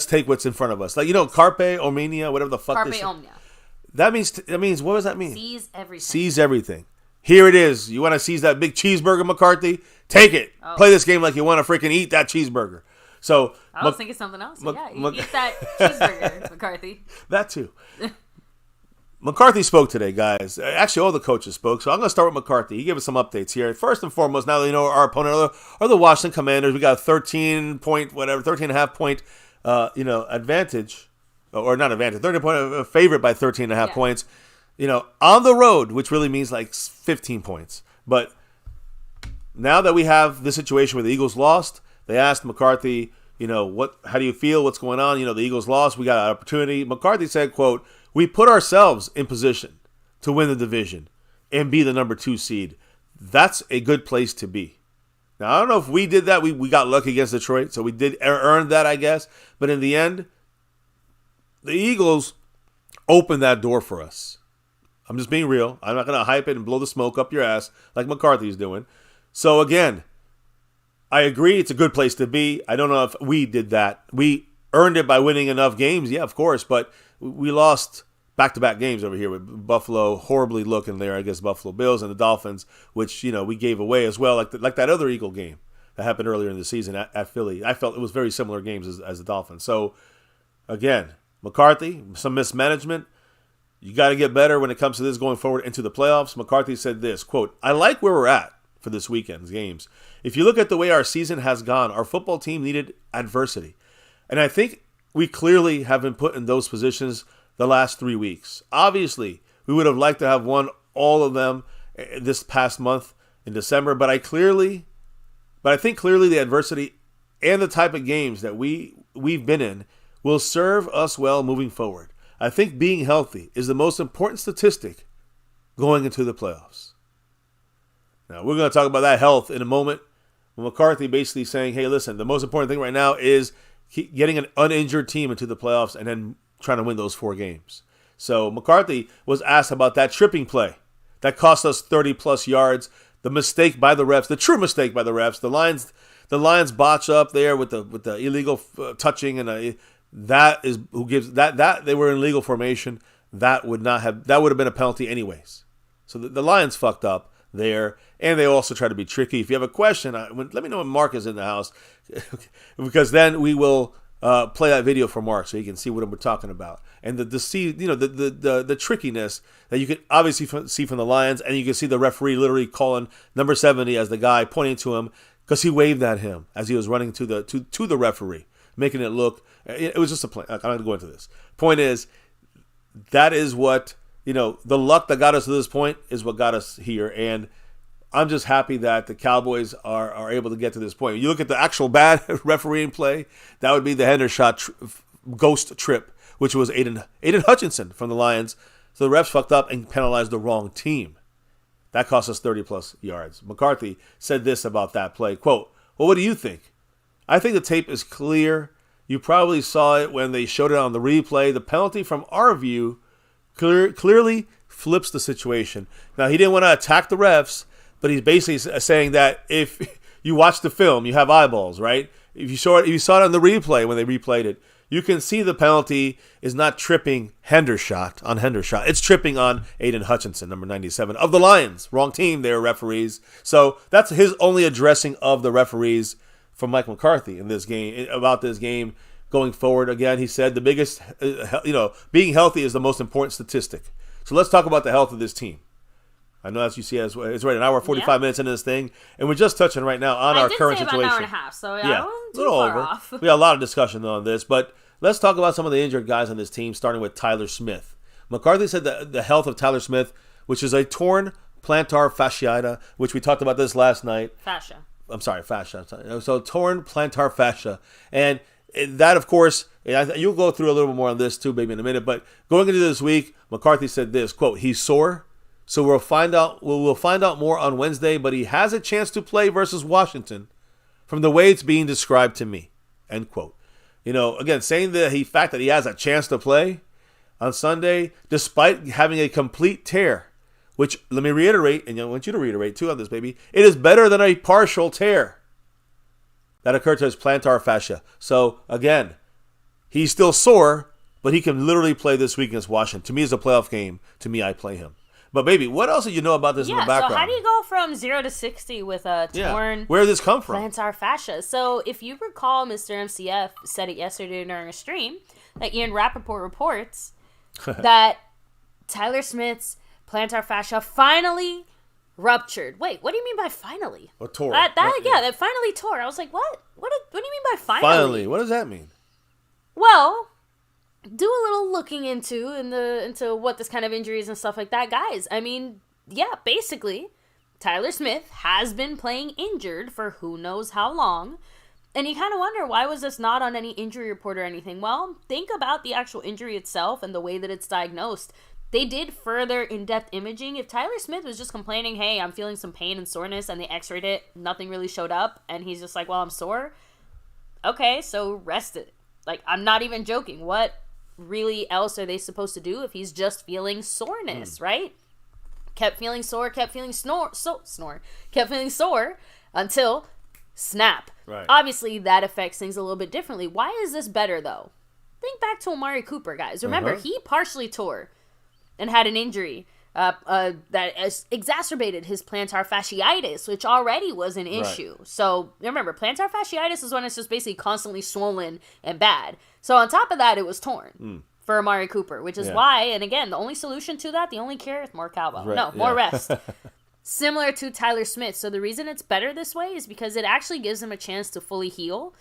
take what's in front of us. Like, Carpe Omnia, whatever the fuck. Carpe Omnia. That means what does that mean? Seize everything. Seize everything. Here it is. You want to seize that big cheeseburger, McCarthy? Take it. Oh. Play this game like you want to freaking eat that cheeseburger. So I was thinking something else. Eat that cheeseburger, McCarthy. That too. McCarthy spoke today, guys. Actually, all the coaches spoke. So I'm going to start with McCarthy. He gave us some updates here. First and foremost, now that you know our opponent are the Washington Commanders. We got a 13 and a half point, advantage, or not advantage, 13 point favorite by 13 and a half points. On the road, which really means like 15 points. But now that we have this situation where the Eagles lost, they asked McCarthy, how do you feel? What's going on? The Eagles lost. We got an opportunity. McCarthy said, quote, "We put ourselves in position to win the division and be the number 2 seed. That's a good place to be." Now, I don't know if we did that. We got lucky against Detroit, so we did earn that, I guess. But in the end, the Eagles opened that door for us. I'm just being real. I'm not going to hype it and blow the smoke up your ass like McCarthy's doing. So, again, I agree it's a good place to be. I don't know if we did that. We earned it by winning enough games. Yeah, of course. But we lost back-to-back games over here with Buffalo horribly looking there against Buffalo Bills and the Dolphins, which, we gave away as well, like that other Eagle game that happened earlier in the season at Philly. I felt it was very similar games as the Dolphins. So, again, McCarthy, some mismanagement. You got to get better when it comes to this going forward into the playoffs. McCarthy said this, quote, "I like where we're at for this weekend's games. If you look at the way our season has gone, our football team needed adversity. And I think we clearly have been put in those positions the last 3 weeks. Obviously, we would have liked to have won all of them this past month in December, but I think clearly the adversity and the type of games that we've been in will serve us well moving forward. I think being healthy is the most important statistic going into the playoffs." Now, we're going to talk about that health in a moment. McCarthy basically saying, hey, listen, the most important thing right now is getting an uninjured team into the playoffs and then trying to win those 4 games. So McCarthy was asked about that tripping play that cost us 30-plus yards, the mistake by the refs, the true mistake by the refs. The Lions botch up there with the illegal touching, and that is who gives that they were in legal formation. That would have been a penalty anyways. So the Lions fucked up there, and they also try to be tricky. If you have a question, let me know when Mark is in the house, because then we will play that video for Mark so you can see what we're talking about, and the trickiness that you can obviously see from the Lions, and you can see the referee literally calling number 70 as the guy pointing to him because he waved at him as he was running to the referee, making it look. It was just a play. I'm not going to go into this. Point is, that is what. The luck that got us to this point is what got us here. And I'm just happy that the Cowboys are able to get to this point. You look at the actual bad refereeing play, that would be the Hendershot ghost trip, which was Aiden Hutchinson from the Lions. So the refs fucked up and penalized the wrong team. That cost us 30-plus yards. McCarthy said this about that play, quote, "Well, what do you think? I think the tape is clear. You probably saw it when they showed it on the replay. The penalty from our view clearly flips the situation." Now, he didn't want to attack the refs, but he's basically saying that if you watch the film, you have eyeballs, right? If you saw it on the replay when they replayed it, you can see the penalty is not tripping Hendershot on Hendershot. It's tripping on Aiden Hutchinson, number 97 of the Lions. Wrong team there, referees. So that's his only addressing of the referees from Mike McCarthy in this game, about this game. Going forward, again, he said the biggest, being healthy is the most important statistic. So let's talk about the health of this team. I know that's you see it's right an hour 45 minutes into this thing, and we're just touching right now on our current situation. About an hour and a half, so I wasn't too far off. We got a lot of discussion on this, but let's talk about some of the injured guys on this team, starting with Tyler Smith. McCarthy said that the health of Tyler Smith, which is a torn plantar fasciitis, which we talked about this last night. Fascia. So torn plantar fascia, and that, of course, you'll go through a little bit more on this too, maybe in a minute. But going into this week, McCarthy said this quote: "He's sore, so we'll find out more on Wednesday. But he has a chance to play versus Washington, from the way it's being described to me." End quote. Again, saying the fact that he has a chance to play on Sunday, despite having a complete tear. Which, let me reiterate, and I want you to reiterate too on this, baby. It is better than a partial tear that occurred to his plantar fascia. So, again, he's still sore, but he can literally play this week against Washington. To me, it's a playoff game. To me, I play him. But, baby, what else did you know about this in the background? So how do you go from 0 to 60 with a torn where did this come from? Plantar fascia. So, if you recall, Mr. MCF said it yesterday during a stream that Ian Rappaport reports that Tyler Smith's plantar fascia finally ruptured. Wait, what do you mean by finally? Or tore? That finally tore. I was like, what? What do you mean by finally? Finally, what does that mean? Well, do a little looking into what this kind of injuries and stuff like that, guys. I mean, basically, Tyler Smith has been playing injured for who knows how long. And you kind of wonder, why was this not on any injury report or anything? Well, think about the actual injury itself and the way that it's diagnosed. They did further in-depth imaging. If Tyler Smith was just complaining, hey, I'm feeling some pain and soreness, and they x-rayed it, nothing really showed up, and he's just like, well, I'm sore. Okay, so rest it. Like, I'm not even joking. What really else are they supposed to do if he's just feeling soreness, right? Kept feeling sore, kept feeling kept feeling sore until snap. Right. Obviously, that affects things a little bit differently. Why is this better, though? Think back to Amari Cooper, guys. Remember, he partially tore and had an injury that exacerbated his plantar fasciitis, which already was an issue. Right. So, remember, plantar fasciitis is when it's just basically constantly swollen and bad. So, on top of that, it was torn for Amari Cooper, which is why, and again, the only solution to that, the only cure is more cowbell. Right. No, more rest. Similar to Tyler Smith. So, the reason it's better this way is because it actually gives him a chance to fully heal.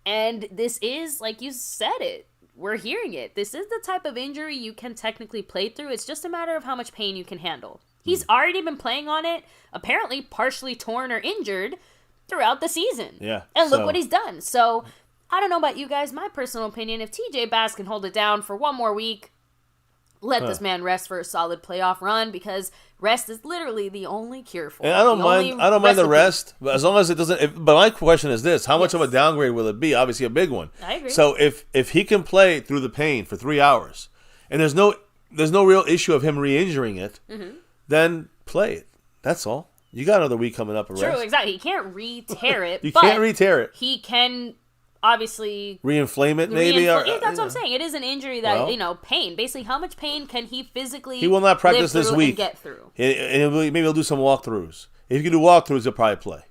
And this is, like you said it, we're hearing it. This is the type of injury you can technically play through. It's just a matter of how much pain you can handle. He's already been playing on it, apparently partially torn or injured throughout the season. Yeah. And look what he's done. So, I don't know about you guys. My personal opinion, if TJ Bass can hold it down for one more week, let this man rest for a solid playoff run, because rest is literally the only cure for it. And I don't mind the rest, but as long as it doesn't. But my question is this: how much of a downgrade will it be? Obviously, a big one. I agree. So if he can play through the pain for 3 hours, and there's no real issue of him re-injuring it, then play it. That's all. You got another week coming up. True, exactly. He can't re-tear it. You can't re-tear it. He can. Obviously, re-inflame it, maybe. That's what I'm saying. It is an injury that pain. Basically, how much pain can he physically? He will not practice this week. And get through. And maybe he'll do some walkthroughs. If you can do walkthroughs, he'll probably play.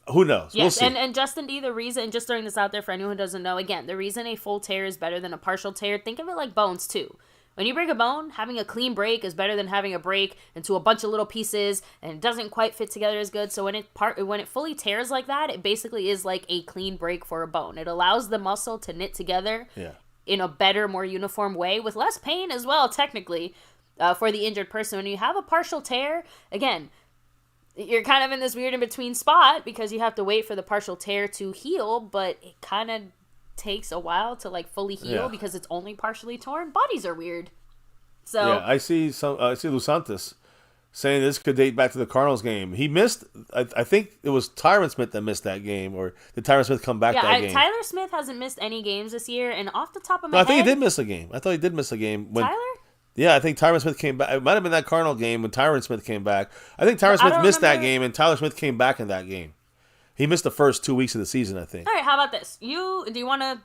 Who knows? Yes, we'll see. And Justin D, the reason, just throwing this out there for anyone who doesn't know, again, the reason a full tear is better than a partial tear. Think of it like bones too. When you break a bone, having a clean break is better than having a break into a bunch of little pieces and it doesn't quite fit together as good. So when it fully tears like that, it basically is like a clean break for a bone. It allows the muscle to knit together in a better, more uniform way with less pain as well, technically, for the injured person. When you have a partial tear, again, you're kind of in this weird in-between spot because you have to wait for the partial tear to heal, but it kind of takes a while to like fully heal because it's only partially torn. Bodies are weird. So I see Los Santos saying this could date back to the Cardinals game. He missed. I think it was Tyron Smith that missed that game, or did Tyron Smith come back that game? Tyler Smith hasn't missed any games this year, and off the top of my head, I think he did miss a game. I thought he did miss a game. Tyler? Yeah, I think Tyron Smith came back. It might have been that Cardinal game when Tyron Smith came back. I think Tyron Smith missed that game, and Tyler Smith came back in that game. He missed the first 2 weeks of the season, I think. All right, how about this? Do you want to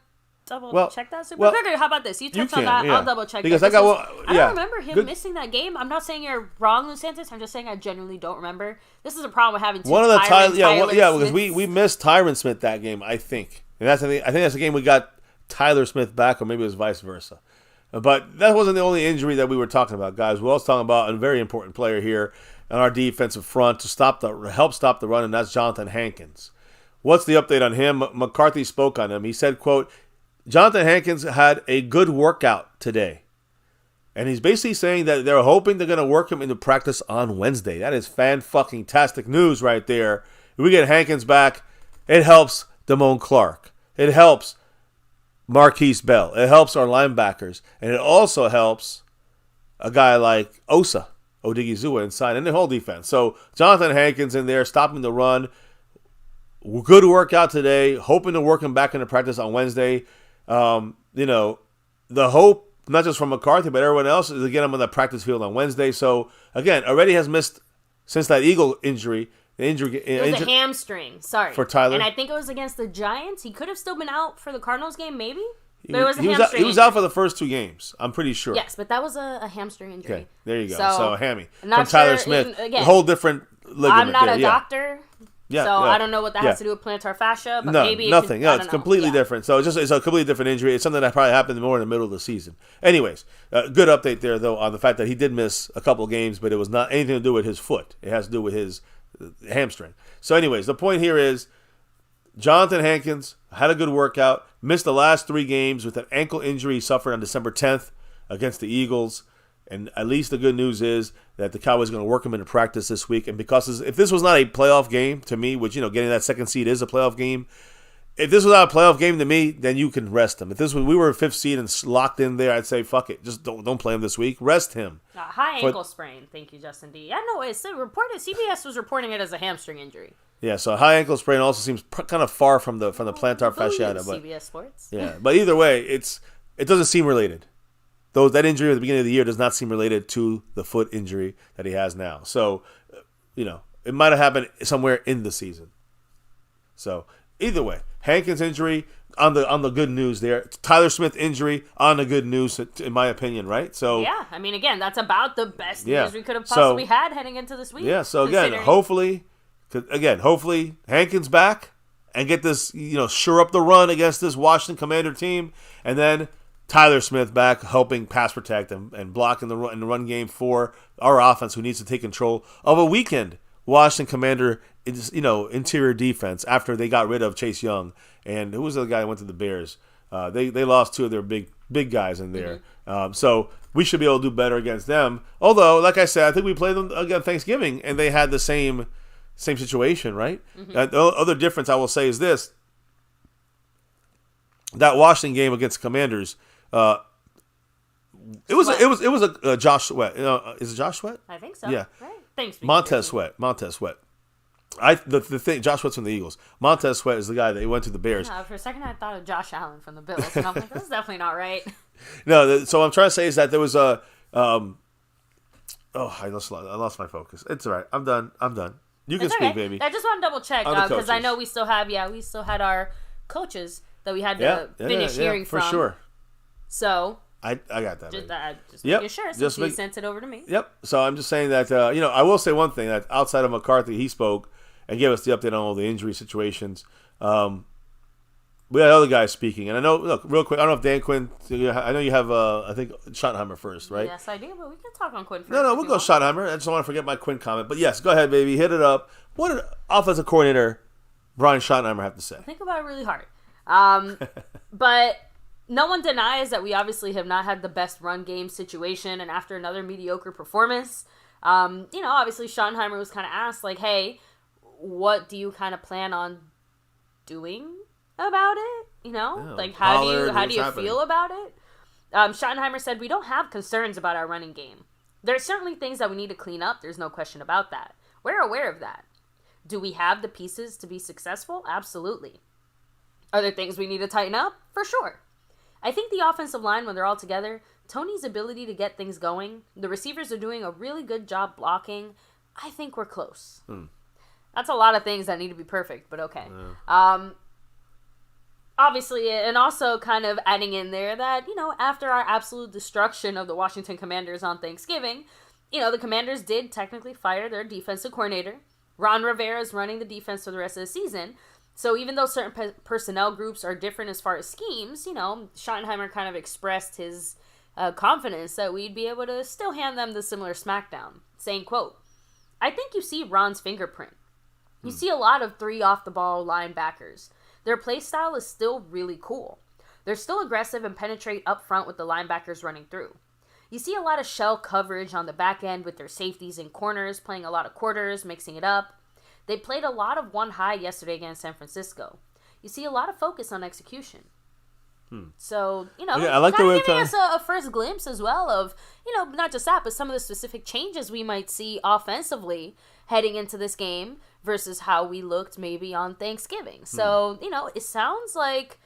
check that super quick? How about this? You touch on that. I'll double check because that. I don't remember him missing that game. I'm not saying you're wrong, Lucentis. I'm just saying I genuinely don't remember. This is a problem with having two because we missed Tyron Smith that game, I think. And I think that's the game we got Tyler Smith back, or maybe it was vice versa. But that wasn't the only injury that we were talking about, guys. We're also talking about a very important player here. on our defensive front to help stop the run, and that's Jonathan Hankins. What's the update on him? McCarthy spoke on him. He said, quote, Jonathan Hankins had a good workout today. And he's basically saying that they're hoping they're going to work him into practice on Wednesday. That is fan-fucking-tastic news right there. If we get Hankins back, it helps Damone Clark. It helps Marquise Bell. It helps our linebackers. And it also helps a guy like Odigizua inside, and the whole defense. So Jonathan Hankins in there, stopping the run. Good workout today. Hoping to work him back into practice on Wednesday. The hope, not just from McCarthy, but everyone else, is to get him on the practice field on Wednesday. So, again, already has missed since that Eagle injury. It was a hamstring. Sorry. For Tyler. And I think it was against the Giants. He could have still been out for the Cardinals game, maybe? But it was a hamstring. He was out for the first 2 games. I'm pretty sure. Yes, but that was a hamstring injury. Okay, there you go. So a hammy. From Tyler Smith. Again, a whole different ligament. I'm not a doctor. Yeah, so I don't know what that has to do with plantar fascia, but maybe nothing. It's completely different. So it's a completely different injury. It's something that probably happened more in the middle of the season. Anyways, good update there though on the fact that he did miss a couple of games, but it was not anything to do with his foot. It has to do with his hamstring. So anyways, the point here is Jonathan Hankins had a good workout, missed the last 3 games with an ankle injury he suffered on December 10th against the Eagles. And at least the good news is that the Cowboys are going to work him into practice this week. And because if this was not a playoff game to me, which, getting that 2nd seed is a playoff game. If this was not a playoff game to me, then you can rest him. If we were a 5th seed and locked in there, I'd say, fuck it. Just don't play him this week. Rest him. High ankle sprain. Thank you, Justin D. Yeah, no, it's reported. CBS was reporting it as a hamstring injury. Yeah, so high ankle sprain also seems kind of far from the plantar fasciitis. But CBS Sports. Yeah, but either way, it doesn't seem related. Though that injury at the beginning of the year does not seem related to the foot injury that he has now. So, it might have happened somewhere in the season. So, either way, Hankins injury on the good news there. Tyler Smith injury on the good news, in my opinion, right? So yeah, I mean, again, that's about the best news we could have possibly had heading into this week. Yeah, so again, hopefully Hankins back and get this, shore up the run against this Washington Commander team, and then Tyler Smith back, helping pass protect and block in the run game for our offense, who needs to take control of a weakened Washington Commander, interior defense after they got rid of Chase Young. And who was the guy who went to the Bears? They lost 2 of their big guys in there. Mm-hmm. So we should be able to do better against them. Although, like I said, I think we played them against Thanksgiving, and they had the same situation, right? Mm-hmm. The other difference I will say is this: that Washington game against Commanders. It was a Josh Sweat. Is it Josh Sweat? I think so. Yeah. Right. Thanks. Montez Sweat. The thing, Josh Sweat's from the Eagles. Montez Sweat is the guy that went to the Bears. Yeah, for a second I thought of Josh Allen from the Bills, and I'm like, that's definitely not right. No, so what I'm trying to say is that there was a. I lost my focus. It's all right. I'm done. You can speak, baby. I just want to double check because I know we still had our coaches that we had to finish hearing from. For sure. So I got that. Just making sure, since you sent it over to me. Yep. So I'm just saying that I will say one thing, that outside of McCarthy, he spoke and gave us the update on all the injury situations. We had other guys speaking, and I know. Look, real quick, I don't know if Dan Quinn. I know you have. I think Schottenheimer first, right? Yes, I do, but we can talk on Quinn first. No, we'll go Schottenheimer. I just don't want to forget my Quinn comment. But yes, go ahead, baby, hit it up. What did offensive coordinator Brian Schottenheimer have to say? Think about it really hard. But no one denies that we obviously have not had the best run game situation, and after another mediocre performance, obviously Schottenheimer was kind of asked, like, hey, what do you kind of plan on doing about it? How do you feel about it? Schottenheimer said, we don't have concerns about our running game. There's certainly things that we need to clean up. There's no question about that. We're aware of that. Do we have the pieces to be successful? Absolutely. Are there things we need to tighten up? For sure. I think the offensive line, when they're all together, Tony's ability to get things going, the receivers are doing a really good job blocking. I think we're close. That's a lot of things that need to be perfect, but okay. Yeah. Obviously, and also kind of adding in there that, after our absolute destruction of the Washington Commanders on Thanksgiving, the Commanders did technically fire their defensive coordinator. Ron Rivera is running the defense for the rest of the season. So even though certain personnel groups are different as far as schemes, Schottenheimer kind of expressed his confidence that we'd be able to still hand them the similar smackdown, saying, quote, I think you see Ron's fingerprint. You see a lot of 3 off-the-ball linebackers. Their play style is still really cool. They're still aggressive and penetrate up front with the linebackers running through. You see a lot of shell coverage on the back end with their safeties and corners, playing a lot of quarters, mixing it up. They played a lot of one high yesterday against San Francisco. You see a lot of focus on execution. So, I like the way giving us a first glimpse as well of, not just that, but some of the specific changes we might see offensively heading into this game versus how we looked maybe on Thanksgiving. So, it sounds like,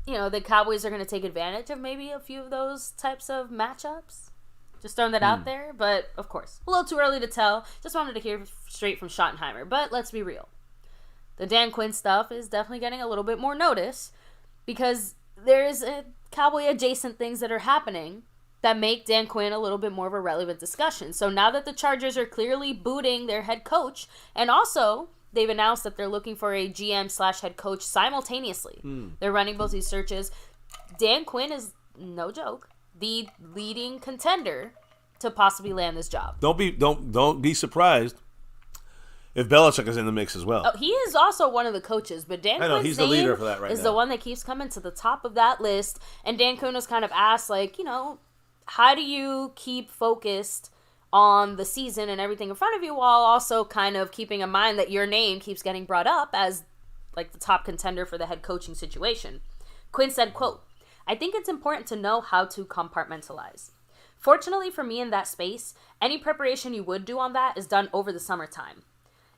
the Cowboys are going to take advantage of maybe a few of those types of matchups. Just throwing that out there. But, of course, a little too early to tell. Just wanted to hear straight from Schottenheimer. But let's be real. The Dan Quinn stuff is definitely getting a little bit more notice because there's Cowboy-adjacent things that are happening that make Dan Quinn a little bit more of a relevant discussion. So now that the Chargers are clearly booting their head coach, and also they've announced that they're looking for a GM/head coach simultaneously. They're running both these searches. Dan Quinn is, no joke, the leading contender to possibly land this job. Don't be surprised if Belichick is in the mix as well. Oh, he is also one of the coaches, but Dan Quinn's he's the leader for that right is now. the one that keeps coming to the top of that list. And Dan Quinn was kind of asked, how do you keep focused on the season and everything in front of you while also kind of keeping in mind that your name keeps getting brought up as the top contender for the head coaching situation? Quinn said, quote, "I think it's important to know how to compartmentalize. Fortunately for me in that space, any preparation you would do on that is done over the summertime.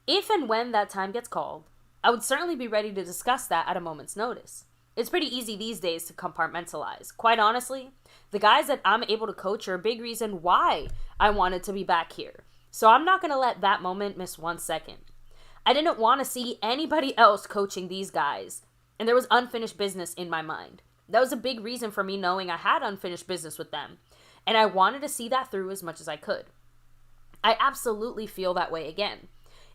If and when that time gets called, I would certainly be ready to discuss that at a moment's notice. It's pretty easy these days to compartmentalize. Quite honestly, the guys that I'm able to coach are a big reason why I wanted to be back here. So I'm not going to let that moment miss 1 second. I didn't want to see anybody else coaching these guys, and there was unfinished business in my mind. That was a big reason for me knowing I had unfinished business with them, and I wanted to see that through as much as I could. I absolutely feel that way again.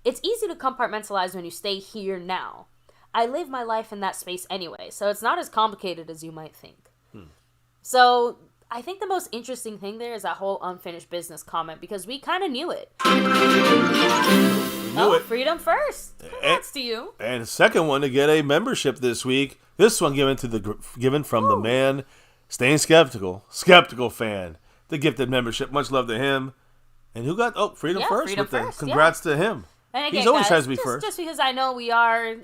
It's easy to compartmentalize when you stay here now. I live my life in that space anyway, so it's not as complicated as you might think." So I think the most interesting thing there is that whole unfinished business comment, because we kind of knew it. Freedom first. Congrats to you. And the second one to get a membership this week. This one given from the man staying skeptical fan. The gifted membership. Much love to him. And who got Freedom First? Freedom First, Congrats to him. And again, He's always guys, tries to be first. Just because I know we are,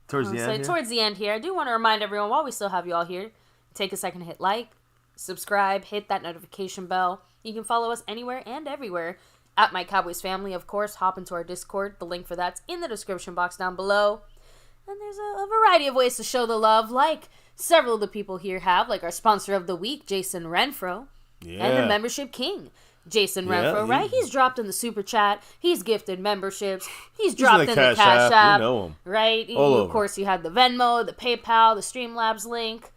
Towards the end here, I do want to remind everyone, while we still have you all here, take a second to hit like, subscribe, hit that notification bell. You can follow us anywhere and everywhere at MyCowboysFamily. Of course, hop into our Discord. The link for that's in the description box down below. And there's a variety of ways to show the love, like several of the people here have, like our sponsor of the week, Jason Renfro, and the membership king, Jason Renfro, right? He's dropped in the super chat. He's gifted memberships. He's dropped in the Cash App. You know him. Right? All over. Of course, you had the Venmo, the PayPal, the Streamlabs link,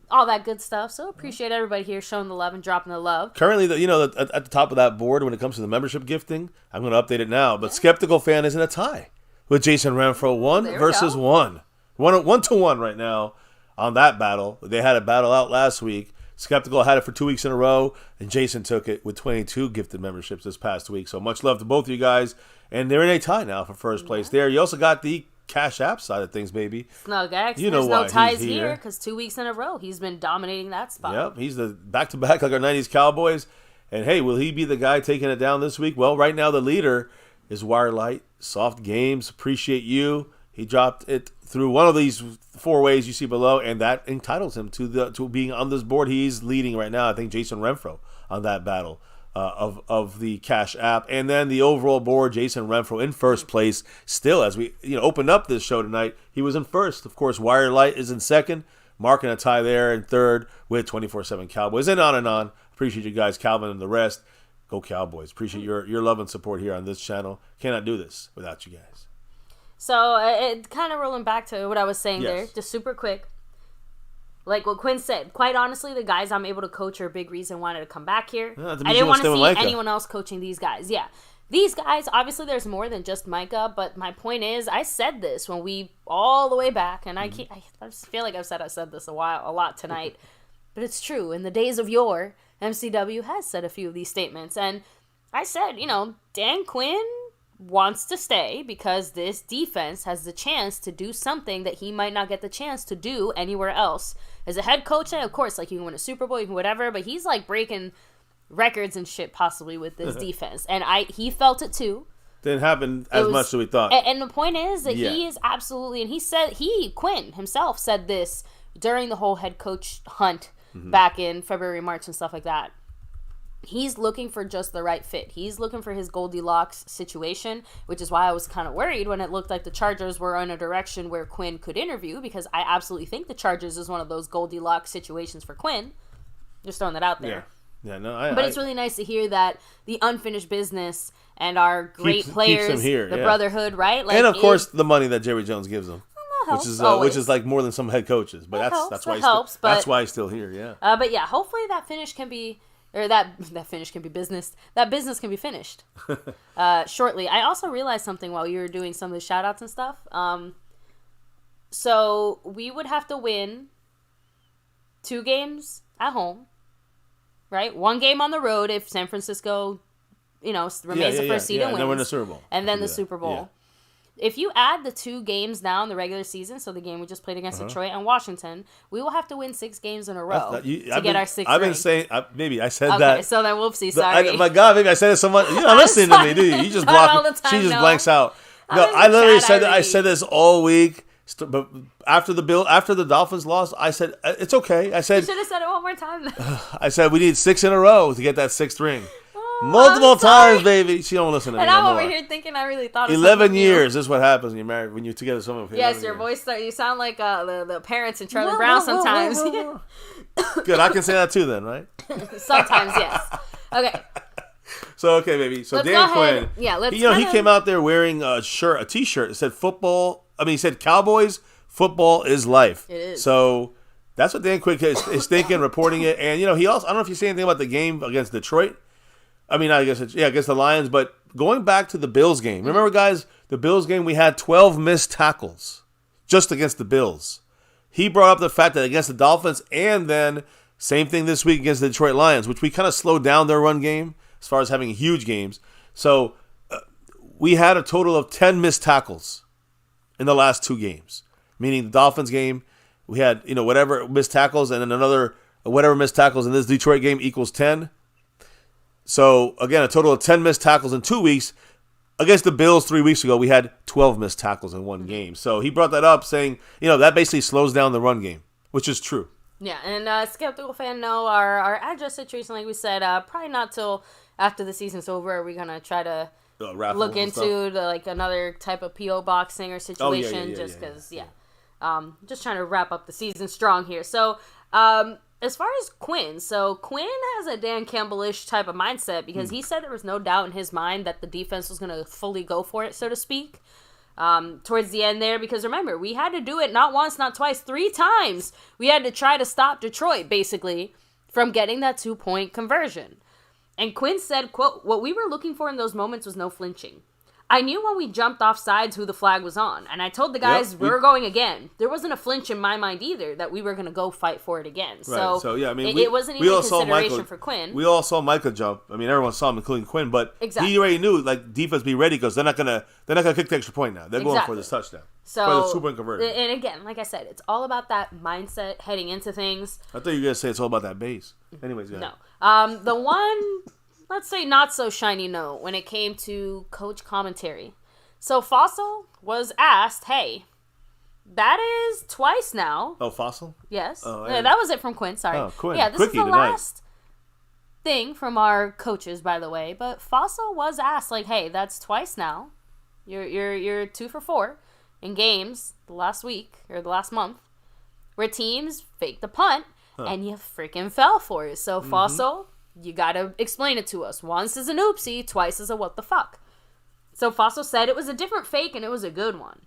all that good stuff. So appreciate everybody here showing the love and dropping the love. Currently, at the top of that board when it comes to the membership gifting, I'm going to update it now, but Skeptical Fan is in a tie with Jason Renfro, 1 versus 1. 1 to 1 right now on that battle. They had a battle out last week. Skeptical had it for 2 weeks in a row, and Jason took it with 22 gifted memberships this past week. So much love to both of you guys, and they're in a tie now for first place there. You also got the Cash App side of things, baby. Snug X. There's no ties here because 2 weeks in a row he's been dominating that spot. Yep, he's the back-to-back like our 90s Cowboys. And hey, will he be the guy taking it down this week? Well, right now the leader is Wirelight, Soft Games, Appreciate You. He dropped it through one of these 4 ways you see below, and that entitles him to being on this board. He's leading right now, I think, Jason Renfro on that battle of the Cash App. And then the overall board, Jason Renfro in first place. Still, as we opened up this show tonight, he was in first. Of course, Wirelight is in second, marking a tie there in third with 24/7 Cowboys. And on. Appreciate you guys, Calvin and the rest. Go Cowboys. Appreciate your love and support here on this channel. Cannot do this without you guys. So, it kind of rolling back to what I was saying there, just super quick. Like what Quinn said, quite honestly, the guys I'm able to coach are a big reason I wanted to come back here. I didn't want to see anyone else coaching these guys. Yeah. These guys, obviously there's more than just Micah, but my point is, I said this when we, all the way back, and I just feel like I said this a lot tonight, but it's true. In the days of yore, MCW has said a few of these statements, and I said, Dan Quinn wants to stay because this defense has the chance to do something that he might not get the chance to do anywhere else. As a head coach, of course, like, you can win a Super Bowl, you can whatever, but he's, like, breaking records and shit possibly with this defense. And he felt it too. Didn't happen as much as we thought. And the point is that he is absolutely, and Quinn himself said this during the whole head coach hunt back in February, March, and stuff like that. He's looking for just the right fit. He's looking for his Goldilocks situation, which is why I was kind of worried when it looked like the Chargers were in a direction where Quinn could interview, because I absolutely think the Chargers is one of those Goldilocks situations for Quinn. Just throwing that out there. Yeah, no, but it's really nice to hear that the unfinished business and our great players, keeps him here, the brotherhood, right? Like, and of course the money that Jerry Jones gives them, which is like more than some head coaches. But that's why he's still here. Yeah. But yeah, hopefully that finish can be, or that finish can be business. That business can be finished shortly. I also realized something while you were doing some of the shout outs and stuff. So we would have to win 2 games at home. Right? 1 game on the road if San Francisco, remains the first seed and wins. And then we're in the Super Bowl. And then the Super Bowl. Yeah. If you add the 2 games now in the regular season, so the game we just played against Detroit and Washington, we will have to win 6 games in a row to get our 6th I've been ring. saying, maybe I said that. Okay, so then whoopsie, sorry. My God, maybe I said it so much. You're not listening to me, do you? You just block. She just blanks out. No, I literally said that. I said this all week. But after the Dolphins lost, I said it's okay. I said you should have said it one more time. I said we need 6 in a row to get that 6th ring. Multiple times, baby. She don't listen to me and I'm no more. over here thinking I really thought. 11 years. This is what happens when you're married. When you're together, with someone. Yes, your voice. You sound like the parents in Charlie Brown sometimes. Good. I can say that too, then, right? Sometimes, yes. Okay. So okay, baby. So Dan Quinn. Yeah, let's. He came out there wearing a T-shirt. It said football. He said Cowboys, football is life. It is. So that's what Dan Quinn is thinking, reporting it. And, he also, I don't know if you say anything about the game against Detroit. Against the Lions. But going back to the Bills game. Remember, guys, the Bills game, we had 12 missed tackles just against the Bills. He brought up the fact that against the Dolphins, and then same thing this week against the Detroit Lions, which we kind of slowed down their run game as far as having huge games. So we had a total of 10 missed tackles in the last 2 games, meaning the Dolphins game, we had, whatever missed tackles, and then another whatever missed tackles in this Detroit game equals 10. So, again, a total of 10 missed tackles in 2 weeks. Against the Bills 3 weeks ago, we had 12 missed tackles in 1 game. So he brought that up saying, that basically slows down the run game, which is true. Yeah, and Skeptical Fan, no, our address situation, like we said, probably not till after the season's over are we going to try to look into another type of P.O. boxing or situation, just because, just trying to wrap up the season strong here. So, as far as Quinn, Quinn has a Dan Campbell-ish type of mindset because he said there was no doubt in his mind that the defense was going to fully go for it, so to speak, towards the end there. Because remember, we had to do it not once, not twice, 3 times. We had to try to stop Detroit, basically, from getting that 2-point conversion. And Quinn said, quote, "What we were looking for in those moments was no flinching. I knew when we jumped off sides who the flag was on. And I told the guys we were going again. There wasn't a flinch in my mind either that we were going to go fight for it again." Right. So it wasn't even a consideration for Quinn. We all saw Micah jump. Everyone saw him, including Quinn. But he already knew, defense be ready because they're not gonna kick the extra point now. They're going for this touchdown. So, for the 2-point conversion. And again, like I said, it's all about that mindset heading into things. I thought you were going to say it's all about that base. Anyways, go ahead. No. The one, let's say, not so shiny note when it came to coach commentary. So Fossil was asked, hey, that is twice now. Oh, Fossil? Yes. That was it from Quinn, sorry. Oh, Quinn. Yeah, this Quickie is the tonight. last thing from our coaches, by the way. But Fossil was asked, hey, that's twice now. You're 2 for 4 in games the last week or the last month where teams faked the punt and you freaking fell for it. So Fossil, you got to explain it to us. Once is an oopsie, twice is a what the fuck. So Fossil said it was a different fake and it was a good one.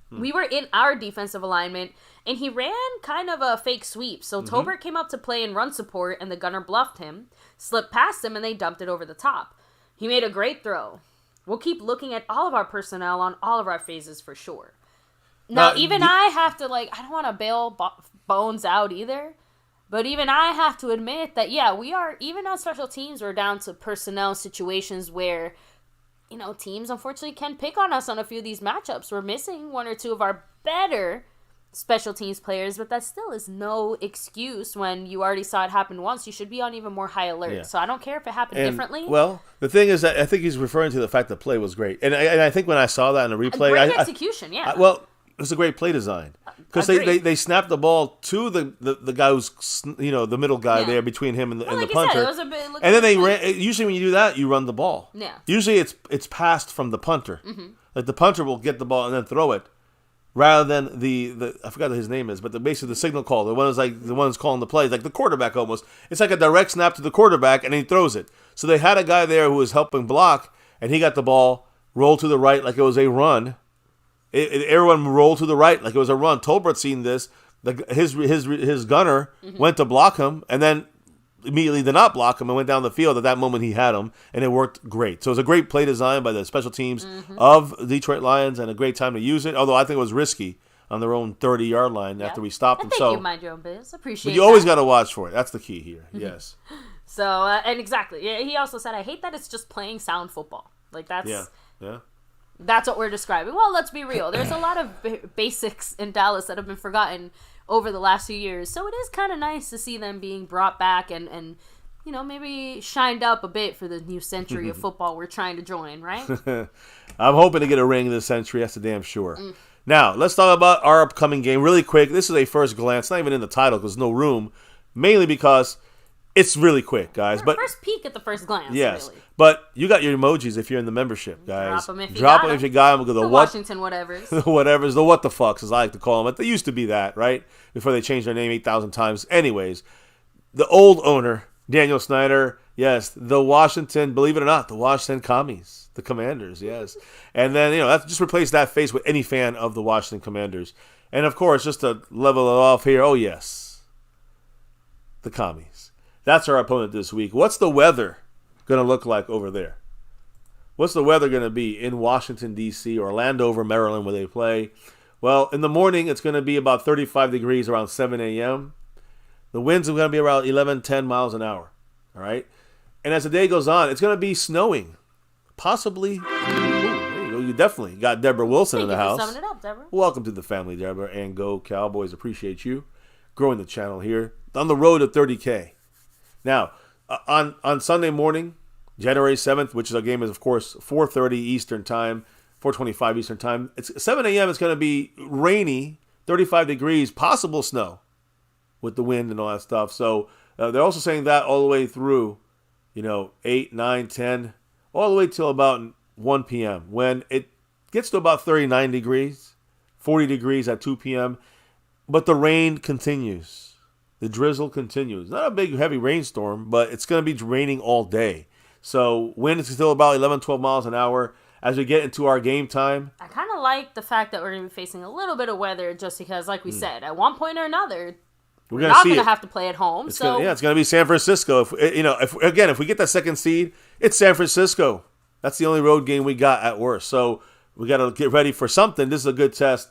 We were in our defensive alignment and he ran kind of a fake sweep. So Tolbert came up to play in run support and the gunner bluffed him, slipped past him, and they dumped it over the top. He made a great throw. We'll keep looking at all of our personnel on all of our phases for sure. Now, I have to, I don't want to bail Bones out either. But even I have to admit that, we are, even on special teams, we're down to personnel situations where teams unfortunately can pick on us on a few of these matchups. We're missing one or two of our better special teams players, but that still is no excuse when you already saw it happen once. You should be on even more high alert. Yeah. So I don't care if it happened differently. Well, the thing is that I think he's referring to the fact that play was great. And I think when I saw that in the replay... Great execution, yeah. Well, it was a great play design. Because they snapped the ball to the guy who's, the middle guy there between him and the punter. Said, it was a bit, and then they ran... Usually when you do that, you run the ball. Yeah. Usually it's passed from the punter. Mm-hmm. Like the punter will get the ball and then throw it. Rather than the I forgot what his name is, but basically the signal call, the one who's calling the plays, like the quarterback almost. It's like a direct snap to the quarterback, and he throws it. So they had a guy there who was helping block, and he got the ball, rolled to the right like it was a run. Everyone rolled to the right like it was a run. Tolbert seen this. His gunner went to block him, and then immediately did not block him and went down the field. At that moment, he had him, and it worked great. So it was a great play design by the special teams of the Detroit Lions and a great time to use it, although I think it was risky on their own 30-yard line after we stopped them. So you mind your own biz. Appreciate it. But you always got to watch for it. That's the key here. Yes. So, and exactly. Yeah, he also said, I hate that it's just playing sound football. Like, that's... Yeah. That's what we're describing. Well, let's be real. There's a lot of basics in Dallas that have been forgotten over the last few years. So it is kind of nice to see them being brought back and maybe shined up a bit for the new century of football we're trying to join, right? I'm hoping to get a ring this century. That's the damn sure. Now, let's talk about our upcoming game really quick. This is a first glance, not even in the title because there's no room, mainly because it's really quick, guys. But first peek at the first glance, yes. Really. But you got your emojis if you're in the membership, guys. Drop them if you got them. The Washington whatevers. The whatevers. The what the fucks, as I like to call them. But they used to be that, right? Before they changed their name 8,000 times. Anyways, the old owner, Daniel Snyder, yes, the Washington, believe it or not, the Washington Commies, the Commanders, yes. And then, that's just replace that face with any fan of the Washington Commanders. And, of course, just to level it off here, oh, yes, the Commies. That's our opponent this week. What's the weather going to look like over there? What's the weather going to be in Washington, D.C., or Landover, Maryland, where they play? Well, in the morning, it's going to be about 35 degrees around 7 a.m. The winds are going to be around 11, 10 miles an hour. All right? And as the day goes on, it's going to be snowing. Possibly. Ooh, there you go. You definitely got Deborah Wilson in the house. Summing it up, Deborah. Welcome to the family, Deborah, and Go Cowboys. Appreciate you growing the channel here. On the road to 30K. Now, on Sunday morning, January 7th, which is our game is, of course, 4:30 Eastern Time, 4:25 Eastern Time. It's 7 a.m. It's going to be rainy, 35 degrees, possible snow with the wind and all that stuff. So they're also saying that all the way through, 8, 9, 10, all the way till about 1 p.m. When it gets to about 39 degrees, 40 degrees at 2 p.m., but the rain continues. The drizzle continues. Not a big, heavy rainstorm, but it's going to be raining all day. So wind is still about 11, 12 miles an hour. As we get into our game time, I kind of like the fact that we're going to be facing a little bit of weather just because, like we said, at one point or another, we're not going to have to play at home. It's going to be San Francisco. If we get that second seed, it's San Francisco. That's the only road game we got at worst. So we got to get ready for something. This is a good test.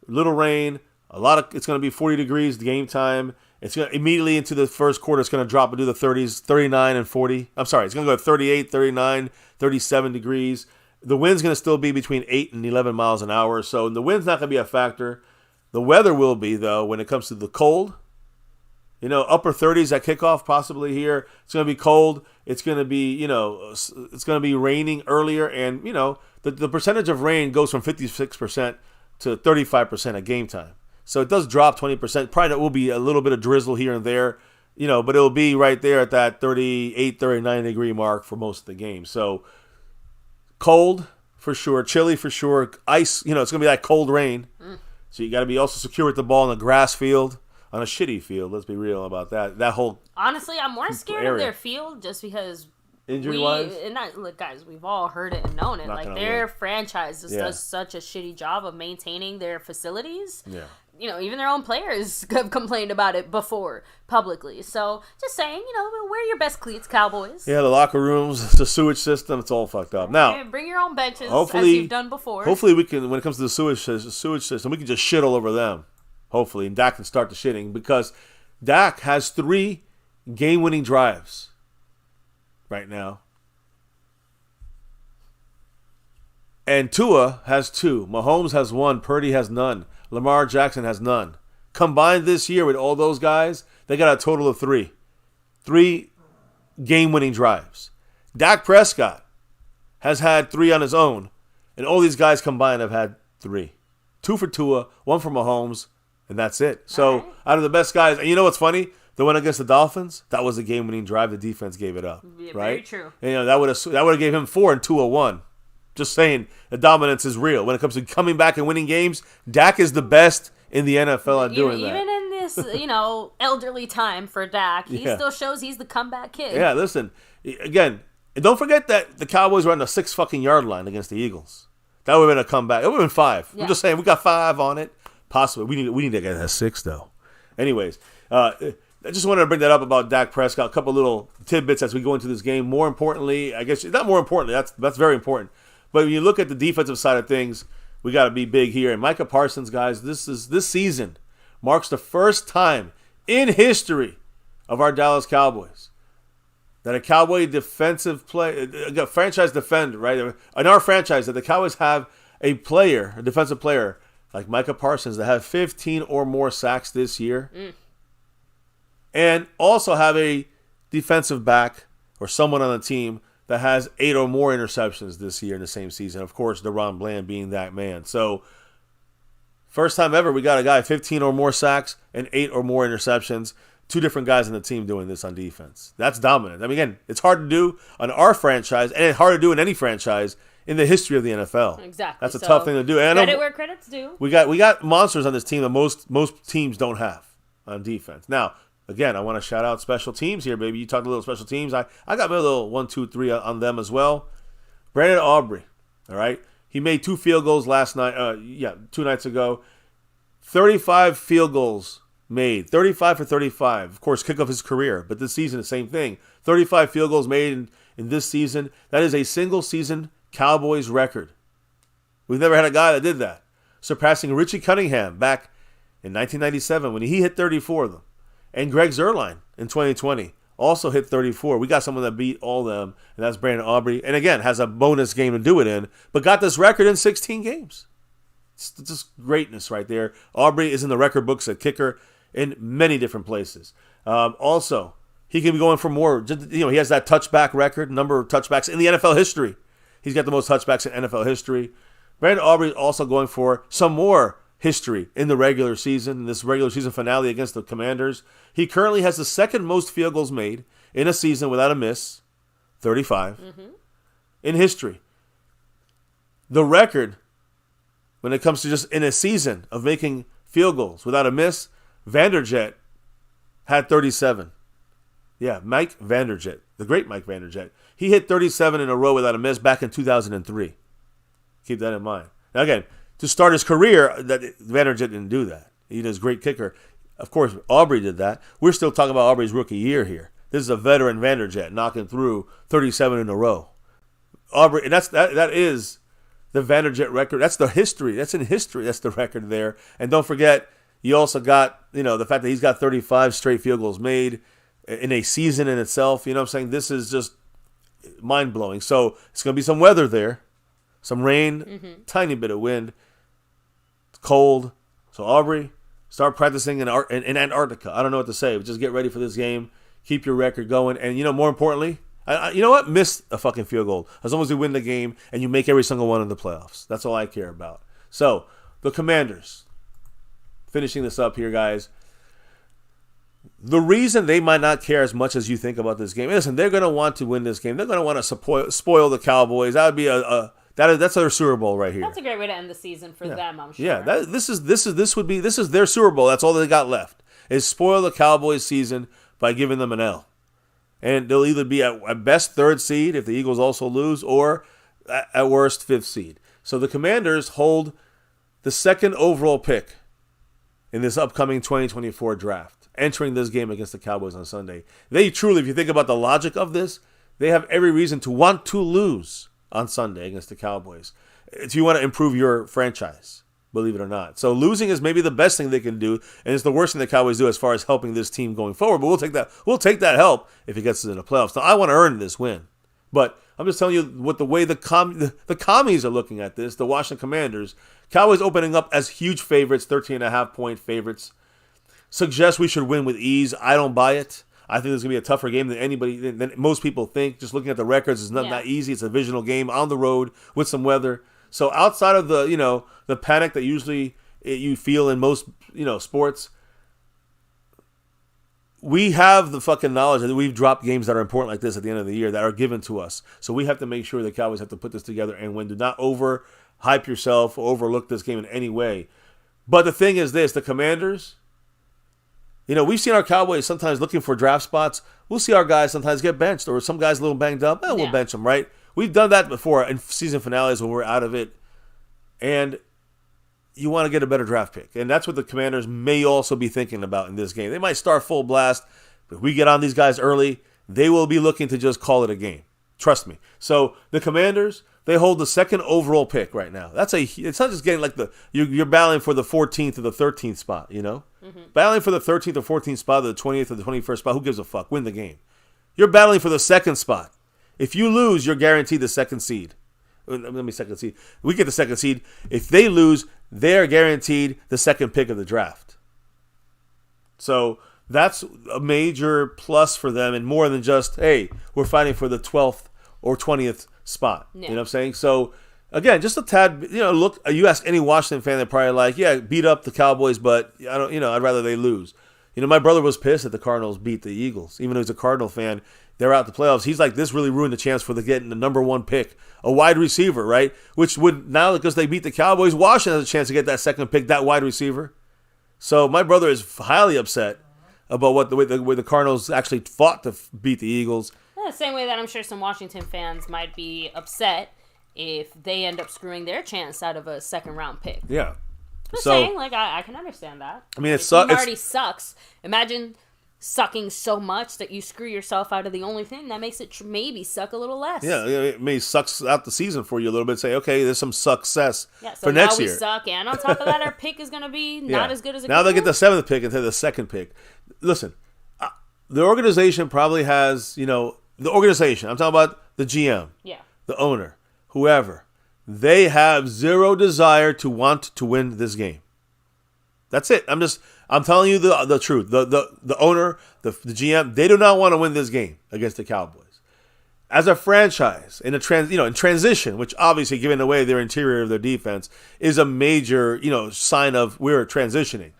Little rain, it's going to be 40 degrees the game time. It's going to immediately into the first quarter. It's going to drop into the 30s, 39 and 40. I'm sorry. It's going to go 38, 39, 37 degrees. The wind's going to still be between 8 and 11 miles an hour. So the wind's not going to be a factor. The weather will be, though, when it comes to the cold. Upper 30s at kickoff possibly here. It's going to be cold. It's going to be, it's going to be raining earlier. And, the percentage of rain goes from 56% to 35% at game time. So it does drop 20%. Probably there will be a little bit of drizzle here and there, but it'll be right there at that 38, 39 degree mark for most of the game. So cold for sure, chilly for sure, ice, it's going to be that cold rain. So you got to be also secure with the ball on the grass field, on a shitty field. Let's be real about that. That whole honestly, I'm more scared of their field just because injury-wise? Look, guys, we've all heard it and known it. Like, their franchise just does such a shitty job of maintaining their facilities. Yeah. Even their own players have complained about it before publicly. So, just saying, wear your best cleats, Cowboys. Yeah, the locker rooms, the sewage system, it's all fucked up. Now, bring your own benches, as you've done before. Hopefully we can, when it comes to the sewage system, we can just shit all over them. Hopefully, and Dak can start the shitting because Dak has 3 game-winning drives right now. And Tua has 2. Mahomes has 1. Purdy has none. Lamar Jackson has none. Combined this year with all those guys, they got a total of 3. 3 game-winning drives. Dak Prescott has had 3 on his own, and all these guys combined have had 3. 2 for Tua, 1 for Mahomes, and that's it. So out of the best guys, and you know what's funny? The one against the Dolphins, that was a game-winning drive. The defense gave it up, Yeah, right? very true. And, that would have gave him 4 and Tua 1. Just saying, the dominance is real. When it comes to coming back and winning games, Dak is the best in the NFL at doing that. Even in this, elderly time for Dak, he still shows he's the comeback kid. Yeah, listen, again, and don't forget that the Cowboys were on the 6 fucking yard line against the Eagles. That would have been a comeback. It would have been 5. Yeah. I'm just saying, we got 5 on it. Possibly. We need to get that 6, though. Anyways, I just wanted to bring that up about Dak Prescott. A couple little tidbits as we go into this game. More importantly, I guess, not more importantly, that's very important. But when you look at the defensive side of things, we got to be big here. And Micah Parsons, guys, this season marks the first time in history of our Dallas Cowboys that a Cowboy defensive play, a franchise defender, right? In our franchise, that the Cowboys have a defensive player like Micah Parsons that have 15 or more sacks this year. And also have a defensive back or someone on the team that has 8 or more interceptions this year in the same season. Of course, DeRon Bland being that man. So, first time ever, we got a guy 15 or more sacks and 8 or more interceptions. 2 different guys in the team doing this on defense. That's dominant. I mean, again, it's hard to do on our franchise, and it's hard to do in any franchise in the history of the NFL. Exactly. That's a tough thing to do. And credit where credit's due. We got monsters on this team that most teams don't have on defense. Now, again, I want to shout out special teams here, baby. You talked a little special teams. I got my little 1, 2, 3 on them as well. Brandon Aubrey, all right? He made 2 field goals last night. 2 nights ago. 35 field goals made. 35 for 35. Of course, kick off his career. But this season, the same thing. 35 field goals made in this season. That is a single-season Cowboys record. We've never had a guy that did that. Surpassing Richie Cunningham back in 1997 when he hit 34 of them. And Greg Zuerlein in 2020 also hit 34. We got someone that beat all them, and that's Brandon Aubrey. And again, has a bonus game to do it in, but got this record in 16 games. It's just greatness right there. Aubrey is in the record books at kicker in many different places. Also, he can be going for more. He has that touchback record, number of touchbacks in the NFL history. He's got the most touchbacks in NFL history. Brandon Aubrey is also going for some more history in the regular season, this regular season finale against the Commanders. He currently has the second most field goals made in a season without a miss, 35, in history. The record, when it comes to just in a season of making field goals without a miss, Vanderjagt had 37. Yeah, Mike Vanderjagt, the great Mike Vanderjagt. He hit 37 in a row without a miss back in 2003. Keep that in mind. Now again, to start his career, that Vanderjagt didn't do that. He was a great kicker. Of course, Aubrey did that. We're still talking about Aubrey's rookie year here. This is a veteran Vanderjagt knocking through 37 in a row. Aubrey, and that is the Vanderjagt record. That's the history. That's in history. That's the record there. And don't forget, you also got, the fact that he's got 35 straight field goals made in a season in itself. You know what I'm saying? This is just mind-blowing. So it's going to be some weather there. Some rain, tiny bit of wind. It's cold. So Aubrey, start practicing in Antarctica. I don't know what to say, but just get ready for this game. Keep your record going. And, more importantly, you know what? Miss a fucking field goal. As long as you win the game and you make every single one in the playoffs. That's all I care about. So, the Commanders. Finishing this up here, guys. The reason they might not care as much as you think about this game, listen, they're going to want to win this game. They're going to want to spoil the Cowboys. That would be that's their Super Bowl right here. That's a great way to end the season for them, I'm sure. Yeah, this is their Super Bowl. That's all they got left. Is spoil the Cowboys season by giving them an L. And they'll either be at best 3rd seed if the Eagles also lose, or at worst 5th seed. So the Commanders hold the 2nd overall pick in this upcoming 2024 draft, entering this game against the Cowboys on Sunday. They truly, if you think about the logic of this, they have every reason to want to lose on Sunday against the Cowboys if you want to improve your franchise, believe it or not. So losing is maybe the best thing they can do, and it's the worst thing the Cowboys do as far as helping this team going forward. But we'll take that help if it gets us in the playoffs. Now, I want to earn this win, but I'm just telling you what the way the commies are looking at this, the Washington Commanders. Cowboys opening up as huge favorites, 13.5-point favorites. Suggest we should win with ease. I don't buy it. I think this is going to be a tougher game than most people think. Just looking at the records, it's not that easy. It's a divisional game on the road with some weather. So outside of the panic that usually you feel in most, sports, we have the fucking knowledge that we've dropped games that are important like this at the end of the year that are given to us. So we have to make sure the Cowboys have to put this together and win. Do not overhype yourself or overlook this game in any way. But the thing is this, the Commanders, we've seen our Cowboys sometimes looking for draft spots. We'll see our guys sometimes get benched or some guys a little banged up. We'll bench them, right? We've done that before in season finales when we're out of it. And you want to get a better draft pick. And that's what the Commanders may also be thinking about in this game. They might start full blast. But if we get on these guys early, they will be looking to just call it a game. Trust me. So the Commanders, they hold the second overall pick right now. It's not just getting like you're battling for the 14th or the 13th spot, Battling for the 13th or 14th spot or the 20th or the 21st spot. Who gives a fuck? Win the game. You're battling for the second spot. If you lose, you're guaranteed the second seed. Second seed. We get the second seed. If they lose, they're guaranteed the second pick of the draft. So that's a major plus for them, and more than just, hey, we're fighting for the 12th or 20th spot. Yeah. You know what I'm saying? So again, just a tad. Look. You ask any Washington fan, they're probably like, beat up the Cowboys, but I don't. I'd rather they lose. My brother was pissed that the Cardinals beat the Eagles, even though he's a Cardinal fan. They're out the playoffs. He's like, this really ruined the chance for getting the number one pick, a wide receiver, right? Which would, now because they beat the Cowboys, Washington has a chance to get that second pick, that wide receiver. So my brother is highly upset about the way the Cardinals actually fought to beat the Eagles. The same way that I'm sure some Washington fans might be upset if they end up screwing their chance out of a second-round pick. Yeah. Just saying, I can understand that. I mean, it already sucks. Imagine sucking so much that you screw yourself out of the only thing that makes it maybe suck a little less. Yeah, it may sucks out the season for you a little bit. Say, okay, there's some success for next year. Now we suck, and on top of that, our pick is going to be not as good as it now they get the 7th pick instead of the 2nd pick. Listen, the organization probably has, the organization. I'm talking about the GM, the owner, whoever. They have zero desire to want to win this game. That's it. I'm telling you the truth. The owner, the GM, they do not want to win this game against the Cowboys. As a franchise, in transition, which obviously giving away their interior of their defense is a major, sign of we're transitioning.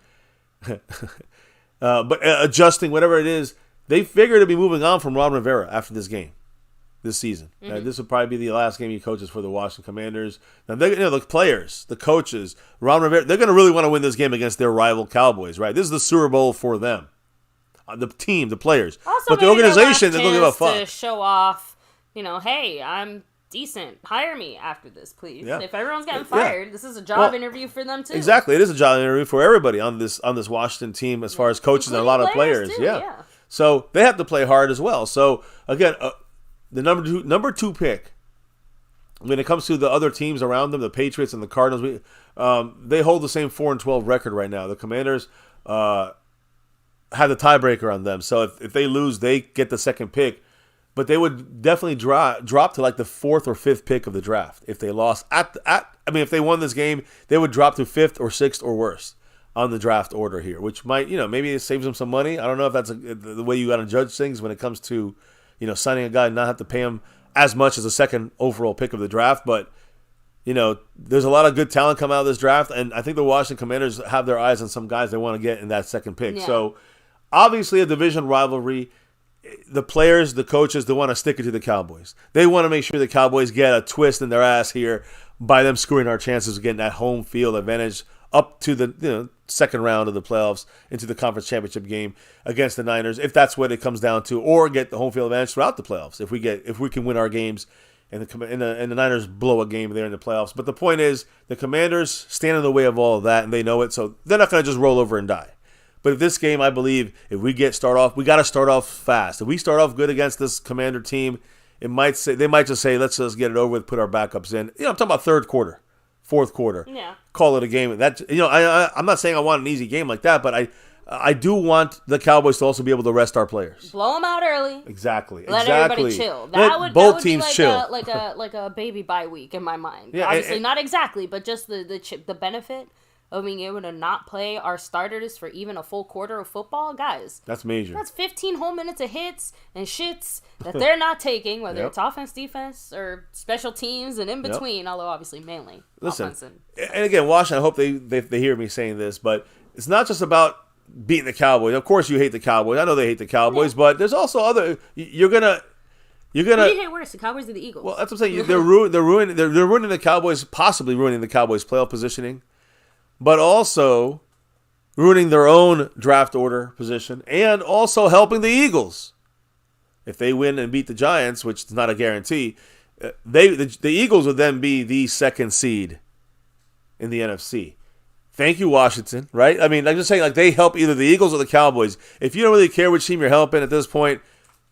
But adjusting, whatever it is, they figure to be moving on from Ron Rivera after this game, this season. Mm-hmm. This will probably be the last game he coaches for the Washington Commanders. Now, the players, the coaches, Ron Rivera, they're going to really want to win this game against their rival Cowboys, right? This is the Super Bowl for them. The team, the players. Also, but the organization, they don't give a fuck. To show off, hey, I'm decent. Hire me after this, please. Yeah. If everyone's getting fired, this is a job interview for them, too. Exactly. It is a job interview for everybody on this Washington team as far as coaches and a lot of players. Yeah. So they have to play hard as well. So, again, the number two pick, when it comes to the other teams around them, the Patriots and the Cardinals, they hold the same 4-12 record right now. The Commanders have the tiebreaker on them. So if they lose, they get the second pick. But they would definitely drop to like the 4th or 5th pick of the draft if they lost. If they won this game, they would drop to 5th or 6th or worse on the draft order here, which might, maybe it saves them some money. I don't know if that's the way you got to judge things when it comes to, signing a guy and not have to pay him as much as a second overall pick of the draft. But, there's a lot of good talent come out of this draft, and I think the Washington Commanders have their eyes on some guys they want to get in that second pick. Yeah. So, obviously a division rivalry. The players, the coaches, they want to stick it to the Cowboys. They want to make sure the Cowboys get a twist in their ass here by them screwing our chances of getting that home field advantage up to the second round of the playoffs into the conference championship game against the Niners, if that's what it comes down to, or get the home field advantage throughout the playoffs if we can win our games and the Niners blow a game there in the playoffs. But the point is, the Commanders stand in the way of all of that, and they know it, so they're not going to just roll over and die. But if this game, I believe, if we start off, we got to start off fast. If we start off good against this Commander team, they might just say, let's just get it over with, put our backups in. I'm talking about third quarter, fourth quarter. Yeah. Call it a game. That I'm not saying I want an easy game like that, but I do want the Cowboys to also be able to rest our players. Blow them out early. Exactly. Let everybody chill. That would be like a baby bye week in my mind. Yeah, obviously not exactly, but just the benefit of being able to not play our starters for even a full quarter of football, guys. That's major. That's 15 whole minutes of hits and shits that they're not taking, whether it's offense, defense, or special teams and in between, although obviously mainly offense. And again, Washington, I hope they hear me saying this, but it's not just about beating the Cowboys. Of course you hate the Cowboys. I know they hate the Cowboys, but there's also other... You're gonna... Who do you hate worse, the Cowboys or the Eagles? Well, that's what I'm saying. They're ruining the Cowboys, possibly ruining the Cowboys' playoff positioning, but also ruining their own draft order position, and also helping the Eagles. If they win and beat the Giants, which is not a guarantee, the Eagles would then be the second seed in the NFC. Thank you, Washington, right? I mean, I'm just saying, like, they help either the Eagles or the Cowboys. If you don't really care which team you're helping at this point,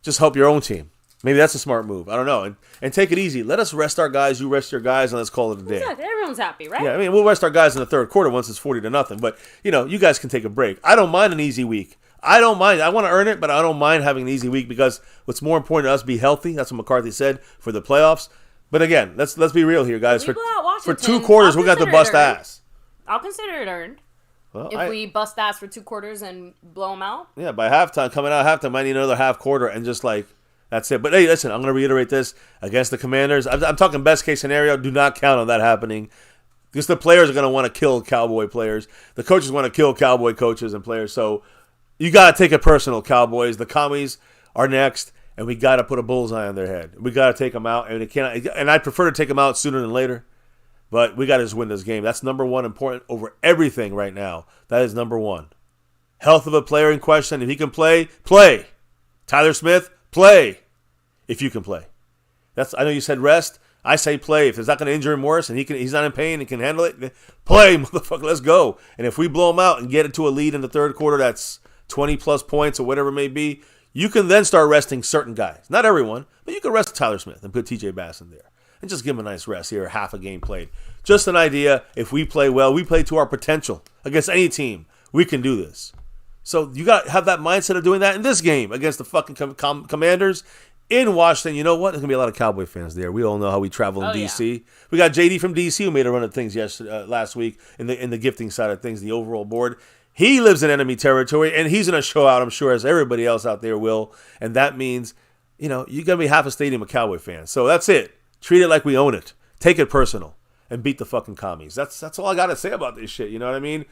just help your own team. Maybe that's a smart move. I don't know. And take it easy. Let us rest our guys. You rest your guys, and let's call it a day. Exactly. Everyone's happy, right? Yeah, I mean, we'll rest our guys in the third quarter once it's 40-0. But, you guys can take a break. I don't mind an easy week. I don't mind. I want to earn it, but I don't mind having an easy week because what's more important to us be healthy. That's what McCarthy said for the playoffs. But again, let's be real here, guys. For 2 quarters, we got to bust ass. I'll consider it earned. Well, if we bust ass for 2 quarters and blow them out. Yeah, by halftime, coming out of halftime, I need another half quarter and just like, that's it. But hey, listen, I'm going to reiterate this against the Commanders. I'm talking best case scenario. Do not count on that happening. Because the players are going to want to kill Cowboy players. The coaches want to kill Cowboy coaches and players. So you got to take it personal, Cowboys. The commies are next, and we got to put a bullseye on their head. We got to take them out, and I'd prefer to take them out sooner than later. But we got to just win this game. That's number one important over everything right now. That is number one. Health of a player in question. If he can play, play. Tyler Smith, play. If you can play. I know you said rest. I say play. If it's not going to injure him worse and he's not in pain and can handle it, play, motherfucker. Let's go. And if we blow him out and get into a lead in the third quarter, that's 20-plus points or whatever it may be, you can then start resting certain guys. Not everyone, but you can rest Tyler Smith and put TJ Bass in there. And just give him a nice rest here, half a game played. Just an idea. If we play well, we play to our potential against any team. We can do this. So you got to have that mindset of doing that in this game against the fucking Commanders in Washington. You know what? There's going to be a lot of Cowboy fans there. We all know how we travel in D.C. Yeah. We got JD from D.C. who made a run of things last week in the gifting side of things, the overall board. He lives in enemy territory, and he's going to show out, I'm sure, as everybody else out there will. And that means, you're going to be half a stadium of Cowboy fans. So that's it. Treat it like we own it. Take it personal. And beat the fucking commies. That's all I got to say about this shit. You know what I mean?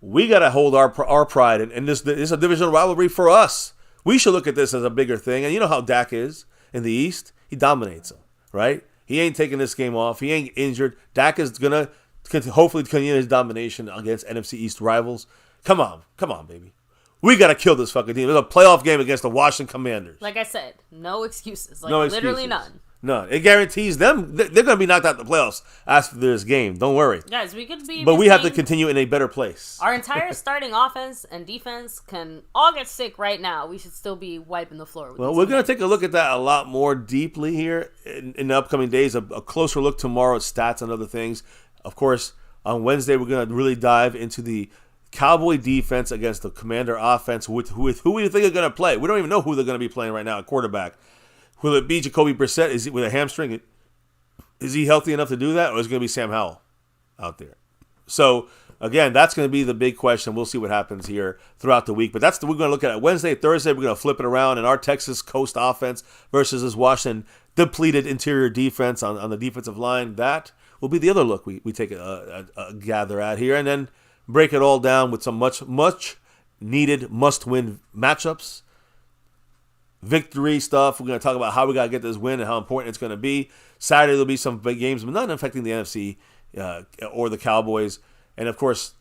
We got to hold our pride. And this is a divisional rivalry for us. We should look at this as a bigger thing. And you know how Dak is in the East? He dominates them, right? He ain't taking this game off. He ain't injured. Dak is going to hopefully continue his domination against NFC East rivals. Come on, baby. We got to kill this fucking team. It's a playoff game against the Washington Commanders. Like I said, no excuses. No excuses. Literally none. None. It guarantees them. They're going to be knocked out of the playoffs after this game. Don't worry. Guys, we could be. But we have to continue in a better place. Our entire starting offense and defense can all get sick right now. We should still be wiping the floor with Well, we're going to take a look at that a lot more deeply here in the upcoming days. A closer look tomorrow at stats and other things. Of course, on Wednesday, we're going to really dive into the Cowboy defense against the Commander offense with who we think are going to play. We don't even know who they're going to be playing right now at quarterback. Will it be Jacoby Brissett? Is he with a hamstring? Is he healthy enough to do that? Or is it going to be Sam Howell out there? So, again, that's going to be the big question. We'll see what happens here throughout the week. But we're going to look at it Wednesday, Thursday. We're going to flip it around. And our Texas Coast offense versus this Washington depleted interior defense on the defensive line. That will be the other look we take a gather at here. And then break it all down with some much needed must-win matchups. Victory stuff. We're going to talk about how we got to get this win and how important it's going to be. Saturday, there'll be some big games, but not affecting the NFC or the Cowboys. And, of course,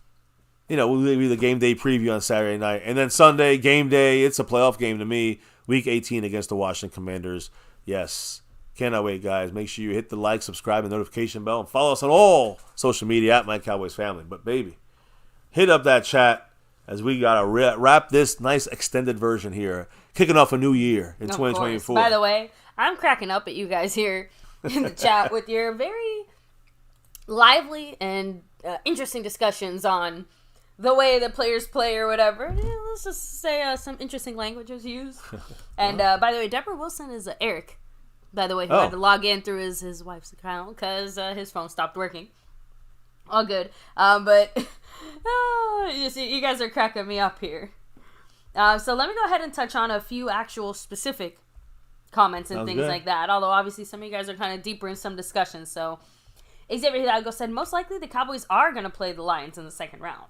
we'll do the game day preview on Saturday night. And then Sunday, game day. It's a playoff game to me. Week 18 against the Washington Commanders. Yes. Cannot wait, guys. Make sure you hit the like, subscribe, and notification bell. And follow us on all social media at MyCowboysFamily. But, baby, hit up that chat as we got to wrap this nice extended version here. Kicking off a new year in 2024. By the way, I'm cracking up at you guys here in the chat with your very lively and interesting discussions on the way the players play or whatever. Yeah, let's just say some interesting language was used. And by the way, Deborah Wilson is Eric, by the way, who had to log in through his wife's account because his phone stopped working. All good. But you guys are cracking me up here. So let me go ahead and touch on a few actual specific comments and things like that. Although obviously some of you guys are kind of deeper in some discussions. So Xavier Hidalgo said, most likely the Cowboys are going to play the Lions in the second round.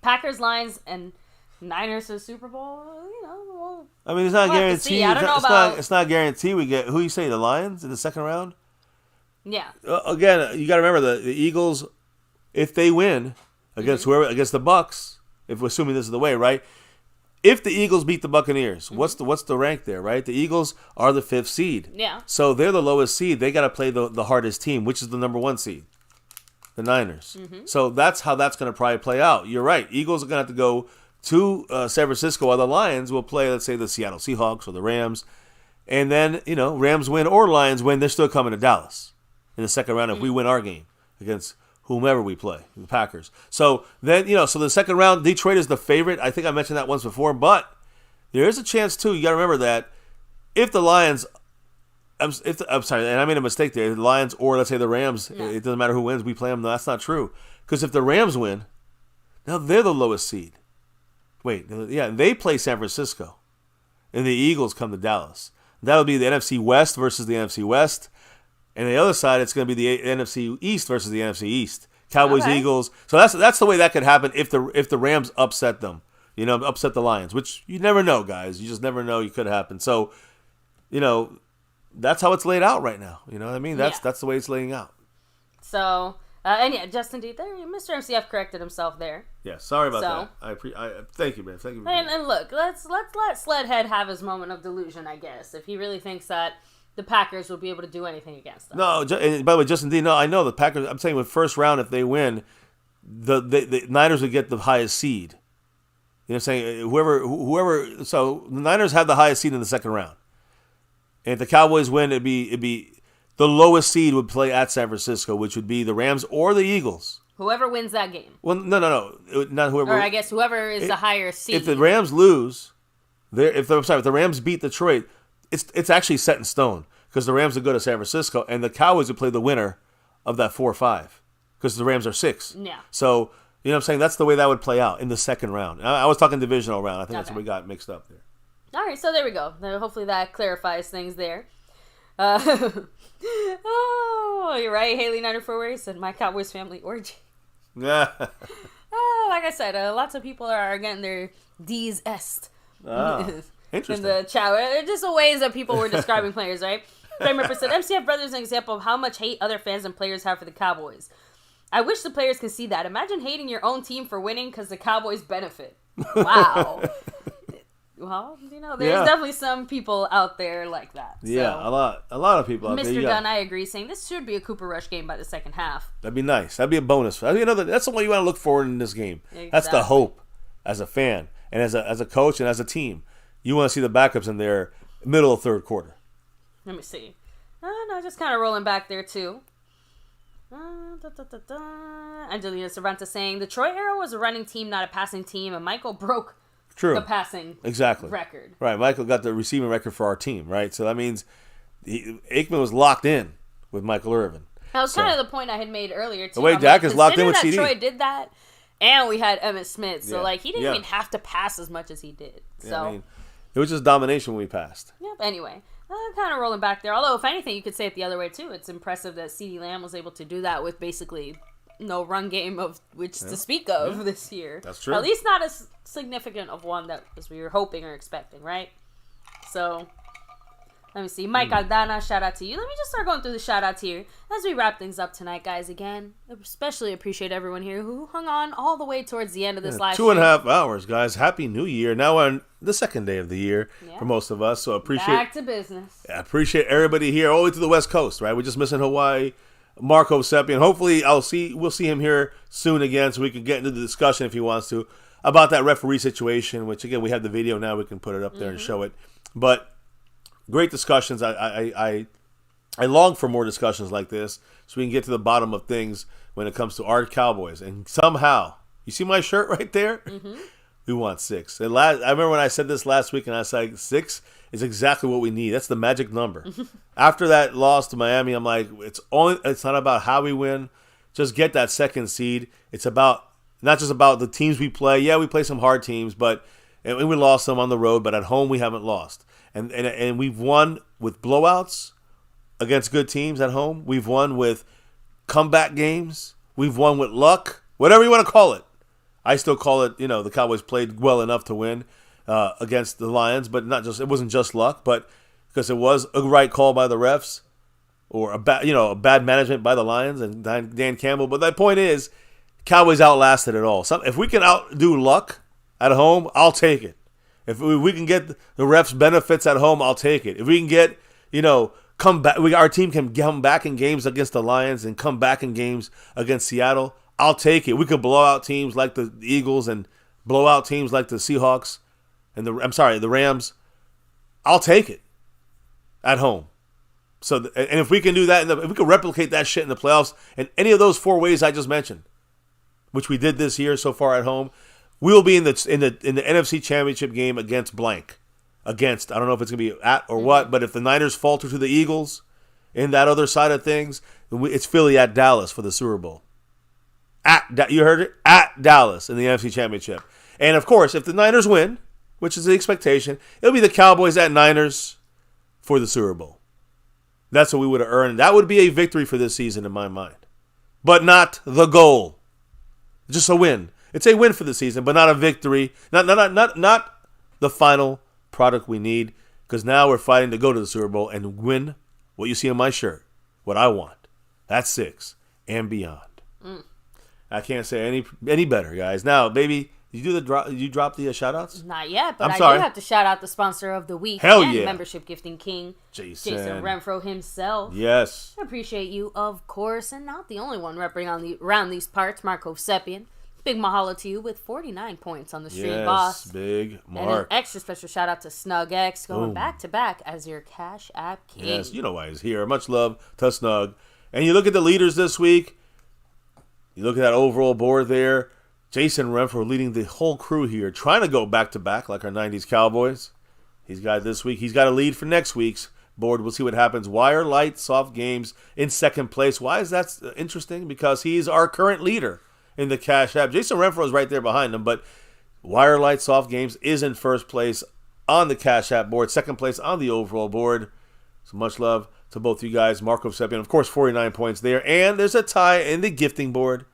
Packers, Lions, and Niners to the Super Bowl, I mean, it's not guaranteed. I don't know about... It's not guaranteed we get, who you say, the Lions in the second round? Yeah. Again, you got to remember the Eagles, if they win against against the Bucks, if we're assuming this is the way, right? If the Eagles beat the Buccaneers, what's the rank there, right? The Eagles are the 5th seed. Yeah. So they're the lowest seed. They got to play the hardest team, which is the number 1 seed, the Niners. So that's how that's going to probably play out. You're right. Eagles are going to have to go to San Francisco, while the Lions will play, let's say, the Seattle Seahawks or the Rams. And then, Rams win or Lions win, they're still coming to Dallas in the second round if we win our game against whomever we play, the Packers. So then, so the second round, Detroit is the favorite. I think I mentioned that once before, but there is a chance too. You got to remember that if the Lions, I'm sorry, and I made a mistake there. The Lions or let's say the Rams, it doesn't matter who wins, we play them. No, that's not true. Because if the Rams win, now they're the lowest seed. Wait, they play San Francisco, and the Eagles come to Dallas. That'll be the NFC West versus the NFC West. And the other side, it's going to be the NFC East versus the NFC East. Cowboys, Eagles. So that's the way that could happen if the Rams upset them, upset the Lions, which you never know, guys. You just never know. It could happen. So, that's how it's laid out right now. You know what I mean? That's the way it's laying out. So, Justin D, there, Mr. MCF corrected himself there. Yeah, sorry about that. I thank you, man. Thank you. And look, let's let Sledhead have his moment of delusion, I guess, if he really thinks that the Packers will be able to do anything against them. No, and by the way, Justin D, no, I know the Packers. I'm saying with first round, if they win, the Niners would get the highest seed. You know what I'm saying? Whoever. So the Niners have the highest seed in the second round, and if the Cowboys win, it'd be the lowest seed would play at San Francisco, which would be the Rams or the Eagles. Whoever wins that game. Well, no, not whoever. Or I guess whoever is the higher seed. If the Rams lose, if the Rams beat Detroit, it's actually set in stone because the Rams would go to San Francisco and the Cowboys would play the winner of that 4-5 because the Rams are 6. Yeah. So you know what I'm saying? That's the way that would play out in the second round. I was talking divisional round. I think that's what we got mixed up there. All right, so there we go. Hopefully that clarifies things there. You're right, Haley 94 said my Cowboys family orgy. Yeah. Like I said, lots of people are getting their D's est. Interesting. In the chat. They're just the ways that people were describing players, right? Framer said, MCF Brothers is an example of how much hate other fans and players have for the Cowboys. I wish the players could see that. Imagine hating your own team for winning because the Cowboys benefit. Wow. Well, there's definitely some people out there like that. Yeah, so, a lot of people out there. Mr. Dunn, I agree, saying this should be a Cooper Rush game by the second half. That'd be nice. That'd be a bonus. That's the way you want to look forward in this game. Exactly. That's the hope as a fan and as a coach and as a team. You want to see the backups in there middle of third quarter. Let me see. No, just kind of rolling back there too. Angelina Cervantes saying the Troy era was a running team, not a passing team, and Michael broke the passing record. Right, Michael got the receiving record for our team, right? So that means Aikman was locked in with Michael Irvin. That was kind of the point I had made earlier too. The way Dak is locked in with CeeDee. Troy did that, and we had Emmitt Smith, so he didn't even have to pass as much as he did. So it was just domination when we passed. Yep. Anyway, kind of rolling back there. Although, if anything, you could say it the other way too. It's impressive that CeeDee Lamb was able to do that with basically no run game of which to speak of this year. That's true. At least not as significant of one that as we were hoping or expecting, right? So, let me see. Mike Aldana, shout out to you. Let me just start going through the shout outs here as we wrap things up tonight, guys. Again, especially appreciate everyone here who hung on all the way towards the end of this live stream. 2.5 hours, guys. Happy New Year. Now on the second day of the year for most of us. So appreciate back to business. I appreciate everybody here all the way to the West Coast, right? We're just missing Hawaii. Marco Seppi, and hopefully we'll see him here soon again so we can get into the discussion if he wants to about that referee situation, which again we have the video now, we can put it up there and show it. But great discussions. I long for more discussions like this so we can get to the bottom of things when it comes to our Cowboys. And somehow, You see my shirt right there? Mm-hmm. We want 6. And I remember when I said this last week, and I said 6 is exactly what we need. That's the magic number. After that loss to Miami, I'm like, it's not about how we win. Just get that second seed. It's about not just about the teams we play. Yeah, we play some hard teams, and we lost some on the road, but at home we haven't lost. And we've won with blowouts against good teams at home. We've won with comeback games. We've won with luck. Whatever you want to call it. I still call it, the Cowboys played well enough to win against the Lions, but it wasn't just luck, but because it was a right call by the refs or a bad management by the Lions and Dan Campbell. But the point is, Cowboys outlasted it all. If we can outdo luck at home, I'll take it. If we can get the refs benefits at home, I'll take it. If we can get, come back, our team can come back in games against the Lions and come back in games against Seattle, I'll take it. We could blow out teams like the Eagles and blow out teams like the Seahawks and the Rams. I'll take it at home. So, and if we can do that, if we can replicate that shit in the playoffs, in any of those 4 ways I just mentioned, which we did this year so far at home, we will be in the NFC Championship game against blank. I don't know if it's going to be at or what, but if the Niners falter to the Eagles in that other side of things, it's Philly at Dallas for the Super Bowl. You heard it? At Dallas in the NFC Championship. And, of course, if the Niners win, which is the expectation, it'll be the Cowboys at Niners for the Super Bowl. That's what we would have earned. That would be a victory for this season in my mind. But not the goal. Just a win. It's a win for the season, but not a victory. Not the final product we need, because now we're fighting to go to the Super Bowl and win what you see on my shirt, what I want. That's 6 and beyond. I can't say any better, guys. Now, baby, did you drop the shout-outs? Not yet, but I do have to shout out the sponsor of the week. Hell and yeah. Membership Gifting King, Jason Renfro himself. Yes. I appreciate you, of course, and not the only one repping around these parts, Marco Seppian. Big mahalo to you with 49 points on the stream, boss. Big Mark. And an extra special shout out to Snug X going back to back as your Cash App King. Yes, you know why he's here. Much love to Snug. And you look at the leaders this week. You look at that overall board there. Jason Renfro leading the whole crew here, trying to go back to back like our 90s Cowboys. He's got this week. He's got a lead for next week's board. We'll see what happens. Wire Light Soft Games in second place. Why is that interesting? Because he's our current leader in the Cash App. Jason Renfro is right there behind him, but Wire Light Soft Games is in first place on the Cash App board, second place on the overall board. So much love to both you guys. Marco Seppian, of course, 49 points there. And there's a tie in the gifting board,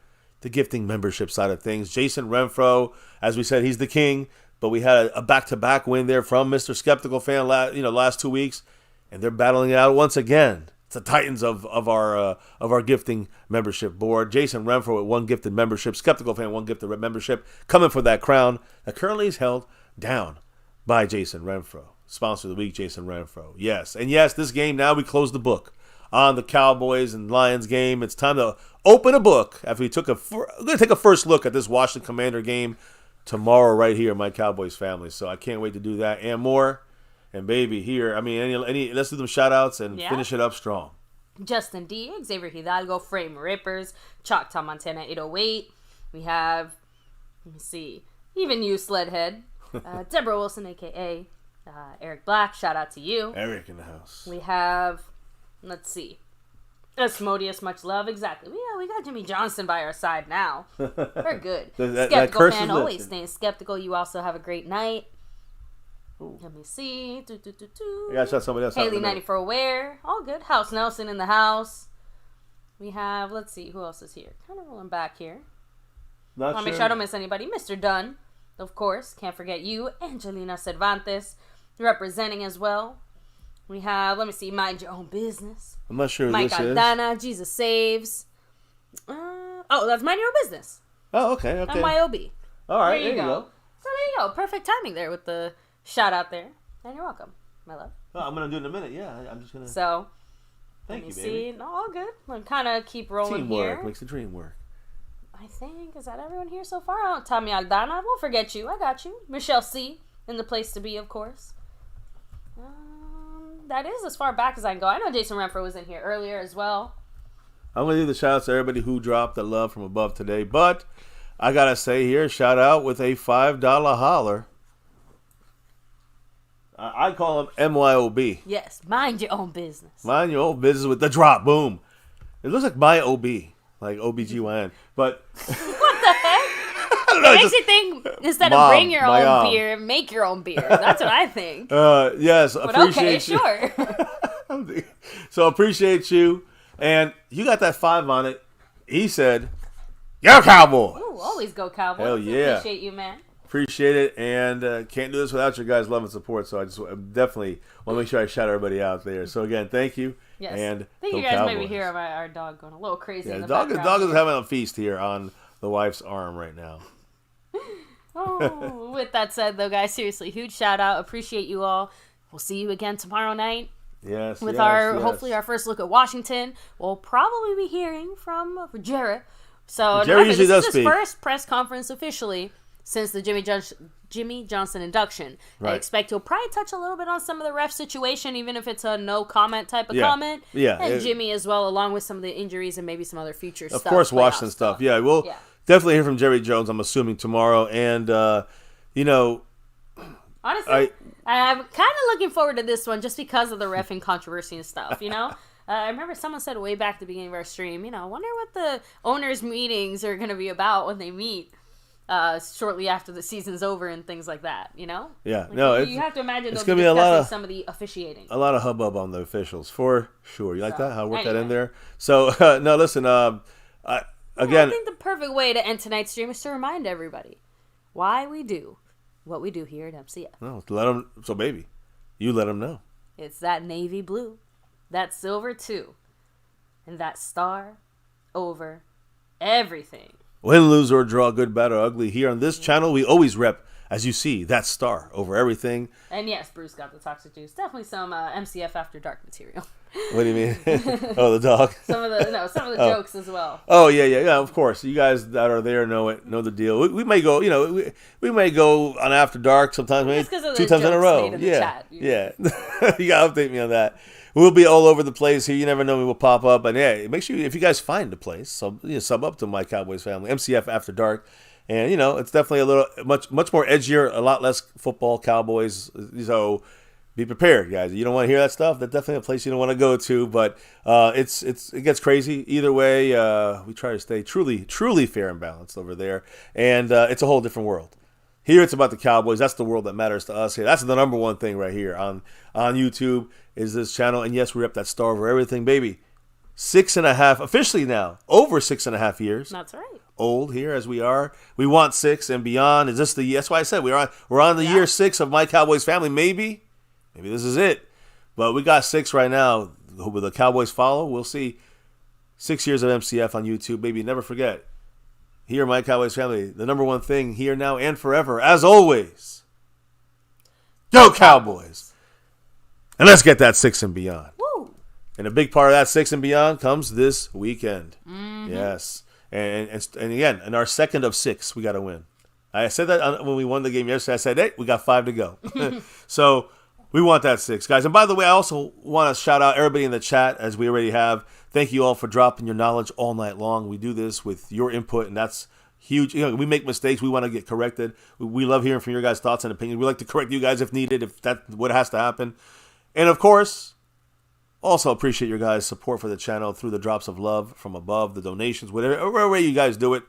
the gifting membership side of things. Jason Renfro, as we said, he's the king, but we had a back-to-back win there from Mr. Skeptical Fan last 2 weeks, and they're battling it out once again. It's the Titans of our gifting membership board. Jason Renfro with 1 gifted membership, Skeptical Fan 1 gifted membership, coming for that crown that currently is held down by Jason Renfro. Sponsor of the week, Jason Renfro. Yes, and yes, this game now we close the book on the Cowboys and Lions game. It's time to open a book after we we're going to take a first look at this Washington Commander game tomorrow right here, my Cowboys family. So I can't wait to do that and more. And baby, here, let's do them shout outs and finish it up strong. Justin D, Xavier Hidalgo, Frame Rippers, Choctaw Montana 808. We have, let me see, even you, Sledhead, Deborah Wilson, a.k.a. Eric Black, shout out to you. Eric in the house. We have, let's see, Asmodeus, much love. Exactly. Yeah, we got Jimmy Johnson by our side now. We're good. Skeptical Fan, always staying skeptical. You also have a great night. Ooh. Let me see. Yeah, I shot somebody else. Haley 94 Aware. All good. House Nelson in the house. We have, let's see, who else is here? Kind of rolling back here. Not sure. Make sure I don't miss anybody. Mr. Dunn, of course. Can't forget you. Angelina Cervantes representing as well. We have, let me see, Mind Your Own Business. I'm not sure who Mike this Aldana, Jesus Saves. That's Mind Your Own Business. Oh, okay. MYOB. All right, there you go. So there you go. Perfect timing there with the shout out there. And you're welcome, my love. Oh, I'm going to do it in a minute. Yeah, I'm just going to. So, thank you, baby. See. No, all good. I'm kind of keep rolling Teamwork here. makes the dream work. I think, is that everyone here so far? Oh, Tommy Aldana, I won't forget you. I got you. Michelle C. in the place to be, of course. That is as far back as I can go. I know Jason Renfro was in here earlier as well. I'm going to do the shout outs to everybody who dropped the love from above today. But I got to say here, shout out with a $5 holler. I call him MYOB. Yes, mind your own business. Mind your own business with the drop. Boom. It looks like my OB, like OBGYN. But What the heck? I don't know. It makes you think instead of bring your own beer, make your own beer. That's what I think. Yes, But appreciate okay, you. sure. So appreciate you. And you got that 5 on it. He said, "Go Cowboys." Ooh, always go Cowboys. Hell yeah. Appreciate you, man. Appreciate it, and can't do this without your guys' love and support. So I just definitely want to make sure I shout everybody out there. So again, thank you. Yes. And I think go you guys Cowboys. maybe hear our dog going a little crazy in the dog background. is having a feast here on the wife's arm right now. Oh, with that said, though, guys, seriously, huge shout out. Appreciate you all. We'll see you again tomorrow night. Yes. With hopefully our first look at Washington. We'll probably be hearing from Jarrett. So Jerry remember, usually this does is his speak. first press conference officially since the Jimmy Johnson induction. Right. I expect he'll probably touch a little bit on some of the ref situation, even if it's a no comment type of Yeah. comment. Yeah. And Jimmy as well, along with some of the injuries and maybe some other future stuff. Of course, playoff Washington stuff. Yeah, we'll definitely hear from Jerry Jones, I'm assuming, tomorrow. And, honestly, I'm kind of looking forward to this one just because of the reffing controversy and stuff, I remember someone said way back at the beginning of our stream, I wonder what the owners' meetings are going to be about when they meet shortly after the season's over and things like that, Yeah, you have to imagine it's they'll going to be be a lot discussing of some of the officiating. a lot of hubbub on the officials, for sure. You like that? How I work that in anyway. there? So, no, listen, I again, think the perfect way to end tonight's stream is to remind everybody why we do what we do here at MCF. no, let them, so baby, you let them know. It's that navy blue, that silver too, and that star over everything. Win, lose, or draw, good, bad, or ugly, here on this channel, we always rep, as you see, that star over everything. And yes, Bruce got the toxic juice. Definitely some MCF After Dark material. What do you mean? Oh, the dog? Some of the jokes as well. Oh, yeah, of course. You guys that are there know the deal. We may go, we may go on After Dark sometimes, maybe Just 'cause of 2 the times in a jokes row. made in the Yeah, chat. yeah. You got to update me on that. We'll be all over the place here. You never know, we will pop up. And yeah, make sure if you guys find a place, sub up to My Cowboys Family, MCF After Dark. And, it's definitely a little, much more edgier, a lot less football, Cowboys. So be prepared, guys. You don't want to hear that stuff. That's definitely a place you don't want to go to. But it gets crazy. Either way, we try to stay truly fair and balanced over there. And it's a whole different world. Here it's about the Cowboys. That's the world that matters to us here. That's the number one thing right here on YouTube is this channel. And yes, we're up that star over everything, baby. 6.5, officially now, over 6.5 years. That's right. Old here as we are. We want 6 and beyond. Is this that's why I said we're on the year 6 of My Cowboys Family. Maybe this is it. But we got 6 right now. Will the Cowboys follow? We'll see. 6 years of MCF on YouTube, baby. Never forget. Here, My Cowboys Family, the number one thing here now and forever, as always. Go Cowboys! And let's get that 6 and beyond. Woo! And a big part of that 6 and beyond comes this weekend. Mm-hmm. Yes. And again, in our second of 6, we got to win. I said that when we won the game yesterday. I said, hey, we got 5 to go. So we want that 6, guys. And by the way, I also want to shout out everybody in the chat, as we already have. Thank you all for dropping your knowledge all night long. We do this with your input, and that's huge. We make mistakes. We want to get corrected. We love hearing from your guys' thoughts and opinions. We like to correct you guys if needed, if that's what has to happen. And, of course, also appreciate your guys' support for the channel through the drops of love from above, the donations, whatever way you guys do it.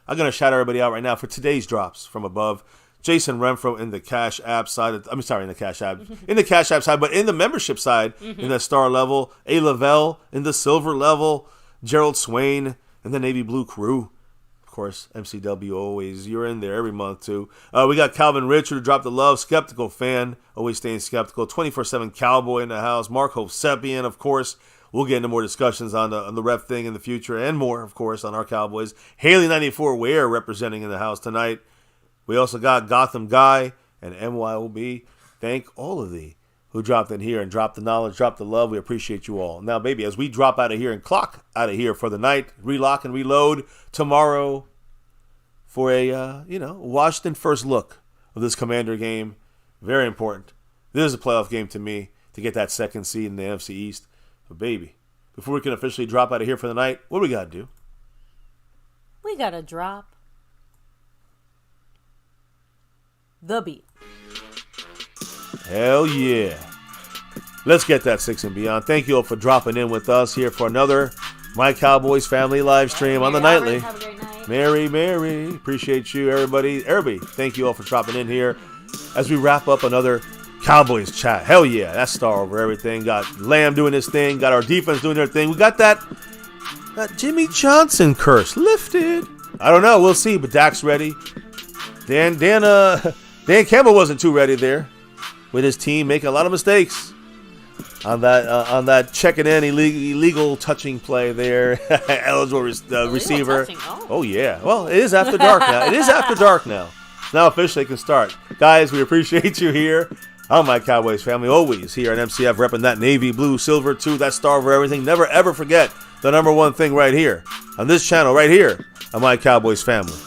I'm going to shout everybody out right now for today's drops from above. Jason Renfro in the Cash App side. In the Cash App. In the Cash App side, but in the membership side, in the star level. A. Lavelle in the silver level. Gerald Swain in the navy blue crew. Of course, MCW always. You're in there every month, too. We got Calvin Richard who dropped the love. Skeptical fan. Always staying skeptical. 24/7 Cowboy in the house. Mark Hosepian, of course. We'll get into more discussions on the rep thing in the future and more, of course, on our Cowboys. Haley94 Ware representing in the house tonight. We also got Gotham Guy and MYOB. Thank all of thee who dropped in here and dropped the knowledge, dropped the love. We appreciate you all. Now, baby, as we drop out of here and clock out of here for the night, relock and reload tomorrow for a, Washington first look of this Commander game. Very important. This is a playoff game to me to get that second seed in the NFC East. But, baby, before we can officially drop out of here for the night, what do we got to do? We got to drop The beat. Hell yeah. Let's get that 6 and beyond. Thank you all for dropping in with us here for another My Cowboys Family live stream on the nightly. Have a great night. Mary. Appreciate you, everybody. Thank you all for dropping in here as we wrap up another Cowboys chat. Hell yeah. That's star over everything. Got Lamb doing his thing. Got our defense doing their thing. We got that Jimmy Johnson curse lifted. I don't know. We'll see. But Dak's ready. Dan Campbell wasn't too ready there with his team making a lot of mistakes on that checking in illegal touching play there. Eligible receiver. Oh yeah. Well, it is after dark now. Now officially can start. Guys, we appreciate you here on My Cowboys Family. Always here at MCF repping that navy blue silver too. That star over everything. Never ever forget the number one thing right here on this channel right here on My Cowboys Family.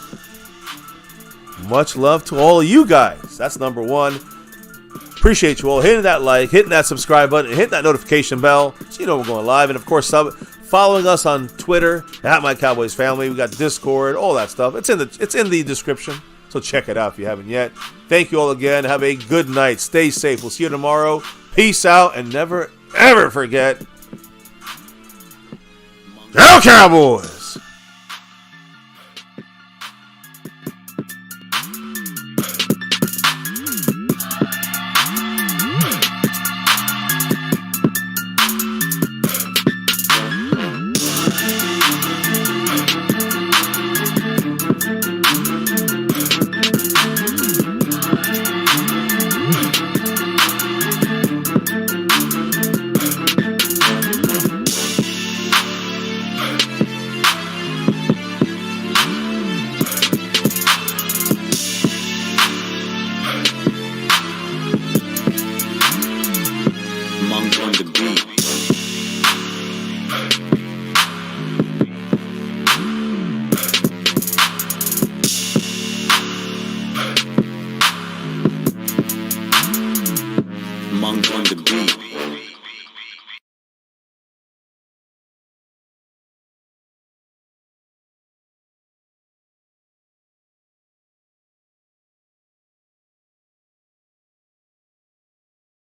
Much love to all of you guys. That's number one. Appreciate you all hitting that like, hitting that subscribe button, and hitting that notification bell so you know we're going live. And of course, following us on Twitter at My Cowboys Family. We got Discord, all that stuff. It's in the description, so check it out if you haven't yet. Thank you all again. Have a good night. Stay safe. We'll see you tomorrow. Peace out, and never ever forget, Go Cowboys! Monk on the beat.